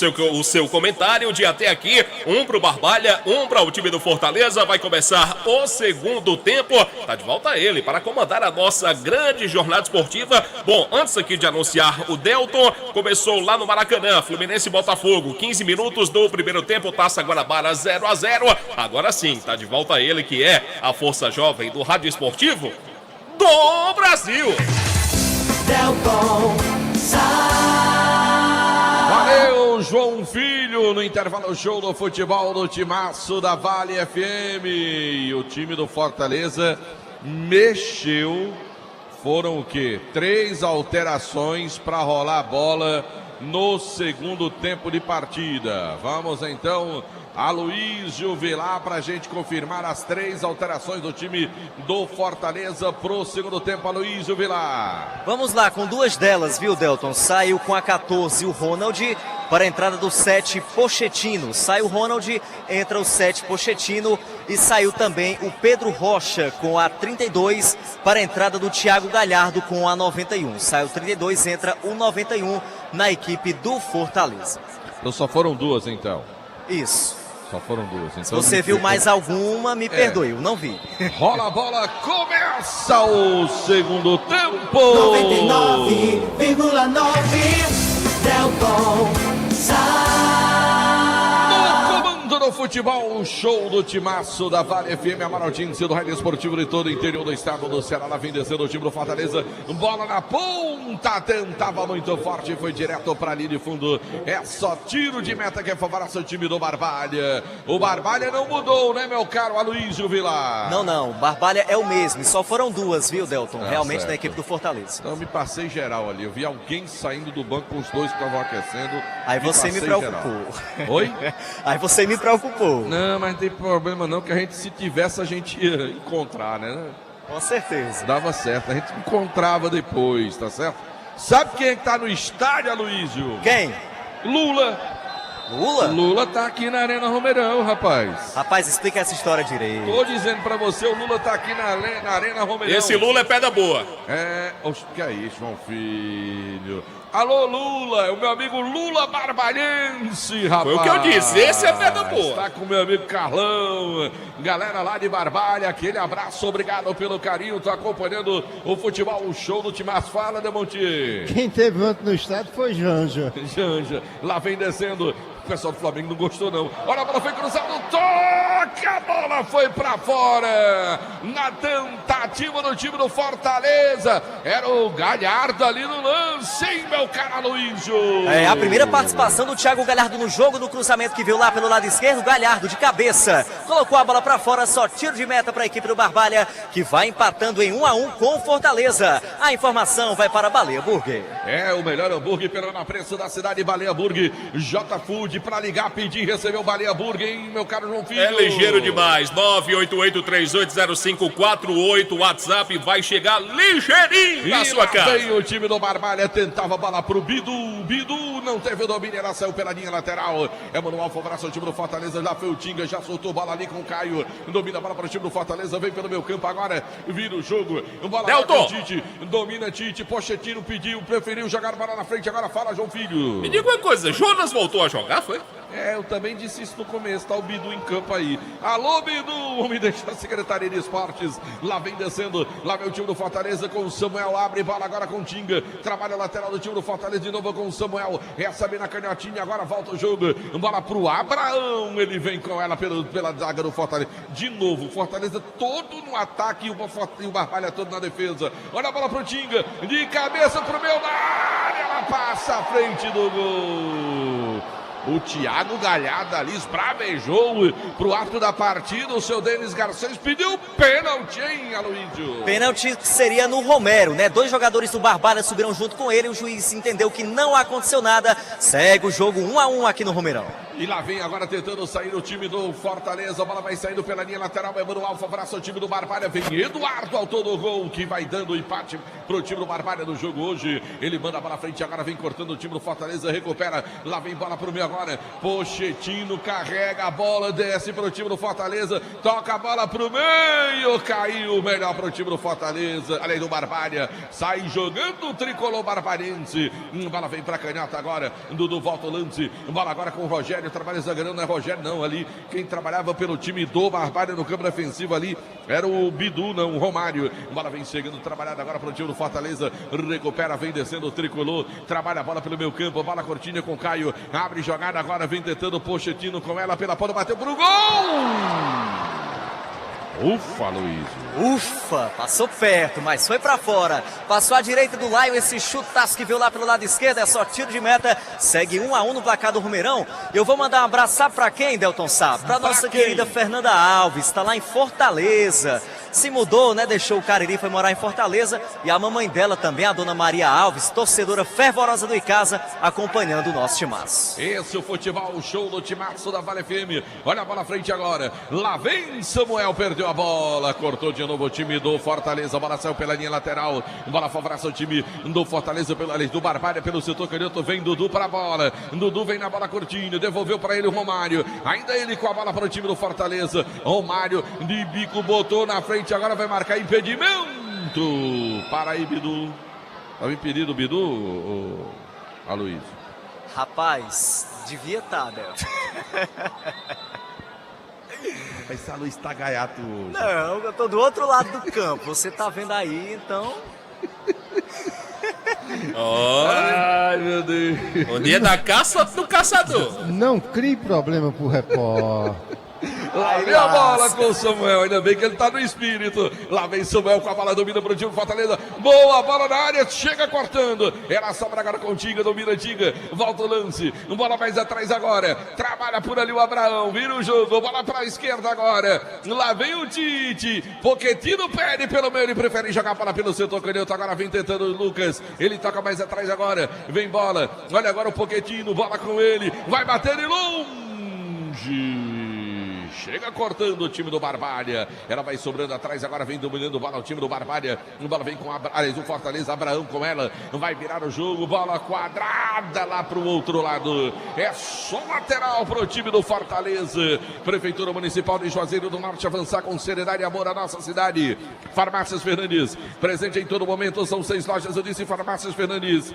seu comentário de até aqui, um pro Barbalha, um para o time do Fortaleza. Vai começar o segundo tempo, tá de volta ele para comandar a nossa grande jornada esportiva. Bom, antes aqui de anunciar o Delton, começou lá no Maracanã, Fluminense e Botafogo, 15 minutos do primeiro tempo, Taça Guanabara 0-0. Agora sim, tá de volta ele que é a força jovem do rádio esportivo do Brasil. Delton Valeu, João Filho, no intervalo show do futebol do timaço da Vale FM. E o time do Fortaleza mexeu. Foram o quê? 3 alterações para rolar a bola no segundo tempo de partida. Vamos então a Aloísio Vilar para a gente confirmar as 3 alterações do time do Fortaleza pro segundo tempo. Aloísio Vilar. Vamos lá, com 2 delas, viu, Delton? Saiu com a 14 o Ronald para a entrada do 7 Pochettino. Sai o Ronald, entra o 7 Pochettino e saiu também o Pedro Rocha com a 32 para a entrada do Thiago Galhardo com a 91. Sai o 32, entra o 91 na equipe do Fortaleza. Então só foram 2 então. Isso. Só foram 2. Então, se você viu mais alguma, me perdoe, eu não vi. Rola a bola, começa o segundo tempo. 99,9 Delton No comando do futebol, o show do timaço da Vale FM, Amarantinense do Rádio Esportivo de todo o interior do estado do Ceará. Lá vem descendo o time do Fortaleza, bola na ponta, tentava muito forte, foi direto para a linha de fundo. É só tiro de meta que é favorável ao time do Barbalha. O Barbalha não mudou, né, meu caro Aloysio Vilar? Não, o Barbalha é o mesmo, e só foram duas, viu, Delton? Realmente certo. na equipe do Fortaleza. Então me passei geral ali, eu vi alguém saindo do banco com os dois que estavam aquecendo. Aí você me preocupou. Geral. Oi? Aí você me preocupou. Não, mas não tem problema não, que a gente, se tivesse, a gente ia encontrar, né? Com certeza. Dava certo, a gente encontrava depois, tá certo? Sabe quem é que tá no estádio, Aloysio? Quem? Lula. Lula? Lula tá aqui na Arena Romeirão, rapaz. Rapaz, explica essa história direito. Tô dizendo pra você, o Lula tá aqui na Arena Romeirão. Esse Lula é pedra boa. Que é isso, João Filho? Alô, Lula, é o meu amigo Lula Barbalhense, rapaz. Foi o que eu disse, esse é pedra boa. Está com o meu amigo Carlão, galera lá de Barbalha, aquele abraço, obrigado pelo carinho, tô acompanhando o futebol, o show do Timaço. Fala, Demonte. Quem teve ontem no estádio foi Janja. Janja, lá vem descendo. O pessoal do Flamengo não gostou, não. Olha, a bola foi cruzada, toque! A bola foi pra fora. Na tentativa do time do Fortaleza. Era o Galhardo ali no lance, hein, meu caro Aloysio? É a primeira participação do Thiago Galhardo no jogo, no cruzamento que viu lá pelo lado esquerdo. Galhardo de cabeça. Colocou a bola pra fora, só tiro de meta pra equipe do Barbalha, que vai empatando em 1-1 com o Fortaleza. A informação vai para Baleia Burger. É o melhor hambúrguer pelo na preço da cidade, Baleia Burger. J Food, pra ligar, pedir, receber o Baleia Burger, hein, meu caro João Filho? É ligeiro demais. 988380548, WhatsApp vai chegar ligeirinho na sua casa. Vem o time do Barbalha, tentava a bola pro Bidu. Bidu não teve o domínio, ela saiu pela linha lateral. É Manuel Favorável, o time do Fortaleza, já foi o Tinga, já soltou bola ali com o Caio. Domina a bola para o time do Fortaleza, vem pelo meu campo agora, vira o jogo. Bola Delton. Tite, domina Tite, Pochettino pediu, preferiu jogar bola na frente, agora fala, João Filho. Me diga uma coisa, Jonas voltou a jogar, foi? Eu também disse isso no começo, tá o Bidu em campo aí. Alô, Bidu, vamos deixar a Secretaria de Esportes. Lá vem descendo, lá vem o time do Fortaleza com o Samuel, abre bola agora com o Tinga. Trabalha a lateral do time do Fortaleza de novo com o Samuel. Recebe na canhotinha, agora volta o jogo. Bola pro Abraão, ele vem com ela pela zaga do Fortaleza. De novo, Fortaleza todo no ataque e o Barbalha todo na defesa. Olha a bola pro Tinga, de cabeça pro meu na área, ela passa à frente do gol. O Thiago Galhardo ali esbravejou pro ato da partida. O seu Denis Garcês pediu pênalti, hein, Aloysio? Pênalti que seria no Romero, né? Dois jogadores do Barbalha subiram junto com ele. O juiz entendeu que não aconteceu nada. Segue o jogo 1-1 aqui no Romeirão. E lá vem agora tentando sair o time do Fortaleza. A bola vai saindo pela linha lateral. É Manuel Favorável, o time do Barbalha. Vem Eduardo ao todo gol, que vai dando empate pro time do Barbalha no jogo hoje. Ele manda a bola à frente, agora vem cortando o time do Fortaleza. Recupera, lá vem bola pro meio agora. Pochettino carrega a bola, desce pro time do Fortaleza. Toca a bola pro meio, caiu melhor pro time do Fortaleza. Além do Barbalha, sai jogando o tricolor barbarense. Bola vem pra canhota agora. Dudu volta o lance. Bola agora com o Rogério. Trabalha zagueirão, não é Rogério não, ali quem trabalhava pelo time do Barbalha no campo defensivo ali era o Bidu, não, o Romário. Bola vem chegando, trabalhada agora pro time do Fortaleza, recupera, vem descendo o tricolor, trabalha a bola pelo meio campo, bola curtinha com o Caio, abre jogada agora, vem tentando o Pochettino com ela pela ponta, bateu pro gol! Ufa, Aloysio. Ufa, passou perto, mas foi pra fora. Passou à direita do Laio, esse chutaço que veio lá pelo lado esquerdo, é só tiro de meta. Segue 1-1 no placar do Romeirão. Eu vou mandar um abraço, sabe pra quem, Delton Sá? Pra nossa querida Fernanda Alves, tá lá em Fortaleza. Se mudou, né, deixou o Cariri, foi morar em Fortaleza. E a mamãe dela também, a dona Maria Alves, torcedora fervorosa do Icasa, acompanhando o nosso timaço. Esse é o futebol, o show do timaço da Vale FM. Olha a bola à frente agora. Lá vem Samuel, perdeu a bola. Cortou de novo o time do Fortaleza. A bola saiu pela linha lateral. Bola favorável ao time do Fortaleza, do Barbalha, pelo setor canhoto. Vem Dudu para a bola. Dudu vem na bola curtinha. Devolveu para ele o Romário. Ainda ele com a bola para o time do Fortaleza. Romário de bico botou na frente. Agora vai marcar impedimento. Para aí, Bidu. Estava impedido o Bidu, Aloysio? Rapaz, devia estar, Delton. Esse Aloysio está gaiato hoje. Não, eu tô do outro lado do campo. Você tá vendo aí, então... Ai, meu Deus. O dia da caça do caçador. Não crie problema pro repórter. Lá vem a bola com o Samuel, ainda bem que ele tá no espírito. Lá vem Samuel com a bola, domina pro time do Fortaleza. Boa bola na área, chega cortando. Ela sobra agora com o Tinga, domina Tinga. Volta o lance, bola mais atrás agora. Trabalha por ali o Abraão, vira o jogo, bola pra esquerda agora. Lá vem o Tite. Pochettino pede pelo meio, ele prefere jogar a bola pelo setor canhoto. Agora vem tentando o Lucas. Ele toca mais atrás agora. Vem bola, olha agora o Pochettino, bola com ele. Vai bater de longe. Chega cortando o time do Barbalha. Ela vai sobrando atrás, agora vem dominando bola o time do Barbalha. A bola vem com o Fortaleza, Abraão com ela. Vai virar o jogo, bola quadrada lá pro outro lado. É só lateral pro time do Fortaleza. Prefeitura Municipal de Juazeiro do Norte avançar com seriedade e amor à nossa cidade. Farmácias Fernandes, presente em todo momento. São 6 lojas, eu disse Farmácias Fernandes.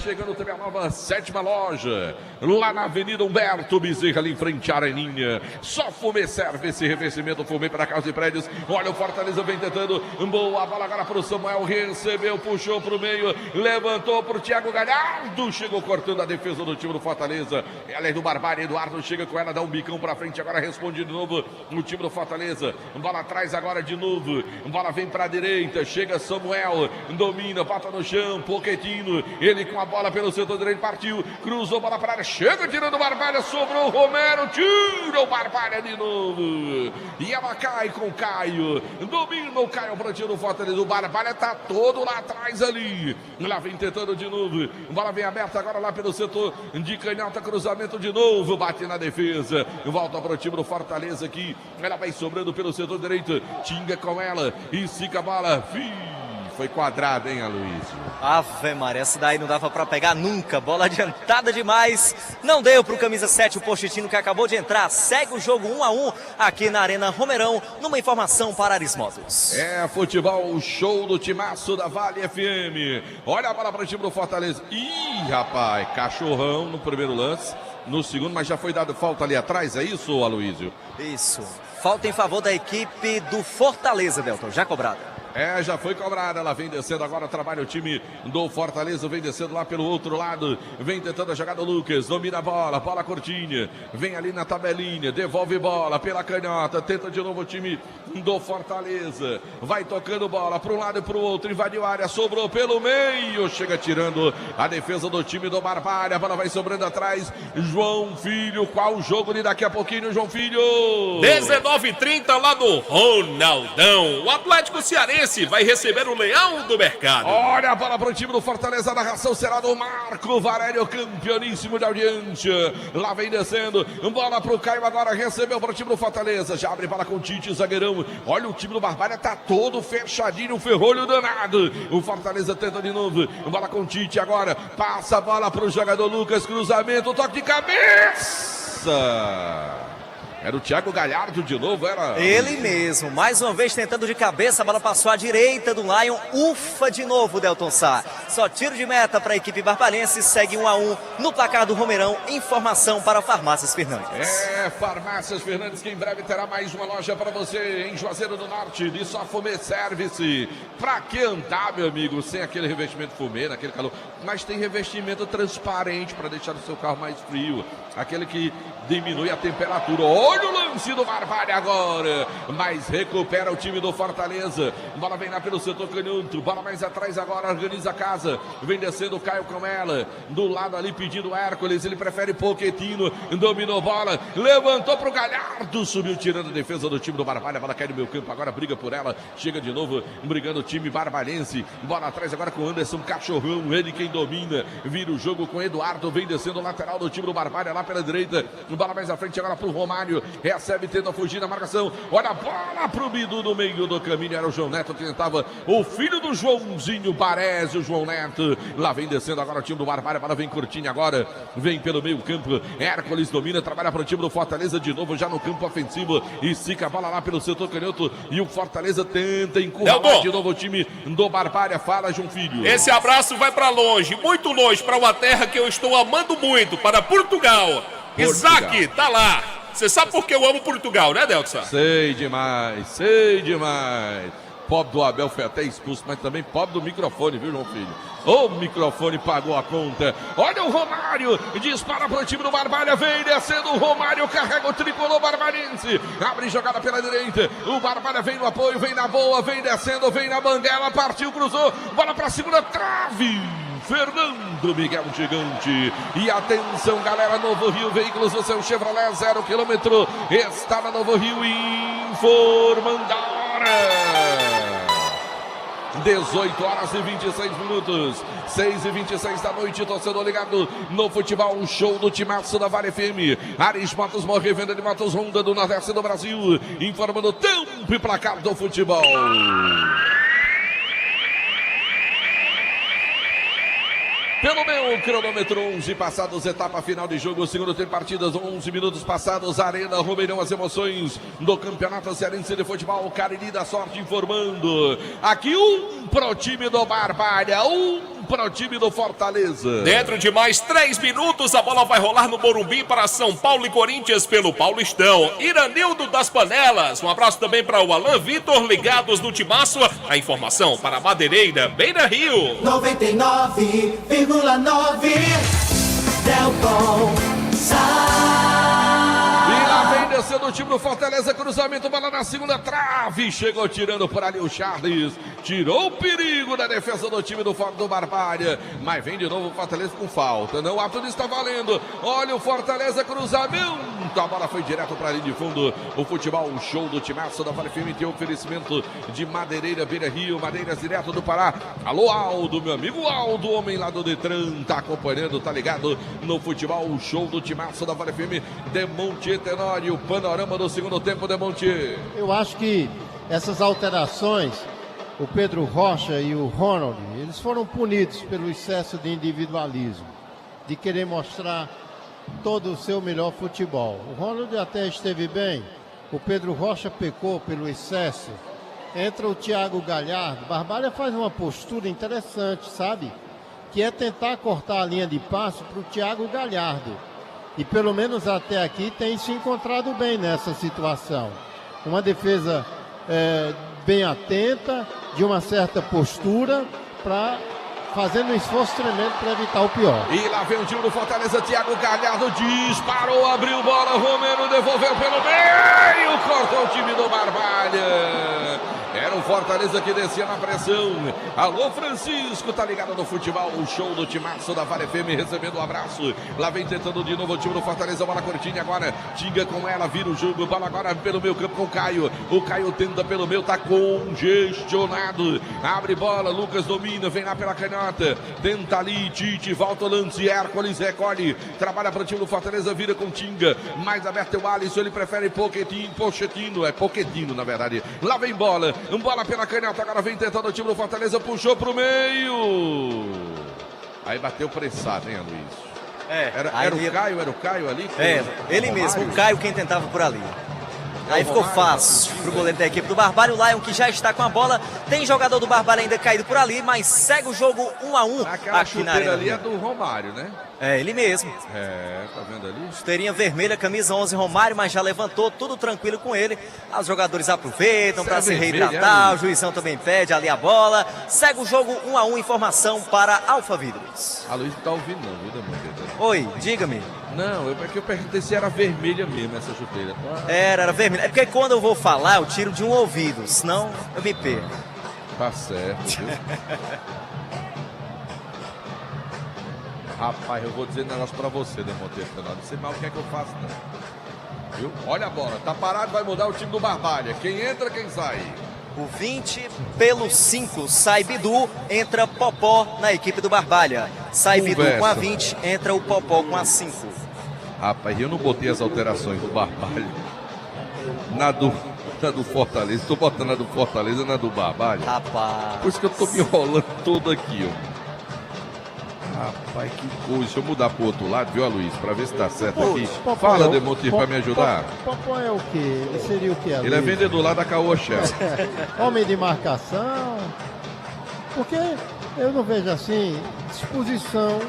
Chegando também a nova 7ª loja. Lá na Avenida Humberto Bezerra, ali em frente à Areninha. Só Fumê serve esse revestimento, Fumê para casa e prédios. Olha o Fortaleza vem tentando. Boa bola agora para o Samuel. Recebeu, puxou para o meio. Levantou para o Thiago Galhardo. Chegou cortando a defesa do time do Fortaleza. Ela é do Barbalha. Eduardo chega com ela, dá um bicão para frente. Agora responde de novo no time do Fortaleza. Bola atrás agora de novo. Bola vem para a direita. Chega Samuel. Domina, bota no chão. Pochettino. Ele com a bola pelo setor direito. Partiu. Cruzou bola para a área. Chega tirando o Barbalha. Sobrou o Romero. Tira o Barbalha de novo. E ela cai com o Caio. Domina o Caio para o time do Fortaleza. O Barbalha tá todo lá atrás ali. Lá vem tentando de novo. Bola vem aberta agora lá pelo setor de canhota. Cruzamento de novo. Bate na defesa. Volta para o time do Fortaleza aqui. Ela vai sobrando pelo setor direito. Tinga com ela. E fica a bola. Foi quadrada, hein, Aloysio? Ave Maria, essa daí não dava pra pegar nunca. Bola adiantada demais. Não deu pro camisa 7, o Pochettino, que acabou de entrar. Segue o jogo 1-1 aqui na Arena Romeirão, numa informação para Aris Motos. É futebol, o show do timaço da Vale FM. Olha a bola para o time do Fortaleza. Ih, rapaz, cachorrão no primeiro lance. No segundo, mas já foi dado falta ali atrás, é isso, Aloysio? Isso. Falta em favor da equipe do Fortaleza, Delton, já cobrada. Já foi cobrada, ela vem descendo agora, trabalha o time do Fortaleza, vem descendo lá pelo outro lado, vem tentando a jogada o Lucas, domina a bola curtinha, vem ali na tabelinha, devolve bola pela canhota, tenta de novo o time do Fortaleza, vai tocando bola para um lado e para o outro, invadiu a área, sobrou pelo meio, chega tirando a defesa do time do Barbalha, a bola vai sobrando atrás, João Filho, qual o jogo de daqui a pouquinho, João Filho? 19h30 lá no Ronaldão, o Atlético Cearense vai receber o Leão do Mercado. Olha a bola para o time do Fortaleza, a narração será do Marco Varélio, campeoníssimo de audiência. Lá vem descendo, bola para o Caio agora, recebeu para o time do Fortaleza, já abre bola com o Tite, zagueirão. Olha o time do Barbalha, tá todo fechadinho, um ferrolho danado. O Fortaleza tenta de novo, bola com o Tite agora, passa a bola para o jogador Lucas, cruzamento, toque de cabeça. Era o Thiago Galhardo de novo, era... Ele mesmo, mais uma vez tentando de cabeça, a bola passou à direita do Lion, ufa de novo, Delton Sá. Só tiro de meta para a equipe barbalense, segue 1-1 no placar do Romeirão, informação para Farmácias Fernandes. Farmácias Fernandes, que em breve terá mais uma loja para você em Juazeiro do Norte, de só Fumê Service. Pra que andar, meu amigo, sem aquele revestimento Fumê, naquele calor? Mas tem revestimento transparente para deixar o seu carro mais frio, aquele que diminui a temperatura. Olha o lance do Barbalha agora, mas recupera o time do Fortaleza. Bola vem lá pelo setor canhoto, bola mais atrás agora, organiza a casa, vem descendo o Caio com ela, do lado ali pedindo Hércules, ele prefere Pochettino, dominou bola, levantou pro Galhardo, subiu tirando a defesa do time do Barbalha, a bola cai no meio campo, agora briga por ela, chega de novo, brigando o time barbalense, bola atrás agora com Anderson Cachorrão, ele quem domina, vira o jogo com Eduardo, vem descendo o lateral do time do Barbalha lá pela direita, bola mais à frente agora pro Romário, recebe, tenta fugir da marcação, olha a bola pro Bidu no meio do caminho, era o João Neto que tentava, o filho do Joãozinho Baresi, o João Neto, lá vem descendo agora o time do Barbalha, a bola vem curtinha agora, vem pelo meio campo, Hércules domina, trabalha para o time do Fortaleza de novo, já no campo ofensivo, e fica a bola lá pelo setor canhoto, e o Fortaleza tenta encurralar de novo o time do Barbalha, fala João Filho. Esse abraço vai para longe, muito longe, para uma terra que eu estou amando muito, para Portugal. Isaac, tá lá. Você sabe por que eu amo Portugal, né, Delson? Sei demais, sei demais. Pobre do Abel foi até expulso, mas também pobre do microfone, viu, João Filho? O microfone pagou a conta. Olha o Romário, dispara para o time do Barbalha, vem descendo o Romário, carrega o tricolor barbarense. Abre jogada pela direita, o Barbalha vem no apoio, vem na boa, vem descendo, vem na banguela, partiu, cruzou, bola para a segunda trave. Fernando Miguel Gigante. E atenção, galera, Novo Rio Veículos, o seu Chevrolet 0 km está na Novo Rio informando a hora. 18 horas e 26 minutos, 6h26 da noite, torcedor ligado no futebol, um show do timaço da Vale FM. Ares Motos, Morre, venda de motos Honda do Nordeste do Brasil, informando o tempo e placar do futebol. Pelo meu cronômetro, 11 passados, etapa final de jogo, segundo tempo, partidas, 11 minutos passados, Arena Romeirão, as emoções do Campeonato Cearense de Futebol, Cariri da Sorte informando. Aqui pro time do Barbalha, pro time do Fortaleza. Dentro de mais 3 minutos, a bola vai rolar no Morumbi para São Paulo e Corinthians pelo Paulistão. Iranildo das Panelas, um abraço também para o Alan Vitor, ligados no Timaço. A informação para Madeireira, Beira Rio. 99,9 Delton E lá vem descendo o time do Fortaleza, cruzamento, bola na segunda trave, chegou tirando por ali o Charles, tirou o perigo da defesa do time do Barbalha, mas vem de novo o Fortaleza com falta, não, a tudo está valendo, olha o Fortaleza, cruzamento, a bola foi direto para ali de fundo, o futebol, o show do timaço da Vale FM, tem oferecimento de Madeireira, Beira Rio, Madeiras direto do Pará. Alô Aldo, meu amigo Aldo, homem lá do Detran, tá acompanhando, tá ligado no futebol, o show do timaço da Vale FM, Demonte Tenório, panorama do segundo tempo, Demonte. Eu acho que essas alterações, o Pedro Rocha e o Ronald, eles foram punidos pelo excesso de individualismo, de querer mostrar todo o seu melhor futebol. O Ronald até esteve bem, o Pedro Rocha pecou pelo excesso. Entra o Thiago Galhardo, Barbalha faz uma postura interessante, sabe? Que é tentar cortar a linha de passe para o Thiago Galhardo. E pelo menos até aqui tem se encontrado bem nessa situação. Uma defesa bem atenta, de uma certa postura, fazendo um esforço tremendo para evitar o pior. E lá vem o time do Fortaleza, Thiago Galhardo disparou, abriu bola, Romero devolveu pelo meio, cortou o time do Barbalha. Era o Fortaleza que descia na pressão. Alô, Francisco, tá ligado no futebol, o show do timaço da Vale FM, recebendo um abraço. Lá vem tentando de novo o time do Fortaleza, bola curtinha agora, Tinga com ela, vira o jogo, bola agora pelo meio campo com o Caio. O Caio tenta pelo meio, tá congestionado. Abre bola, Lucas domina, vem lá pela canhota. Tenta ali, Tite, volta o lance, Hércules recolhe. Trabalha para o time do Fortaleza, vira com Tinga. Mais aberto é o Alisson, ele prefere Pochettino, é Pochettino na verdade. Lá vem bola. Bola pela canhota, agora vem tentando o time do Fortaleza, puxou pro meio. Aí bateu pressado, hein, Luiz? Era o Caio ali? Ele mesmo, o Caio quem tentava por ali. Aí ficou fácil pro goleiro da equipe do Barbalha, o Lion que já está com a bola. Tem jogador do Barbalha ainda caído por ali, mas segue o jogo 1-1 aqui na Arena. Ali é do Romário, né? É, ele mesmo. Tá vendo ali? Chuteirinha vermelha, camisa 11, Romário, mas já levantou, tudo tranquilo com ele. Os jogadores aproveitam para se reidratar, o juizão também pede ali a bola. Segue o jogo 1-1, informação para Alfa Vidros. A Luiz não tá ouvindo não, viu, Demonte? Oi, diga-me. Não, é que eu perguntei se era vermelha mesmo essa chuteira. Era vermelha. É porque quando eu vou falar, eu tiro de um ouvido, senão eu me perco. Tá certo, viu? Rapaz, eu vou dizer um negócio pra você, Demonte. Não sei mal o que é que eu faço, não. Viu? Olha a bola, tá parado, vai mudar o time do Barbalha. Quem entra, quem sai. O 20 pelo 5, sai Bidu, entra Popó na equipe do Barbalha. Sai Bidu com a 20, entra o Popó com a 5. Rapaz, eu não botei as alterações do Barbalha na do Fortaleza. Estou botando a do Fortaleza na do Barbalha. Rapaz. Por isso que eu tô me enrolando todo aqui, ó. Rapaz, que coisa. Deixa eu mudar pro outro lado, viu, Luiz? Pra ver se tá certo aqui. Fala, Demonte, pra me ajudar. Popó é o quê? Ele seria o quê? Ele é vendedor lá da Caoa Shell. Homem de marcação. Porque eu não vejo assim disposição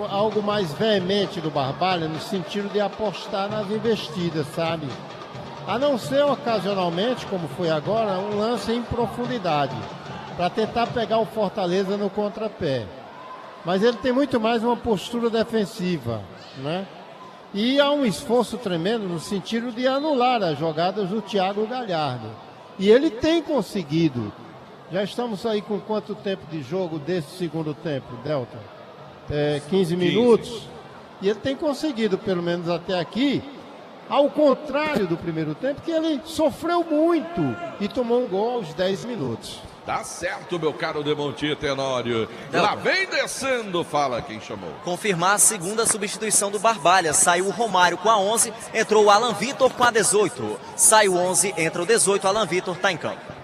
algo mais veemente do Barbalha, no sentido de apostar nas investidas, sabe? A não ser ocasionalmente, como foi agora, um lance em profundidade, para tentar pegar o Fortaleza no contrapé. Mas ele tem muito mais uma postura defensiva, né? E há um esforço tremendo no sentido de anular as jogadas do Thiago Galhardo. E ele tem conseguido. Já estamos aí com quanto tempo de jogo desse segundo tempo, Delta? 15 minutos. E ele tem conseguido, pelo menos até aqui, ao contrário do primeiro tempo, que ele sofreu muito e tomou um gol aos 10 minutos. Tá certo, meu caro Demontier Tenório. Lá vem descendo, fala quem chamou. Confirmar a segunda substituição do Barbalha. Saiu o Romário com a 11, entrou o Alan Vitor com a 18. Sai o 11, entra o 18, Alan Vitor tá em campo.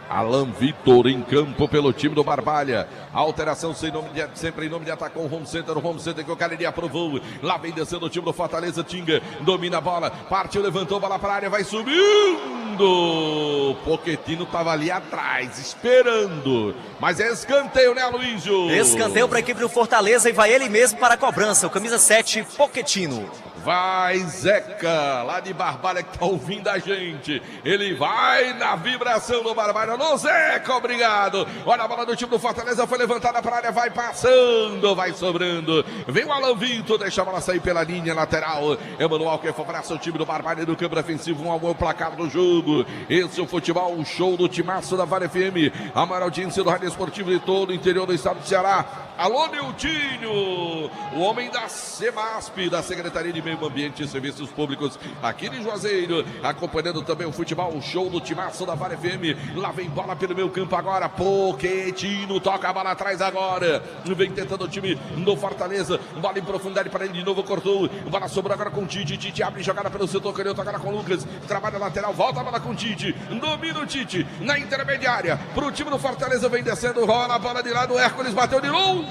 Alan Vitor em campo pelo time do Barbalha. Alteração sempre em nome de Atacom Home Center. O Home Center que o Cariri aprovou. Lá vem descendo o time do Fortaleza. Tinga domina a bola. Partiu, levantou, bola para a área. Vai subindo. Pochettino estava ali atrás, esperando. Mas é escanteio, né, Aloysio? Escanteio para a equipe do Fortaleza e vai ele mesmo para a cobrança. O camisa 7, Pochettino. Vai Zeca, lá de Barbalha, que tá ouvindo a gente. Ele vai na vibração do Barbalha. Alô, Zeca, obrigado. Olha a bola do time do Fortaleza, foi levantada para a área, vai passando, vai sobrando. Vem o Alan Vitor, deixa a bola sair pela linha lateral. Emanuel que abraça o time do Barbalha no campo defensivo, 1 a 1 o placar do jogo. Esse é o futebol, o show do timaço da Vale FM. A maior audiência do rádio esportivo de todo o interior do estado do Ceará. Alô, Niltinho, o homem da Semasp, da Secretaria de Meio Ambiente e Serviços Públicos, aqui de Juazeiro, acompanhando também o futebol, o show do timaço da Vale FM. Lá vem bola pelo meio campo agora, Pochettino toca a bola atrás agora, vem tentando o time do Fortaleza, bola em profundidade para ele de novo, cortou, bola sobrou agora com o Tite, Tite abre jogada pelo setor canhoto agora com o Lucas, trabalha lateral, volta a bola com o Tite, domina o Tite, na intermediária, para o time do Fortaleza, vem descendo, rola a bola de lado, o Hércules bateu de longe.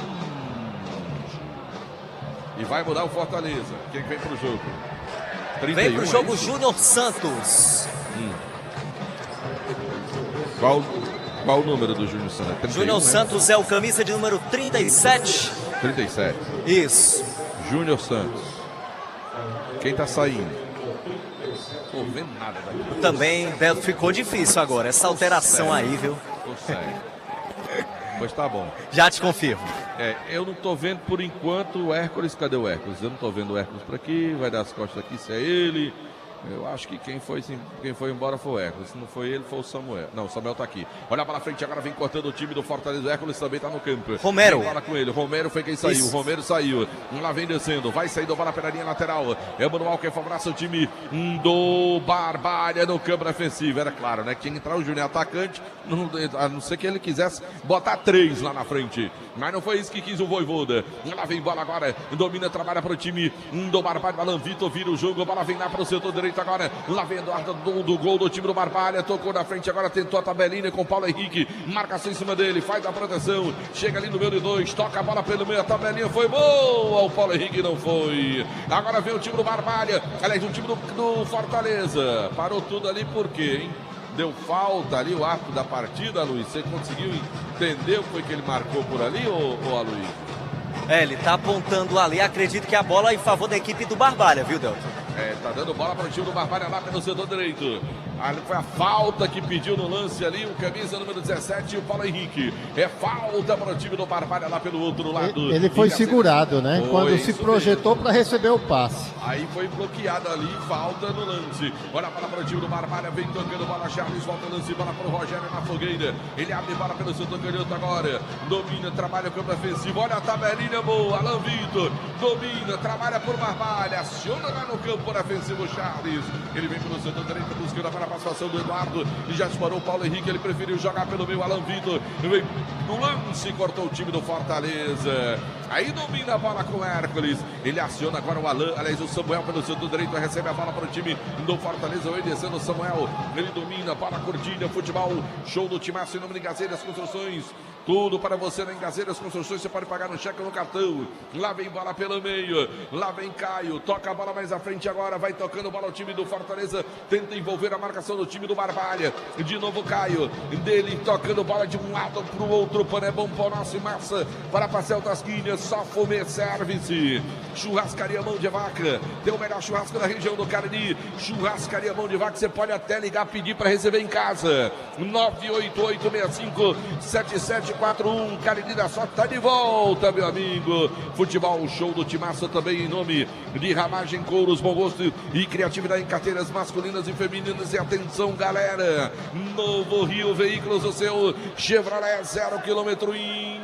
E vai mudar o Fortaleza. Quem vem pro jogo? 31, vem pro jogo Júnior Santos. Qual o número do Júnior Santos? 31, Júnior Santos é o camisa de número 37. 37. Isso. Júnior Santos. Quem tá saindo? Tô vendo nada daqui. Também ficou difícil agora. Essa alteração aí, viu? Tô sério. Pois tá bom. Já te confirmo. Eu não tô vendo por enquanto o Hércules. Cadê o Hércules? Eu não tô vendo o Hércules por aqui. Vai dar as costas aqui se é ele. Eu acho que quem foi embora foi o Hércules. Se não foi ele, foi o Samuel. Não, o Samuel tá aqui. Olha para frente, agora vem cortando o time do Fortaleza. O Hércules também tá no campo. Romero. Bola com ele. Romero foi quem saiu. Isso. Romero saiu. Lá vem descendo. Vai sair do bola pela linha lateral. Emanuel que abraça o time do Barbalha no campo defensivo. Era claro, né? Quem entrar o Júnior atacante, a não ser que ele quisesse botar 3 lá na frente. Mas não foi isso que quis o Vojvoda. Lá vem bola agora. Domina, trabalha para o time do Barbalha. Alan Vitor vira o jogo. A bola vem lá para o setor direito agora. Lá vem Eduardo do gol do time do Barbalha. Tocou na frente agora. Tentou a tabelinha com Paulo Henrique. Marcação em cima dele. Faz a proteção. Chega ali no meio de 2. Toca a bola pelo meio. A tabelinha foi boa. O Paulo Henrique não foi. Agora vem o time do Barbalha. Aliás, o time do Fortaleza. Parou tudo ali por quê, hein? Deu falta ali o arco da partida, Luiz. Você conseguiu entender o que foi que ele marcou por ali, ou Aloysio? Ele tá apontando ali. Acredito que a bola é em favor da equipe do Barbalha, viu, Delton? Tá dando bola para o time do Barbalha lá pelo setor direito. Ali foi a falta que pediu no lance ali o camisa número 17 e o Paulo Henrique. É falta para o time do Barbalha lá pelo outro lado. Ele foi segurado, né? Quando se projetou para receber o passe. Aí foi bloqueado ali, falta no lance. Olha a bola para o time do Barbalha, vem tocando bola, Charles, volta o lance, bola para o Rogério na fogueira. Ele abre bola pelo setor canhoto agora. Domina, trabalha o campo ofensivo. Olha a tabelinha boa, Alan Vitor. Domina, trabalha por Barbalha. Aciona lá no campo defensivo, Charles. Ele vem pelo setor direito, buscando para a participação do Eduardo. E já disparou o Paulo Henrique, ele preferiu jogar pelo meio, Alan Vitor. Vem no lance, cortou o time do Fortaleza. Aí domina a bola com o Hércules. Ele aciona agora o Alan, aliás, o Samuel pelo setor direito, recebe a bola para o time do Fortaleza, vai descendo o Samuel, ele domina, bola curtinha, futebol, show do timaço em nome de Gazeiras Construções, Tudo para você na Engazeiras Construções, você pode pagar no cheque ou no cartão. Lá vem bola pelo meio, lá vem Caio, toca a bola mais à frente agora, vai tocando bola o time do Fortaleza, tenta envolver a marcação do time do Barbalha. De novo Caio, dele tocando bola de um lado para o outro, Pané bom, pão nosso e massa para Pastel Tasquinha, só Fome Service. Churrascaria Mão de Vaca, tem o melhor churrasco da região do Cariri. Churrascaria Mão de Vaca, você pode até ligar, pedir para receber em casa. 988657741, Cariri da Sorte tá de volta, meu amigo. Futebol Show do Timaço também em nome de Ramagem Couros, Bom Gosto e Criatividade em carteiras masculinas e femininas. E atenção, galera, Novo Rio Veículos, o seu Chevrolet 0 km,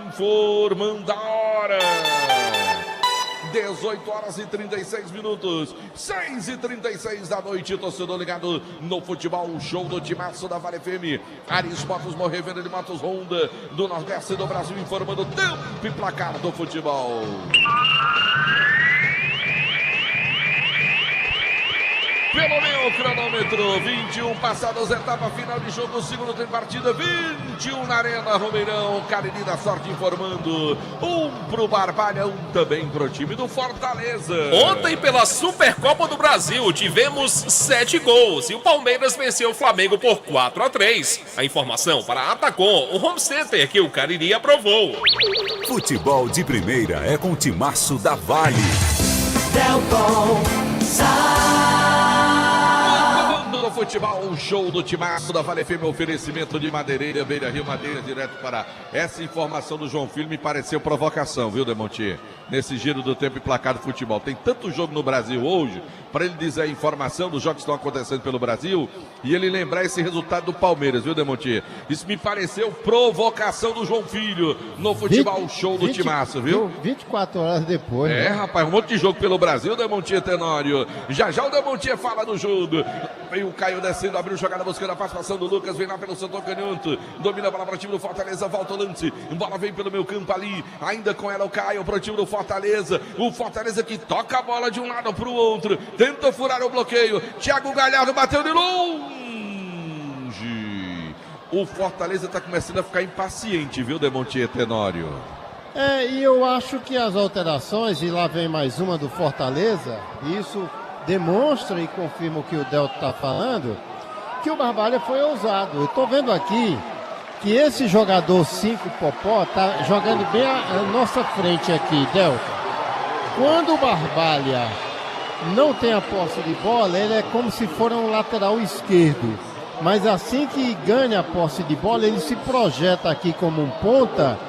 informando a hora. 18 horas e 36 minutos, 6h36 da noite, torcedor ligado no Futebol Show do Timaço da Vale FM. Aris Motos, Morrevenda de Motos Honda, do Nordeste do Brasil, informando o tempo e placar do futebol. Pelo meu cronômetro, 21 passadas, etapa final de jogo, segundo tempo partida, 21 na Arena Romeirão. Cariri da Sorte informando, um pro Barbalha, um também pro time do Fortaleza. Ontem pela Supercopa do Brasil tivemos 7 gols e o Palmeiras venceu o Flamengo por 4-3. A informação para Atacom, o home center que o Cariri aprovou. Futebol de primeira é com o Timaço da Vale. Delcom, do futebol, um show do Timaço da Vale FM, oferecimento de Madeireira, Beira Rio Madeira, direto para essa informação do João Filho, me pareceu provocação, viu, Demontier? Nesse giro do tempo e placar do futebol. Tem tanto jogo no Brasil hoje, para ele dizer a informação dos jogos que estão acontecendo pelo Brasil, e ele lembrar esse resultado do Palmeiras, viu, Demontier? Isso me pareceu provocação do João Filho, no futebol show do Timaço, viu? 24 horas depois. É, né? Rapaz, um monte de jogo pelo Brasil, Demontier Tenório. Já já o Demontier fala do jogo. Vem o Caio descendo, abriu jogada, buscando a participação do Lucas, vem lá pelo Santo Canhoto, domina a bola para o time do Fortaleza, volta o lance, bola vem pelo meio campo ali, ainda com ela o Caio para o time do Fortaleza, o Fortaleza que toca a bola de um lado para o outro, tenta furar o bloqueio, Thiago Galhardo bateu de longe. O Fortaleza está começando a ficar impaciente, viu, Demontier Tenório? E eu acho que as alterações, e lá vem mais uma do Fortaleza, isso demonstra e confirma o que o Delta está falando, que o Barbalha foi ousado. Eu estou vendo aqui que esse jogador 5 Popó está jogando bem à nossa frente aqui, Delta. Quando o Barbalha não tem a posse de bola, ele é como se fosse um lateral esquerdo. Mas assim que ganha a posse de bola, ele se projeta aqui como um ponta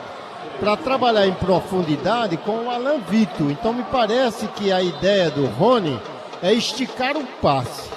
para trabalhar em profundidade com o Alan Vitor. Então me parece que a ideia do Rony é esticar o passe.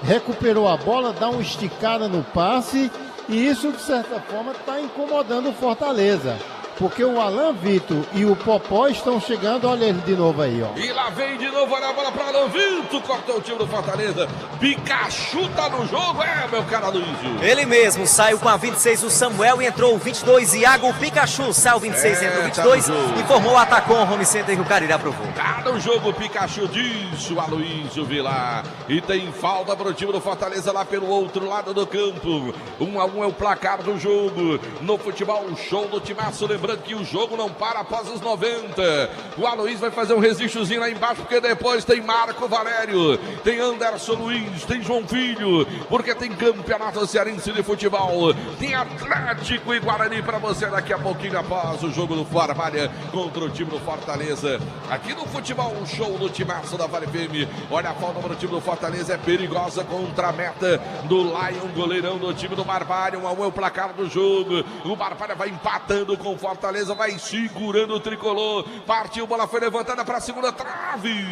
Recuperou a bola, dá uma esticada no passe, e isso de certa forma está incomodando o Fortaleza. Porque o Alan Vitor e o Popó estão chegando, olha ele de novo aí, ó. E lá vem de novo, olha a bola para Alan Vitor, cortou o time do Fortaleza. Pikachu tá no jogo, meu cara Luizio. Ele mesmo, saiu com a 26 o Samuel e entrou o 22, Iago Pikachu. Saiu o 26, entrou o 22 e formou o Atacom, home center que o Cariri aprovou. Tá no jogo, Pikachu, disse o Aloysio Vilar. E tem falta para o time do Fortaleza lá pelo outro lado do campo. 1-1 é o placar do jogo. No futebol, show do Timaço, lembrando que o jogo não para após os 90. O Aloysio vai fazer um resistozinho lá embaixo, porque depois tem Marco Valério, tem Anderson Luiz, tem João Filho, porque tem Campeonato Cearense de Futebol, tem Atlético e Guarani para você daqui a pouquinho após o jogo do Barbalha contra o time do Fortaleza. Aqui no futebol, o show do Timaço da Vale FM. Olha a falta para o time do Fortaleza, é perigosa contra a meta do Lion, goleirão do time do Barbalha. 1-1 é o placar do jogo. O Barbalha vai empatando com o Fortaleza, vai segurando o tricolor. Partiu, bola foi levantada para a segunda trave.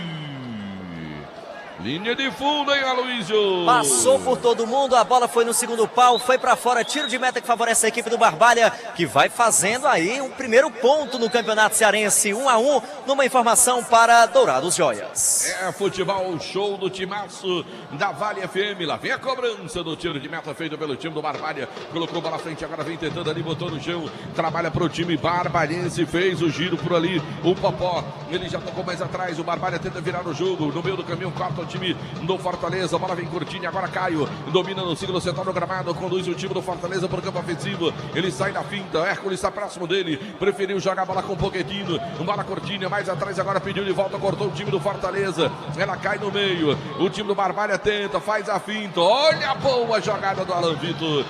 Linha de fundo, hein, Aloysio? Passou por todo mundo, a bola foi no segundo pau, foi pra fora, tiro de meta que favorece a equipe do Barbalha, que vai fazendo aí um primeiro ponto no Campeonato Cearense, 1-1, numa informação para Dourados Joias. É futebol, show do Timaço da Vale FM. Lá vem a cobrança do tiro de meta feito pelo time do Barbalha. Colocou bola à frente, agora vem tentando ali, botou no chão. Trabalha pro time barbalhense, fez o giro por ali. O Popó, ele já tocou mais atrás. O Barbalha tenta virar o jogo. No meio do caminho, corta o time do Fortaleza. Bola vem curtinha, agora Caio domina no círculo central do gramado, conduz o time do Fortaleza para o campo ofensivo. Ele sai da finta, Hércules está próximo dele, preferiu jogar a bola com Pochettino. Bola curtinha, mais atrás agora pediu de volta, cortou o time do Fortaleza. Ela cai no meio, o time do Barbalha tenta, faz a finta. Olha a boa jogada do Alan Vitor.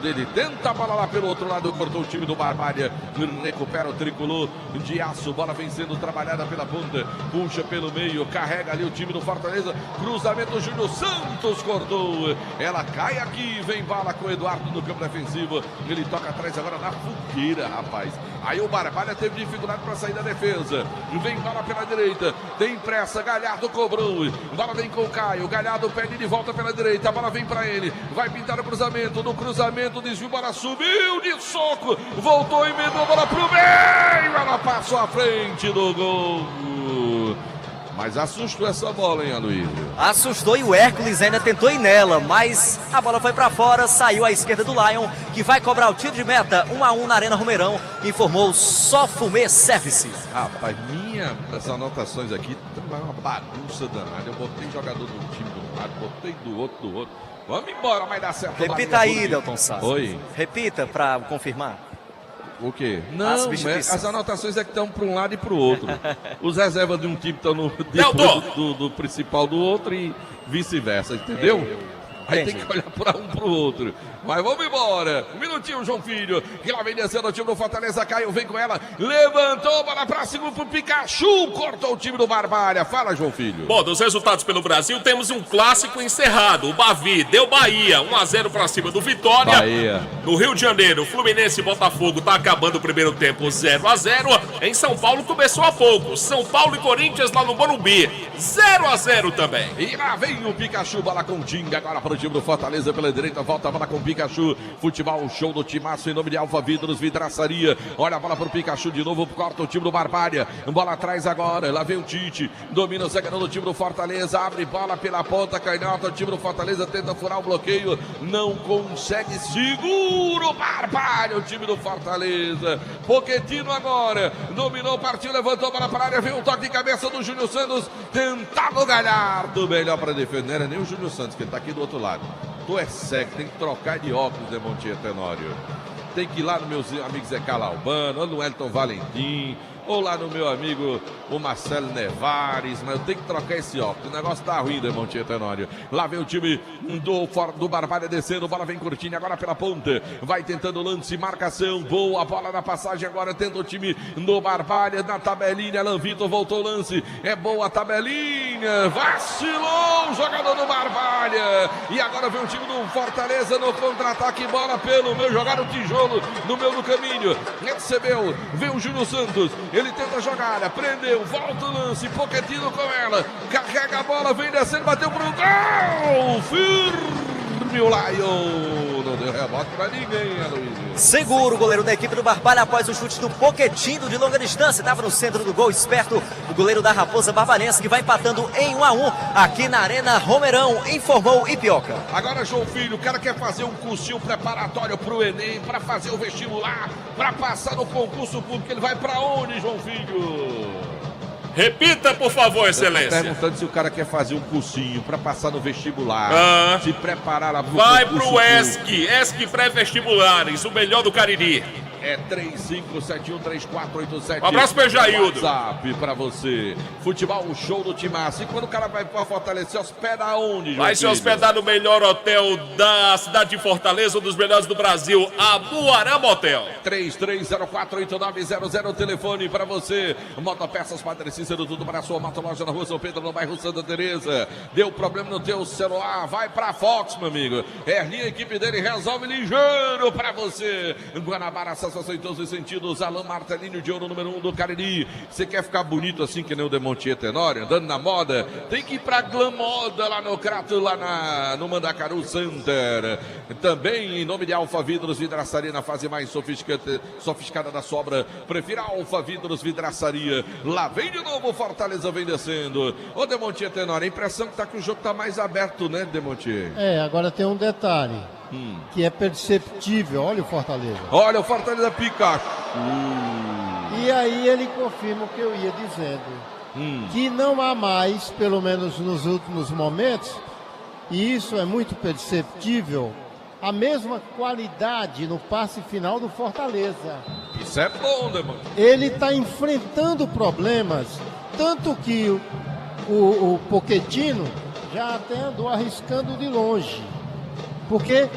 Ele tenta a bola lá pelo outro lado, cortou o time do Barbalha, recupera o tricolor de aço. Bola vem sendo trabalhada pela ponta, puxa pelo meio, carrega ali o time do Fortaleza. Cruzamento, Júnior Santos cortou. Ela cai aqui, vem bala com o Eduardo no campo defensivo. Ele toca atrás agora na fogueira, rapaz. Aí o Barbalha teve dificuldade para sair da defesa. Vem bola pela direita, tem pressa, Galhardo cobrou. Bola vem com o Caio, Galhardo pede de volta pela direita. A bola vem para ele, vai pintar o cruzamento. No cruzamento, desviou, bola subiu de soco, voltou e emendou a bola pro meio. Ela passou à frente do gol. Mas assustou essa bola, hein, Aloysio? Assustou e o Hércules ainda tentou ir nela, mas a bola foi pra fora, saiu à esquerda do Lion, que vai cobrar o tiro de meta, 1-1 na Arena Romeirão, informou Só Fumê Service. Rapaz, minhas anotações aqui é uma bagunça danada. Eu botei jogador do time do lado, botei do outro. Vamos embora, vai dar certo. Repita aí, Delton Sá. Oi. Repita pra confirmar. O quê? Não, as anotações é que estão para um lado e para o outro. Os reservas de um time estão do principal do outro e vice-versa, entendeu? Aí tem que olhar para um para o outro. Mas vamos embora. Um minutinho, João Filho. Que lá vem descendo o time do Fortaleza. Caio vem com ela. Levantou, bola pra cima pro Pikachu. Cortou o time do Barbalha. Fala, João Filho. Bom, dos resultados pelo Brasil, temos um clássico encerrado. O Bavi deu Bahia. 1-0 pra cima do Vitória. Bahia. No Rio de Janeiro, Fluminense e Botafogo tá acabando o primeiro tempo 0-0. Em São Paulo começou há pouco. São Paulo e Corinthians lá no Morumbi. 0-0 também. E lá vem o Pikachu. Bola com Tinga. Agora para o time do Fortaleza pela direita. Volta a bola com Pikachu. Futebol, show do timaço em nome de Alfa Vidros, vidraçaria. Olha a bola para o Pikachu de novo, corta o time do Barbalha. Bola atrás agora, lá vem o Tite. Domina o zagueiro do time do Fortaleza, abre bola pela ponta, canhota. O time do Fortaleza tenta furar o bloqueio, não consegue, segura o Barbalha, o time do Fortaleza. Pochettino agora, dominou, partiu, levantou a bola para a área, veio o toque de cabeça do Júnior Santos, tentado o Galhardo, melhor para defender, não era nem o Júnior Santos, que está aqui do outro lado. Tu é cego, tem que trocar de óculos, Demontier Tenório. Tem que ir lá no meu amigo Zé Calabano, ou no Elton Valentim, ou lá no meu amigo o Marcelo Nevares, mas eu tenho que trocar esse óculos. O negócio tá ruim, Demontier Tenório. Lá vem o time do Barbalha descendo, bola vem curtinha agora pela ponta. Vai tentando lance, marcação, boa bola na passagem agora, tenta o time do Barbalha na tabelinha. Alan Vitor voltou o lance, é boa a tabelinha, vacilou o jogador do Barbalha. E agora vem o time do Fortaleza no contra-ataque, bola pelo meu, jogar o tijolo no meio do caminho. Recebeu, vem o Júnior Santos. Ele tenta jogar, prendeu, volta o lance, Pochettino com ela, carrega a bola, vem descendo, bateu pro gol, firme o Lion, não deu rebote pra ninguém, Aloysio. Seguro o goleiro da equipe do Barbalha após o chute do Pochettino de longa distância, estava no centro do gol, esperto o goleiro da Raposa Barbarense, que vai empatando em 1-1 aqui na Arena Romeirão, informou Ipioca. Agora, João Filho, o cara quer fazer um cursinho preparatório pro Enem, para fazer o vestibular, para passar no concurso público, ele vai para onde, João Filho? Repita, por favor, Excelência. Eu tô perguntando se o cara quer fazer um cursinho para passar no vestibular, se preparar lá pro vai pro ESC pré-vestibulares, o melhor do Cariri. É 35713487. Um abraço pro Jaildo. WhatsApp pra você. Futebol, um show do timaço. E quando o cara vai pra Fortaleza, se hospeda aonde, João Vai se hospedar no melhor hotel da cidade de Fortaleza, um dos melhores do Brasil, a Buarama Hotel. 33048900, telefone pra você. Motopeças Padre Cícero, tudo para a sua moto, loja na Rua São Pedro, no bairro Santa Teresa. Deu problema no teu celular, vai pra Fox, meu amigo. Erlinha, a equipe dele resolve ligeiro pra você. Guanabara, satisfação em todos os sentidos. Alain Martelinho de ouro, número 1 do Cariri. Você quer ficar bonito assim que nem o Demontier Tenório, andando na moda? Tem que ir pra Glam Moda, lá no Crato, lá no Mandacaru Center. Também em nome de Alfa Vidros, vidraçaria na fase mais sofisticada da sobra. Prefira Alfa Vidros, vidraçaria. Lá vem de novo, Fortaleza vem descendo. Ô Demontier Tenório, a impressão que o jogo tá mais aberto, né, Demontier? Agora tem um detalhe. Que é perceptível, olha o Fortaleza. Olha o Fortaleza Pikachu. E aí ele confirma o que eu ia dizendo. que não há mais, pelo menos nos últimos momentos, e isso é muito perceptível, a mesma qualidade no passe final do Fortaleza. Isso é bom, né, mano? Ele está enfrentando problemas, tanto que o Pochettino já até andou arriscando de longe, porque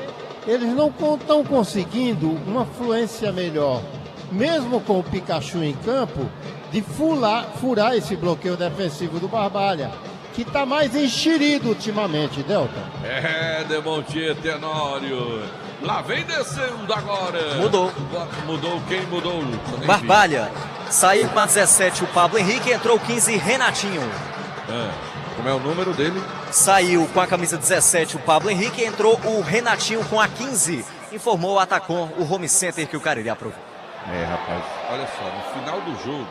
eles não estão conseguindo uma fluência melhor, mesmo com o Pikachu em campo, de furar esse bloqueio defensivo do Barbalha, que está mais enxerido ultimamente, Delta. Demontier Tenório. Lá vem descendo agora. Mudou. Mudou quem mudou? Barbalha. Saiu com a 17 o Pablo Henrique, entrou o 15 Renatinho. Como é o número dele? Saiu com a camisa 17 o Pablo Henrique, entrou o Renatinho com a 15. Informou o Atacom, o home center que o Cariri aprovou. Rapaz, olha só, no final do jogo,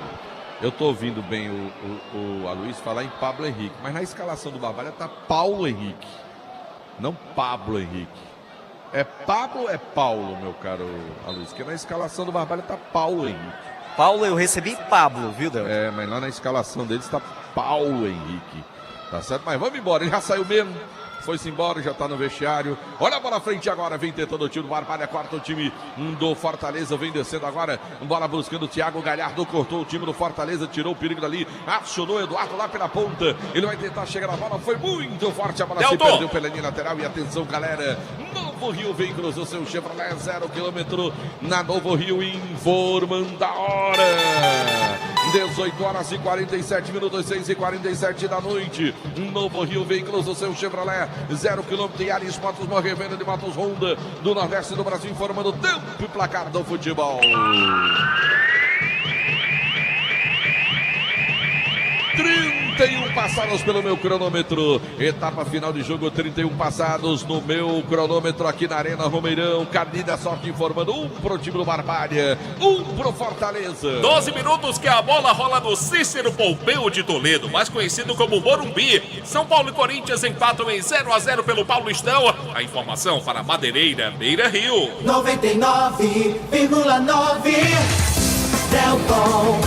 eu tô ouvindo bem o Aloysio falar em Pablo Henrique, mas na escalação do Barbalha tá Paulo Henrique, não Pablo Henrique. É Pablo ou é Paulo, meu caro Aloysio? Porque na escalação do Barbalha tá Paulo Henrique. Paulo, eu recebi Pablo, viu, Del? Mas lá na escalação deles está Paulo Henrique. Tá certo? Mas vamos embora, ele já saiu mesmo. Foi-se embora, já tá no vestiário. Olha a bola à frente agora, vem tentando o tiro do Barbalha, quarto o time do Fortaleza, vem descendo agora, bola buscando o Thiago Galhardo, cortou o time do Fortaleza, tirou o perigo dali, acionou o Eduardo lá pela ponta, ele vai tentar chegar na bola, foi muito forte, a bola se perdeu pela linha lateral, e atenção galera, Novo Rio vem, cruzou seu Chevrolet, 0 km na Novo Rio, informando a hora, 18 horas e 47 minutos, 6h47 da noite, Novo Rio vem, cruzou seu Chevrolet, 0 km e Aris Motos Morrevenda de Motos Honda do Nordeste do Brasil, informando o tempo e placar do futebol. 31 passados pelo meu cronômetro. Etapa final de jogo, 31 passados no meu cronômetro aqui na Arena Romeirão. Carlinhos da Sorte informando, 1 pro time do Barbalha, 1 pro Fortaleza. 12 minutos que a bola rola no Cícero Pompeu de Toledo, mais conhecido como Morumbi. São Paulo e Corinthians empatam em 0-0 pelo Paulistão. A informação para Madeireira, Beira Rio. 99,9 Delton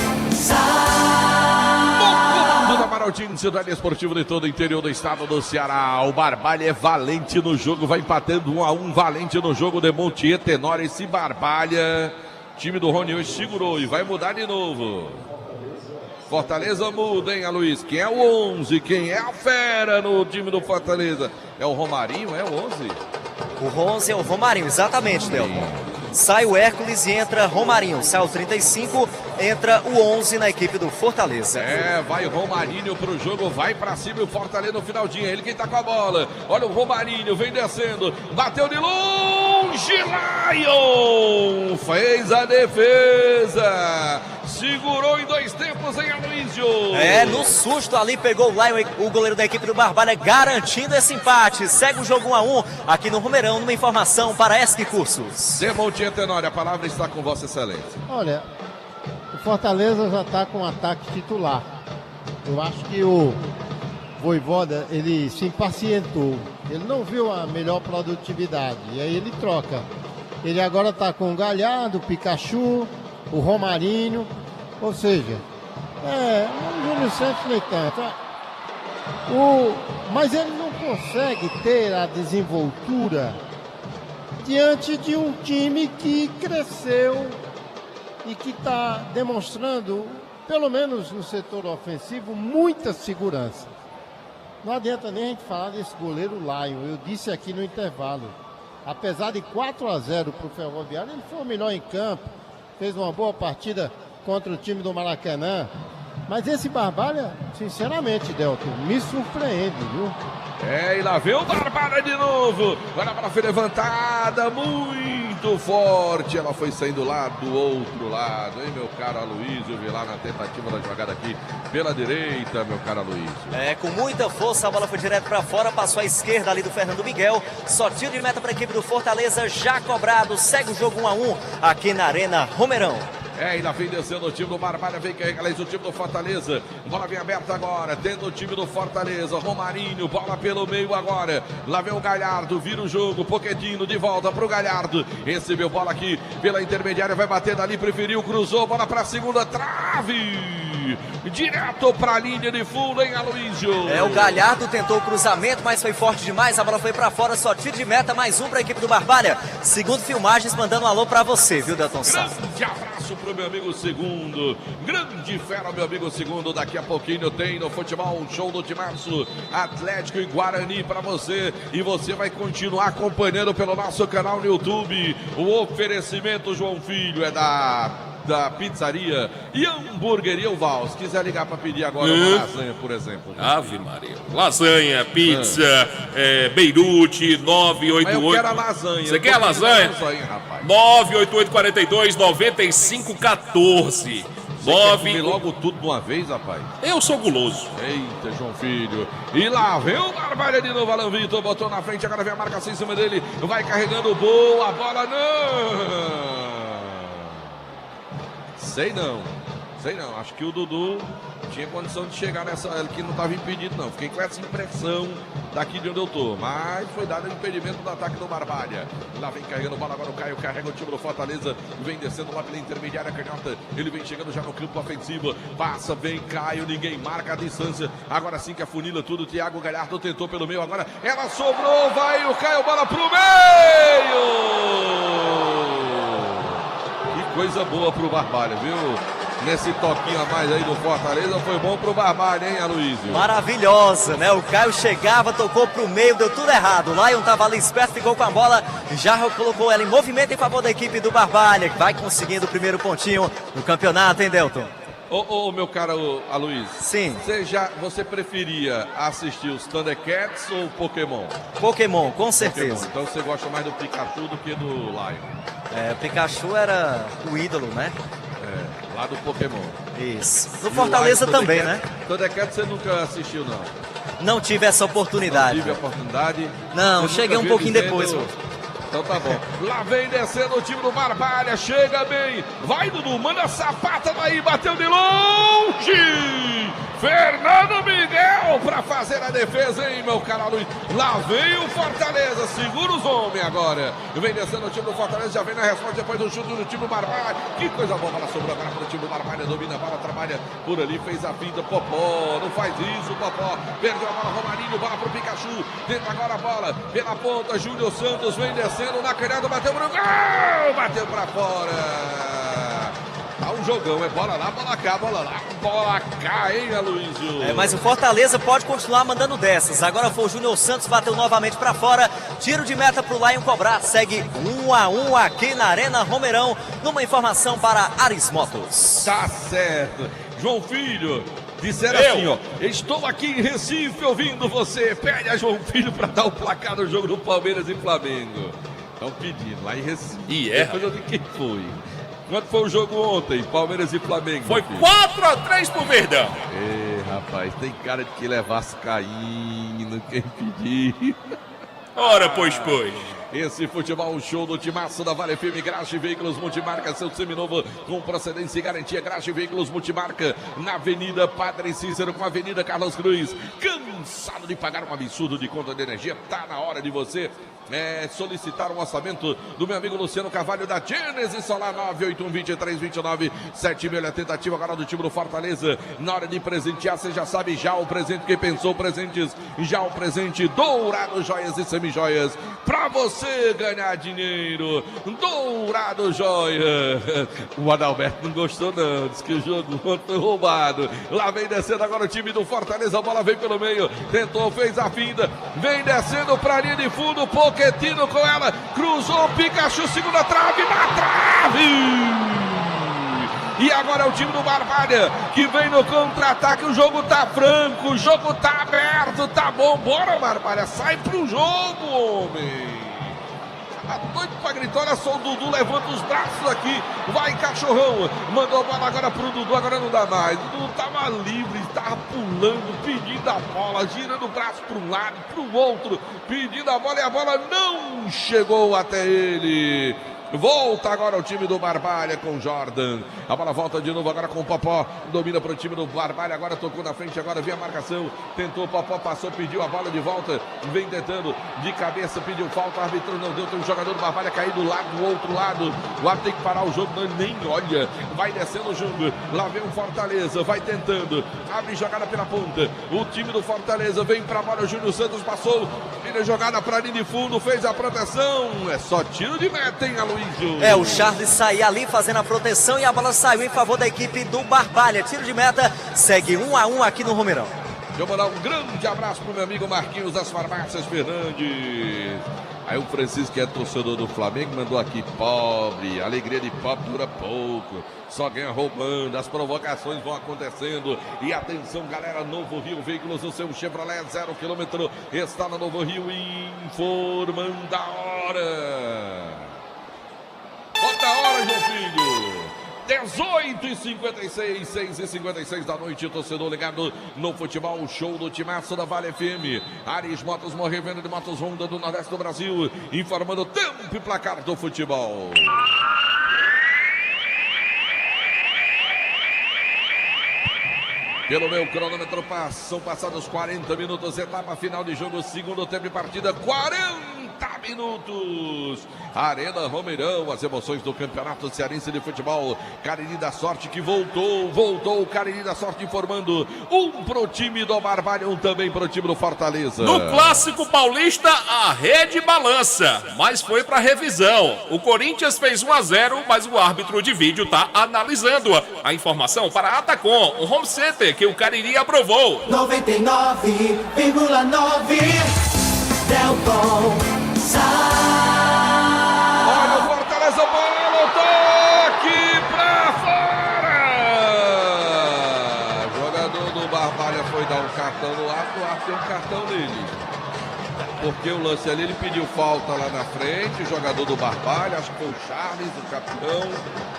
Da Maraldinho, Cidade Esportiva de todo o interior do estado do Ceará. O Barbalha é valente no jogo, vai empatando 1-1, valente no jogo de Montier Tenório. Esse Barbalha, time do Rony hoje segurou e vai mudar de novo. Fortaleza muda, hein, Aloysio? Quem é o 11? Quem é a fera no time do Fortaleza? É o Romarinho, é o 11? O 11 é o Romarinho, exatamente, Delton. Sai o Hércules e entra Romarinho. Sai o 35, entra o 11 na equipe do Fortaleza. Vai Romarinho pro jogo, vai pra cima e o Fortaleza no finalzinho. Ele quem tá com a bola. Olha o Romarinho, vem descendo. Bateu de longe, Lion! Fez a defesa. Segurou em 2 tempos, hein, Aloysio? No susto ali, pegou o Lion, o goleiro da equipe do Barbalha, garantindo esse empate. Segue o jogo 1-1 aqui no Romeirão, numa informação para ESC Cursos. Demontier Tenório, a palavra está com Vossa Excelência. Olha, o Fortaleza já está com um ataque titular. Eu acho que o Vojvoda, ele se impacientou. Ele não viu a melhor produtividade. E aí ele troca. Ele agora está com o Galhardo, o Pikachu, o Romarinho. Ou seja, o Júnior Santos nem tanto. Mas ele não consegue ter a desenvoltura diante de um time que cresceu e que está demonstrando, pelo menos no setor ofensivo, muita segurança. Não adianta nem a gente falar desse goleiro Lion. Eu disse aqui no intervalo, apesar de 4-0 para o Ferroviário, ele foi o melhor em campo, fez uma boa partida contra o time do Maracanã. Mas esse Barbalha, sinceramente, Delton, me surpreende, viu? E lá vem o Barbalha de novo. Agora a bola foi levantada, muito forte. Ela foi saindo lá do outro lado, hein, meu caro Aloysio? Vi lá na tentativa da jogada aqui pela direita, meu caro Aloysio. Com muita força, a bola foi direto para fora, passou à esquerda ali do Fernando Miguel. Só tiro de meta para a equipe do Fortaleza, já cobrado. Segue o jogo 1-1 aqui na Arena Romeirão. E lá vem descendo o time do Barbalha, vem carregar o time do Fortaleza. Bola vem aberta agora, tendo o time do Fortaleza. Romarinho, bola pelo meio agora. Lá vem o Galhardo, vira o jogo. Pochettino de volta pro Galhardo. Recebeu bola aqui pela intermediária, vai batendo ali, preferiu, cruzou, bola pra segunda trave. direto para a linha de fundo, hein, Aloysio? O Galhardo tentou o cruzamento, mas foi forte demais, a bola foi para fora, só tiro de meta, mais um para a equipe do Barbalha. Segundo Filmagens, mandando um alô para você, viu, Delton Sá? Grande abraço pro meu amigo Segundo, grande fera, meu amigo Segundo. Daqui a pouquinho tem no futebol um show do Timaço, Atlético e Guarani para você, e você vai continuar acompanhando pelo nosso canal no YouTube. O oferecimento, João Filho, é da pizzaria e hamburgueria o Val. Se quiser ligar para pedir agora uma lasanha, por exemplo. Ave Maria. Lasanha, pizza, Beirute, 988. Eu quero a lasanha. Você quer a lasanha? 988429514. Você quer comer logo tudo de uma vez, rapaz? Eu sou guloso. Eita, João Filho. E lá vem o Barbalha de novo. Alan Vitor botou na frente, agora vem a marcação em cima dele. Vai carregando, boa, a bola não. Sei não. Acho que o Dudu tinha condição de chegar nessa, que não estava impedido não. Fiquei com essa impressão daqui de onde eu tô. Mas foi dado o impedimento do ataque do Barbalha. Lá vem carregando bola, agora o Caio carrega o time do Fortaleza. Vem descendo lá pela intermediária canhota. Ele vem chegando já no campo ofensivo. Passa, vem Caio, ninguém marca a distância. Agora sim que afunila tudo. Thiago Galhardo tentou pelo meio, agora ela sobrou. Vai o Caio, bola pro meio. Que coisa boa pro Barbalha, viu? Nesse toquinho a mais aí do Fortaleza, foi bom pro Barbalha, hein, Aloysio? Maravilhosa, né? O Caio chegava, tocou pro meio, deu tudo errado. O Lion tava ali esperto, ficou com a bola, já colocou ela em movimento em favor da equipe do Barbalha, que vai conseguindo o primeiro pontinho no campeonato, hein, Delton? Ô, meu caro Aloysio. Sim. Você preferia assistir os Thundercats ou Pokémon? Pokémon, com certeza. Pokémon. Então você gosta mais do Pikachu do que do Lion? Pikachu era o ídolo, né? Lá do Pokémon. Isso. No Fortaleza também, né? Thundercats você nunca assistiu, não? Não tive essa oportunidade. Não tive a oportunidade? Não, cheguei um pouquinho depois. Então tá bom. Lá vem descendo o time do Barbalha. Chega bem. Vai, Dudu. Manda a sapata daí. Bateu de longe. Fernando Miguel para fazer a defesa, hein, meu caro Luiz. Lá vem o Fortaleza. Segura os homens agora. Vem descendo o time do Fortaleza. Já vem na resposta depois do chute do time do Barbalha. Que coisa boa. Bola sobrou agora para o time do Barbalha. Domina a bola, trabalha por ali. Fez a finta. Popó. Não faz isso, Popó. Perdeu a bola. Romarinho. Bola para o Pikachu. Tenta agora a bola. Pela ponta. Júlio Santos vem descendo na canhada. Bateu para o gol. Bateu para fora. Tá um jogão, bola lá, bola cá, bola lá, bola cá, hein, Aloysio? Mas o Fortaleza pode continuar mandando dessas. Agora foi o Júnior Santos, bateu novamente pra fora. Tiro de meta pro Lion cobrar. Segue 1-1 aqui na Arena Romeirão. Numa informação para Aris Motos. Tá certo. João Filho, disseram assim, ó. Estou aqui em Recife ouvindo você. Pede a João Filho pra dar o placar do jogo do Palmeiras e Flamengo. Estão pedindo lá em Recife. Depois eu digo quem foi. Quanto foi o jogo ontem, Palmeiras e Flamengo? Foi 4-3 pro Verdão. Rapaz, tem cara de que levasse caindo, quem pedir. Ora, pois. Esse futebol show do Timaço da Vale FM, Graxa Veículos Multimarca, seu seminovo com procedência e garantia. Graxa Veículos Multimarca na Avenida Padre Cícero com a Avenida Carlos Cruz. Cansado de pagar um absurdo de conta de energia? Tá na hora de você solicitar um orçamento do meu amigo Luciano Carvalho da Gênesis Solar. 981-2329-76. Olha a tentativa agora do time do Fortaleza. Na hora de presentear, você já sabe, já o presente, quem pensou presentes, já o presente Dourado Joias e Semijoias pra você ganhar dinheiro. Dourado Joia. O Adalberto não gostou não, disse que o jogo foi roubado. Lá vem descendo agora o time do Fortaleza, a bola vem pelo meio, tentou, fez a finta, vem descendo pra linha de fundo, Pochettino com ela, cruzou o Pikachu, segunda trave, na trave! E agora é o time do Barbalha que vem no contra-ataque. O jogo tá franco, o jogo tá aberto, tá bom. Bora, Barbalha, sai pro jogo, homem. Tá doido pra gritar, olha só o Dudu, levanta os braços aqui, vai cachorrão, mandou a bola agora pro Dudu, agora não dá mais, o Dudu tava livre, tava pulando, pedindo a bola, girando o braço para um lado, para o outro, pedindo a bola e a bola não chegou até ele. Volta agora o time do Barbalha com Jordan. A bola volta de novo agora com o Popó. Domina para o time do Barbalha. Agora tocou na frente. Agora vem a marcação. Tentou o Popó, passou, pediu a bola de volta. Vem tentando de cabeça, pediu falta. O árbitro não deu. Tem um jogador do Barbalha caído lá do outro lado. O árbitro tem que parar o jogo. Não, nem olha. Vai descendo o jogo. Lá vem o Fortaleza. Vai tentando. Abre jogada pela ponta. O time do Fortaleza vem para a bola. O Júnior Santos passou. Vira jogada para a linha de fundo. Fez a proteção. É só tiro de meta, hein, Aloysio? É, o Charles saía ali fazendo a proteção e a bola saiu em favor da equipe do Barbalha. Tiro de meta, segue 1-1 aqui no Romeirão. Deixa eu mandar um grande abraço pro meu amigo Marquinhos das Farmácias Fernandes. Aí o Francisco, que é torcedor do Flamengo, mandou aqui: pobre, alegria de pobre dura pouco, só ganha roubando, as provocações vão acontecendo. E atenção, galera, Novo Rio, veículos do seu Chevrolet 0 km, está na Novo Rio informando a hora. Bota a hora, João Filho. 18h56, 6h56 da noite, torcedor ligado no futebol, show do timaço da Vale FM. Ares Motos, revenda de motos Honda do Nordeste do Brasil, informando o tempo e placar do futebol. Pelo meu cronômetro, são passados 40 minutos, etapa final de jogo, segundo tempo de partida, 40 minutos. Arena Romeirão, as emoções do Campeonato Cearense de Futebol. Cariri da Sorte que voltou o Cariri da Sorte informando, um pro time do Barbalha, um também pro time do Fortaleza. No Clássico Paulista, a rede balança, mas foi pra revisão. O Corinthians fez 1-0, mas o árbitro de vídeo tá analisando. A informação para a Atacom, o home center que o Cariri aprovou. 99,9 Delton Olha o Fortaleza, bola, toque pra fora. O jogador do Barbalha foi dar um cartão no árbitro, o árbitro deu um cartão nele. Porque o lance ali, ele pediu falta lá na frente, o jogador do Barbalha, acho que foi o Charles, o capitão,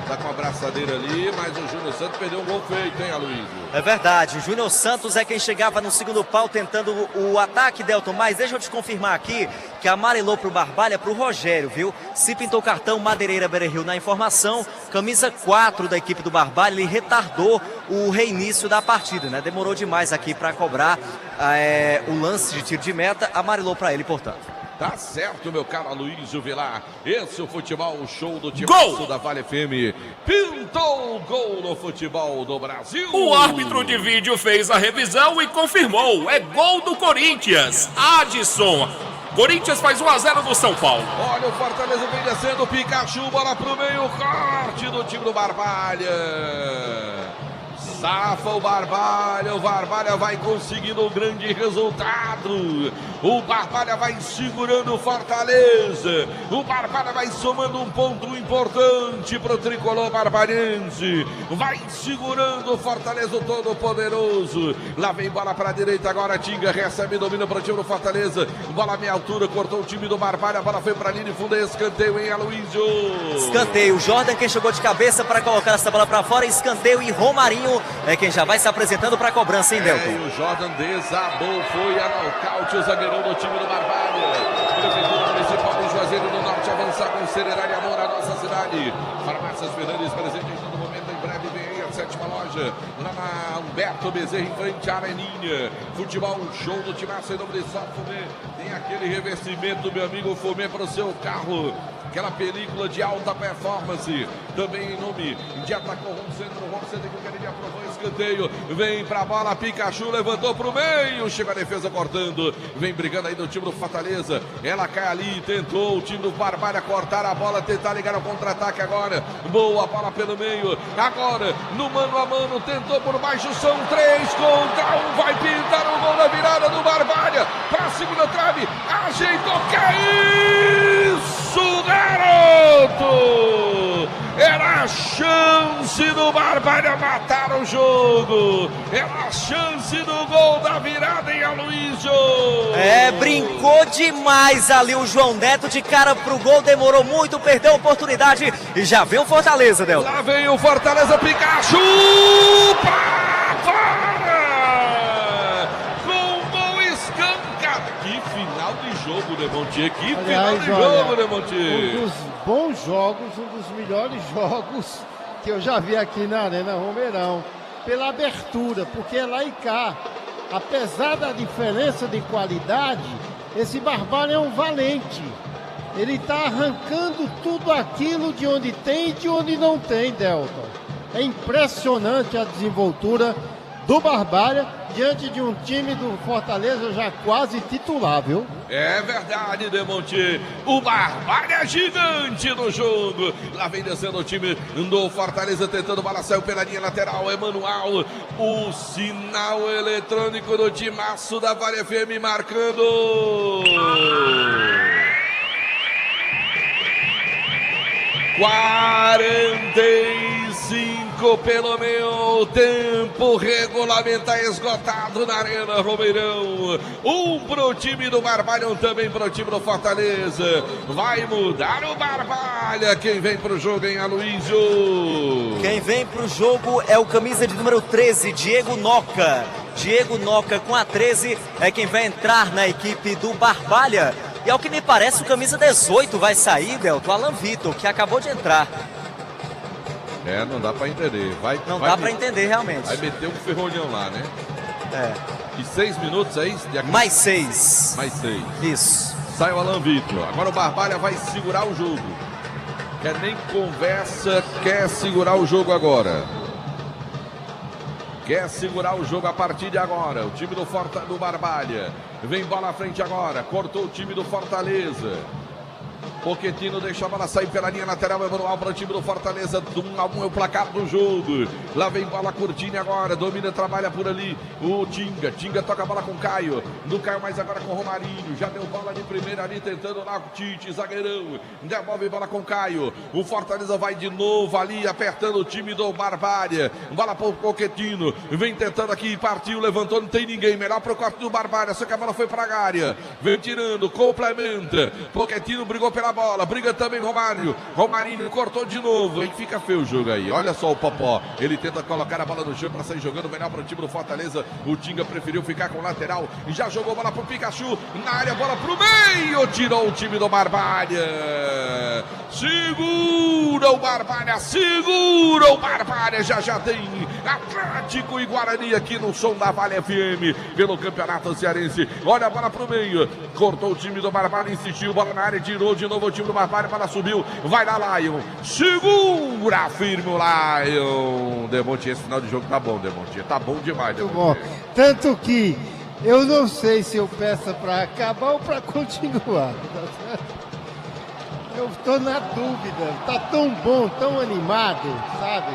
tá com a braçadeira ali, mas o Júnior Santos perdeu um gol feito, hein, Aloysio? É verdade, o Júnior Santos é quem chegava no segundo pau tentando o ataque, Delton, mas deixa eu te confirmar aqui que amarelou pro Barbalha, pro Rogério, viu? Se pintou cartão Madeireira Beira-Rio na informação, camisa 4 da equipe do Barbalha, ele retardou o reinício da partida, né? Demorou demais aqui para cobrar o lance de tiro de meta, amarelou para ele, portanto. Tá certo, meu caro Aloysio Vilar. Esse é o futebol, o show do timaço da Vale FM. Pintou o gol no futebol do Brasil. O árbitro de vídeo fez a revisão e confirmou. É gol do Corinthians. Adson. Corinthians faz 1-0 do São Paulo. Olha o Fortaleza vem descendo, Pikachu, bola pro meio, corte do time do Barbalha. Safa o Barbalha vai conseguindo um grande resultado. O Barbalha vai segurando o Fortaleza. O Barbalha vai somando um ponto importante para o tricolor barbarense. Vai segurando o Fortaleza todo poderoso. Lá vem bola para a direita agora, Tinga recebe, domina para o time do Fortaleza. Bola à meia altura, cortou o time do Barbalha. A bola foi para a linha de fundo, escanteio, hein, Aloysio? Escanteio, Jordan quem chegou de cabeça para colocar essa bola para fora, escanteio, e Romarinho é quem já vai se apresentando para a cobrança, hein, Delton? O Jordan desabou, foi a nocaute o zagueirão do time do Barbalha. Prefeitura Municipal do Juazeiro do Norte avançar com seriedade e amor à nossa cidade. Farmácias Fernandes presente em todo momento, em breve vem aí a 7ª loja, lá na Humberto Bezerra, em frente à Areninha. Futebol, show do timaço em nome de Só Fumê. Tem aquele revestimento, meu amigo Fumê, para o seu carro. Aquela película de alta performance, também em nome de Atacom Home Center que o Cariri aprovou, escanteio, vem pra bola, Pikachu levantou pro meio, chega a defesa cortando, vem brigando aí do time do Fortaleza, ela cai ali, tentou o time do Barbalha cortar a bola, tentar ligar ao contra-ataque agora, boa bola pelo meio, agora no mano a mano, tentou por baixo, são 3 contra 1, vai pintar o gol da virada do Barbalha, pra segunda trave, ajeitou, que é isso, garoto! Era a chance do Barbalha matar o jogo. Era a chance do gol da virada em Aloysio. Brincou demais ali o João Neto, de cara pro gol, demorou muito, perdeu a oportunidade e já vem o Fortaleza, Del. Lá vem o Fortaleza, Pikachu pra fora! Com gol escancado. Que final de jogo, Demontier. Que final de jogo, Demontier. Um dos bons jogos, um dos melhores jogos que eu já vi aqui na Arena Romeirão, pela abertura, porque é lá e cá. Apesar da diferença de qualidade, esse Barbalha é um valente. Ele está arrancando tudo aquilo de onde tem e de onde não tem, Delton. É impressionante a desenvoltura do Barbalha diante de um time do Fortaleza já quase titular, viu? É verdade, Demonte. O Barbalha é gigante no jogo. Lá vem descendo o time do Fortaleza, tentando bola, saiu pela linha lateral. Emanuel, o sinal eletrônico do timaço da Vale FM marcando. 45 pelo meu tempo regulamentar esgotado na Arena Romeirão. Um pro time do Barbalha, um também pro time do Fortaleza. Vai mudar o Barbalha. Quem vem pro jogo, hein, Aloysio? Quem vem pro jogo é o camisa de número 13, Diego Noca. Diego Noca com a 13 é quem vai entrar na equipe do Barbalha. E ao que me parece, o camisa 18 vai sair, Delton, Alan Vitor, que acabou de entrar. É, não dá pra entender. Não dá pra entender, realmente. Vai meter um ferrolhão lá, né? É. E 6 minutos aí? Mais 6. Mais 6. Isso. Sai o Alan Vitor. Agora o Barbalha vai segurar o jogo. Quer nem conversa, quer segurar o jogo agora. Quer segurar o jogo a partir de agora. O time do Barbalha. Vem bola à frente agora. Cortou o time do Fortaleza. Pochettino deixa a bola sair pela linha lateral. Emanuel para o time do Fortaleza. 1-1 é o placar do jogo. Lá vem bola curtinha agora. Domina, trabalha por ali o Tinga. Tinga toca a bola com o Caio. No Caio mais agora com o Romarinho. Já deu bola de primeira ali, tentando lá o Tite, zagueirão. Devolve bola com o Caio. O Fortaleza vai de novo ali, apertando o time do Barbalha. Bola para o Pochettino. Vem tentando aqui, partiu, levantou, não tem ninguém. Melhor para o quarto do Barbalha. Só que a bola foi para a área. Vem tirando, complementa. Pochettino brigou pela bola, briga também Romário. Romarinho cortou de novo. Aí fica feio o jogo aí. Olha só o Popó. Ele tenta colocar a bola no chão para sair jogando melhor para o time do Fortaleza. O Tinga preferiu ficar com o lateral. Já jogou bola pro Pikachu. Na área, bola pro meio. Tirou o time do Barbalha. Segura o Barbalha. Segura o Barbalha. Já tem Atlético e Guarani aqui no som da Vale FM. Pelo Campeonato Cearense. Olha a bola pro meio. Cortou o time do Barbalha. Insistiu. Bola na área. Tirou de novo o time do Barbalha, para subiu, vai lá Lion, segura firme o Lion. Demonte, esse final de jogo tá bom, Demonte, tá bom demais, Demonte. Muito bom, tanto que eu não sei se eu peço para acabar ou para continuar, tá certo? Eu tô na dúvida, tá tão bom, tão animado, sabe?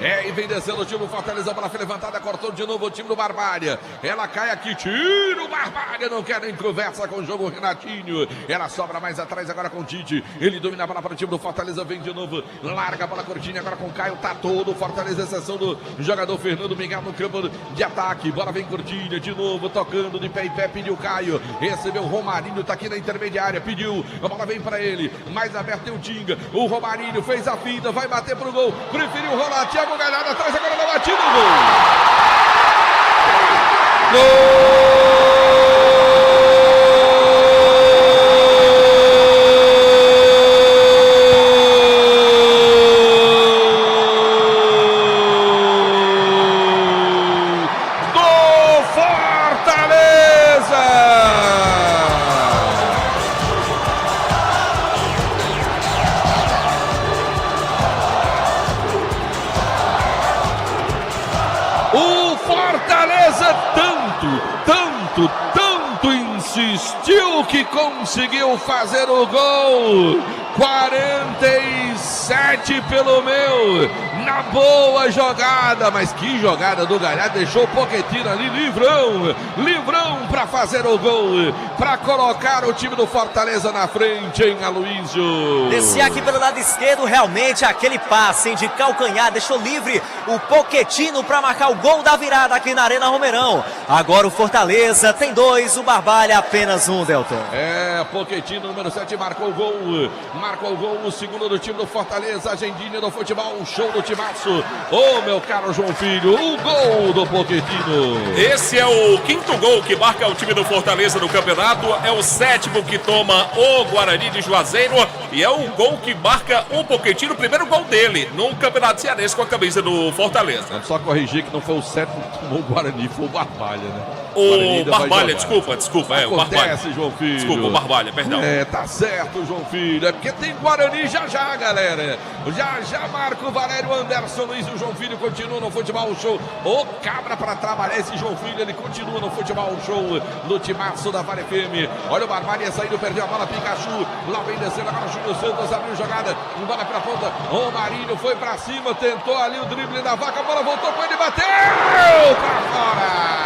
É, e vem descendo o time do Fortaleza, a bola foi levantada, cortou de novo o time do Barbalha. Ela cai aqui, tira o Barbalha, não quer nem conversa com o jogo, Renatinho. Ela sobra mais atrás agora com o Tite. Ele domina a bola para o time do Fortaleza, vem de novo, larga a bola curtinha agora com o Caio, tá todo o Fortaleza, exceção do jogador Fernando Miguel no campo de ataque. Bola vem curtinha, de novo, tocando de pé em pé, pediu o Caio. Recebeu o Romarinho, tá aqui na intermediária, pediu, a bola vem para ele. Mais aberto tem o Tinga, o Romarinho fez a finta, vai bater pro gol, preferiu rolar, Thiago Galhardo atrás, agora na batida, gol! Do Fortaleza! O Fortaleza tanto insistiu que conseguiu fazer o gol. 47 pelo meu, na boa jogada, mas que jogada do Galhardo, deixou o Pochettino ali, livrão para fazer o gol, para colocar o time do Fortaleza na frente, hein, Aloysio? Descia aqui pelo lado esquerdo, realmente aquele passe, hein, de calcanhar, deixou livre o Pochettino para marcar o gol da virada aqui na Arena Romeirão. Agora o Fortaleza tem 2, o Barbalha apenas 1, Delton. É, Pochettino, número 7, marcou o gol, o segundo do time do Fortaleza, agendinha do futebol, show do time Timaço. Ô, meu caro João Filho, o gol do Pochettino. Esse é o 5º gol que marca o time do Fortaleza no campeonato. É o 7º que toma o Guarani de Juazeiro. E é o gol que marca o Pochettino, o primeiro gol dele no Campeonato Cearense com a camisa do Fortaleza. Só corrigir que não foi o 7º que tomou o Guarani, foi o Barbalha, né? O Barbalha, desculpa. É o Barbalha. Acontece, João Filho. Desculpa, o Barbalha, perdão. Tá certo, João Filho. É porque tem Guarani já, galera. Já Marco Valério, Anderson Luiz e o João Filho continuam no Futebol Show. Ô, cabra pra trabalhar esse João Filho, ele continua no Futebol Show, no timaço da Vale FM. Olha o Barbalha saindo, perdeu a bola, Pikachu. Lá vem descendo agora o Júlio Santos, abriu jogada, bola pra ponta. O Marinho foi pra cima, tentou ali o drible da vaca, a bola voltou com ele, bateu pra fora.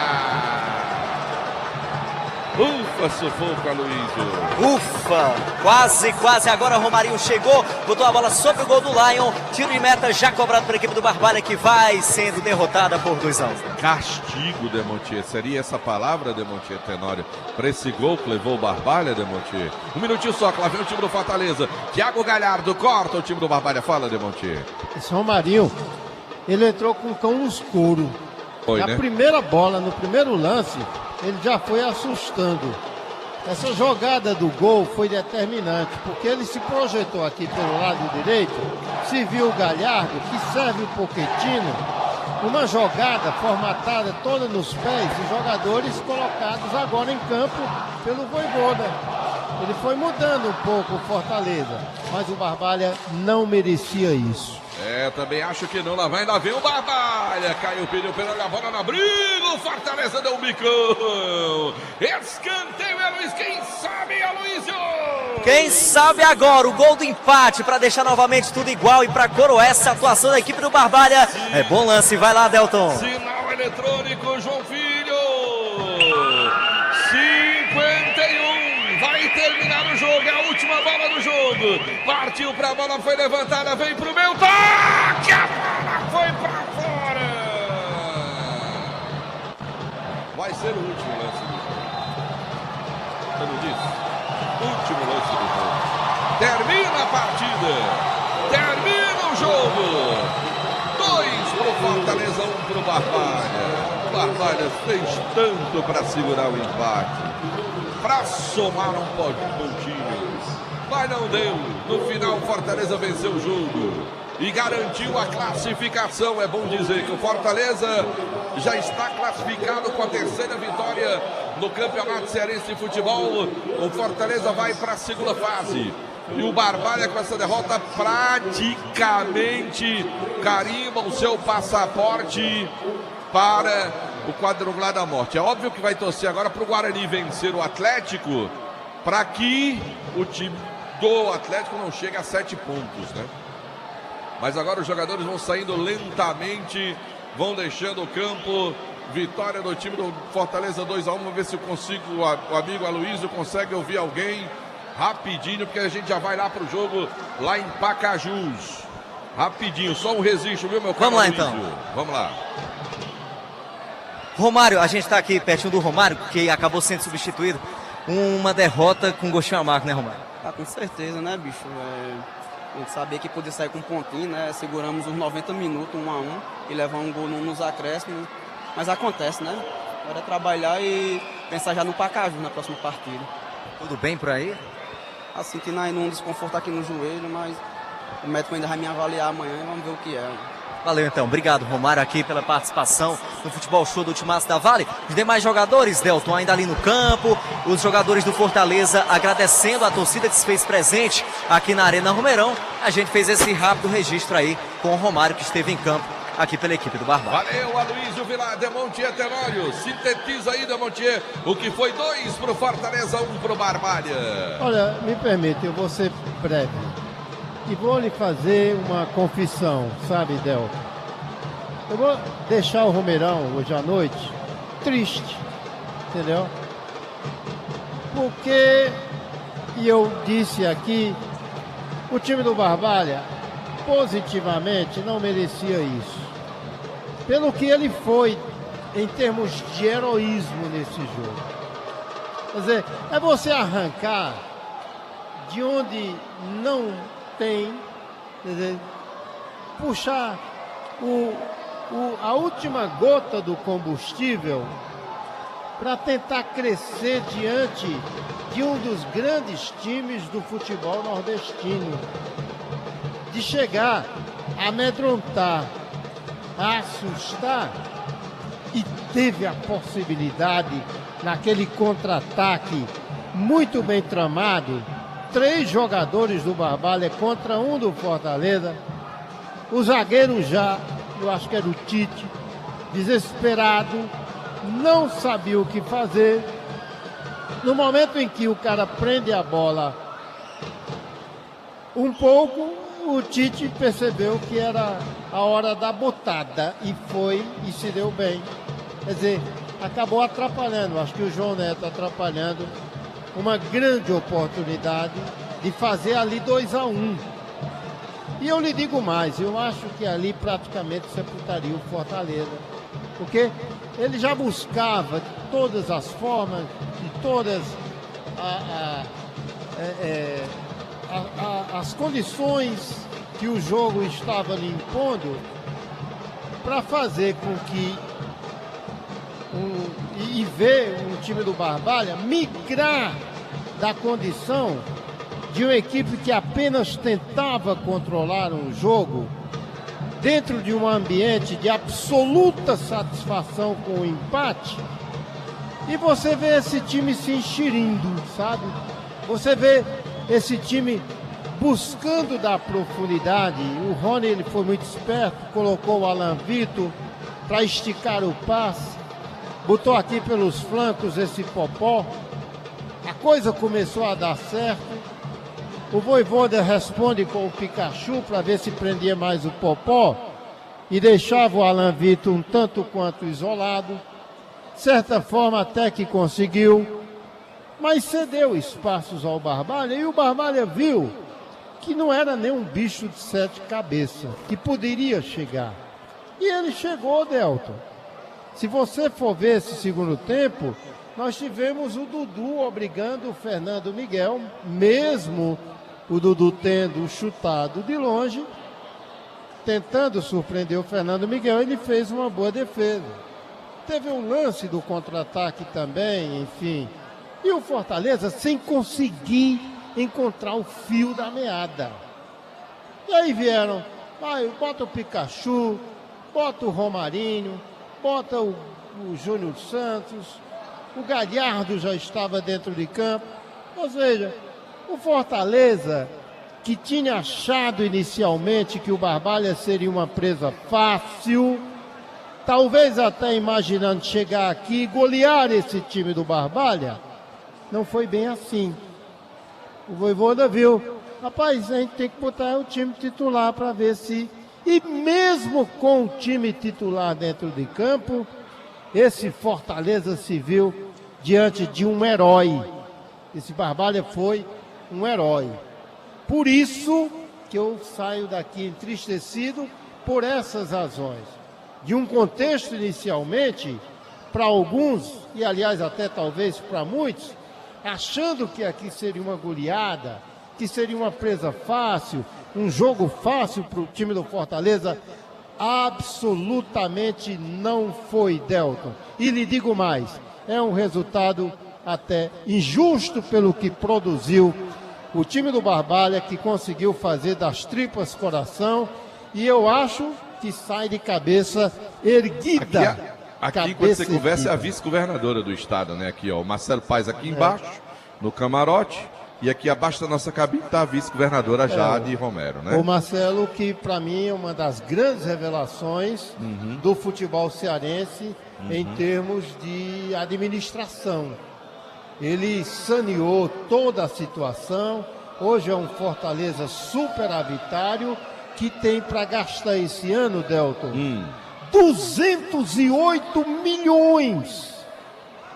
Ufa, sufoco, Aloysio. Ufa, quase. Agora o Romarinho chegou, botou a bola sobre o gol do Lion. Tiro de meta já cobrado pela equipe do Barbalha, que vai sendo derrotada por 2-1. Castigo, Demontier. Seria essa palavra, Demontier Tenório, para esse gol que levou o Barbalha, Demontier? Um minutinho só, que lá vem o time do Fortaleza. Thiago Galhardo corta o time do Barbalha. Fala, Demontier. Esse Romarinho, ele entrou com o cão no escuro. Foi, Na primeira bola, no primeiro lance, ele já foi assustando. Essa jogada do gol foi determinante, porque ele se projetou aqui pelo lado direito, se viu o Galhardo, que serve o Pochettino, uma jogada formatada toda nos pés, os jogadores colocados agora em campo pelo Vojvoda. Ele foi mudando um pouco o Fortaleza, mas o Barbalha não merecia isso. Também acho que não. Lá vem o Barbalha. Caiu o pneu, pela a bola na briga. O Fortaleza deu um bicão. Escanteio, Luiz. Quem sabe, Aloysio? Quem sabe agora o gol do empate para deixar novamente tudo igual e para coroar essa atuação da equipe do Barbalha. É bom lance. Vai lá, Delton. Sinal eletrônico, João Filho. 51. Vai terminar o jogo. É a última bola do jogo. Partiu pra bola, foi levantada, vem pro meu toque. A bola foi pra fora. Vai ser o último lance do jogo. Eu não disse? Último lance do jogo. Termina a partida. Termina o jogo. 2 pro Fortaleza, 1 pro Barbalha. O Barbalha fez tanto para segurar o empate, para somar um pontinho, mas não deu. No final, o Fortaleza venceu o jogo e garantiu a classificação. É bom dizer que o Fortaleza já está classificado com a 3ª vitória no Campeonato Cearense de Futebol. O Fortaleza vai para a 2ª fase. E o Barbalha, com essa derrota, praticamente carimba o seu passaporte para o quadrangular da morte. É óbvio que vai torcer agora para o Guarani vencer o Atlético, para que o time do Atlético não chegue a 7 pontos, né? Mas agora os jogadores vão saindo lentamente, vão deixando o campo. Vitória do time do Fortaleza 2-1. Vamos ver se eu consigo, o amigo Aloysio consegue ouvir alguém rapidinho, porque a gente já vai lá pro jogo lá em Pacajus. Rapidinho, só um registro, viu, meu caro Vamos lá, Aloysio? então. Vamos lá. Romário, a gente está aqui pertinho do Romário, que acabou sendo substituído. Uma derrota com gostinho amargo, né, Romário? Com certeza, né, bicho? A gente sabia que podia sair com um pontinho, né? Seguramos uns 90 minutos, 1-1, e levar um gol nos acréscimos. Mas acontece, né? Agora é trabalhar e pensar já no Pacaju na próxima partida. Tudo bem por aí? Sentindo ainda um desconforto aqui no joelho, mas o médico ainda vai me avaliar amanhã e vamos ver o que é. Valeu então, obrigado Romário aqui pela participação no Futebol Show do Timaço da Vale. Os demais jogadores, Delton, ainda ali no campo, os jogadores do Fortaleza agradecendo a torcida que se fez presente aqui na Arena Romeirão. A gente fez esse rápido registro aí com o Romário, que esteve em campo aqui pela equipe do Barbalha. Valeu, Aloysio Vilar, Demontier Tenório. Sintetiza aí, Demontier, o que foi 2 pro Fortaleza, 1 pro Barbalha. Olha, me permite, eu vou ser breve. E vou lhe fazer uma confissão, sabe, Del? Eu vou deixar o Romeirão hoje à noite triste, entendeu? Porque, e eu disse aqui, o time do Barbalha positivamente não merecia isso. Pelo que ele foi em termos de heroísmo nesse jogo. Quer dizer, é você arrancar de onde não tem, quer dizer, puxar a última gota do combustível para tentar crescer diante de um dos grandes times do futebol nordestino, de chegar a amedrontar, a assustar, e teve a possibilidade, naquele contra-ataque muito bem tramado, 3 jogadores do Barbalha contra 1 do Fortaleza, o zagueiro já, eu acho que era o Tite, desesperado, não sabia o que fazer. No momento em que o cara prende a bola um pouco, o Tite percebeu que era a hora da botada e foi e se deu bem. Quer dizer, acabou atrapalhando, acho que o João Neto atrapalhando uma grande oportunidade de fazer ali 2-1. E eu lhe digo mais, eu acho que ali praticamente sepultaria o Fortaleza, porque ele já buscava de todas as formas, de todas as condições que o jogo estava lhe impondo para fazer com que e ver um time do Barbalha migrar da condição de uma equipe que apenas tentava controlar um jogo dentro de um ambiente de absoluta satisfação com o empate, e você vê esse time se enxerindo, sabe? Você vê esse time buscando dar profundidade. O Rony, ele foi muito esperto, colocou o Alan Vitor para esticar o passe, botou aqui pelos flancos esse Popó, a coisa começou a dar certo. O Vojvoda responde com o Pikachu para ver se prendia mais o Popó e deixava o Alan Vitor um tanto quanto isolado. De certa forma até que conseguiu, mas cedeu espaços ao Barbalha, e o Barbalha viu que não era nem um bicho de 7 cabeças, que poderia chegar. E ele chegou, Delton. Se você for ver esse segundo tempo, nós tivemos o Dudu obrigando o Fernando Miguel, mesmo o Dudu tendo chutado de longe, tentando surpreender o Fernando Miguel, ele fez uma boa defesa. Teve um lance do contra-ataque também, enfim. E o Fortaleza sem conseguir encontrar o fio da meada. E aí vieram, bota o Pikachu, bota o Romarinho, bota o Júnior Santos, o Galhardo já estava dentro de campo. Ou seja, o Fortaleza, que tinha achado inicialmente que o Barbalha seria uma presa fácil, talvez até imaginando chegar aqui e golear esse time do Barbalha, não foi bem assim. O Vojvoda viu, rapaz, a gente tem que botar o time titular para ver se... E mesmo com o time titular dentro de campo, esse Fortaleza se viu diante de um herói. Esse Barbalha foi um herói. Por isso que eu saio daqui entristecido por essas razões. De um contexto inicialmente, para alguns, e aliás até talvez para muitos, achando que aqui seria uma goleada, que seria uma presa fácil, um jogo fácil para o time do Fortaleza, absolutamente não foi, Delton. E lhe digo mais, é um resultado até injusto pelo que produziu o time do Barbalha, que conseguiu fazer das tripas coração, e eu acho que sai de cabeça erguida. Aqui quando você conversa, é a vice-governadora do estado, né? Aqui, ó, o Marcelo Paes aqui embaixo, no camarote, e aqui abaixo da nossa cabine está a vice-governadora Jade Romero, né? O Marcelo, que para mim é uma das grandes revelações do futebol cearense em termos de administração. Ele saneou toda a situação. Hoje é um Fortaleza superavitário que tem para gastar esse ano, Delton, 208 milhões.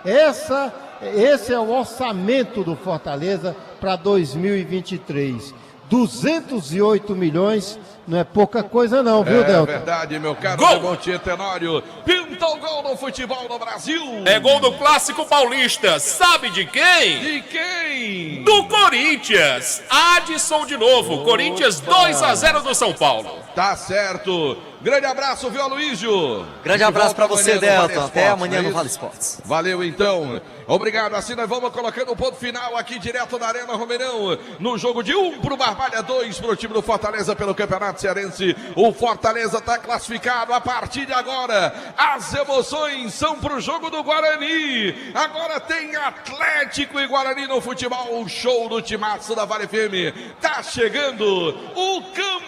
Esse é o orçamento do Fortaleza para 2023. 208 milhões não é pouca coisa não, viu, Delton? É verdade, meu caro Montinho Tenório. Pinta Gritou gol no futebol no Brasil. É gol do Clássico Paulista. Sabe de quem? De quem? Do Corinthians. Adson de novo. Corinthians 2-0 do São Paulo. Tá certo. Grande abraço, viu, Aloysio? Grande abraço para você, Delton. Até amanhã no Vale Esportes. Valeu, então. Obrigado. Assim nós vamos colocando o ponto final aqui direto na Arena Romeirão. No jogo de 1 pro Barbalha, 2 pro time do Fortaleza pelo Campeonato Cearense. O Fortaleza está classificado a partir de agora. As emoções são pro jogo do Guarani. Agora tem Atlético e Guarani no futebol. O show do timaço da Vale FM. Tá chegando o campeonato.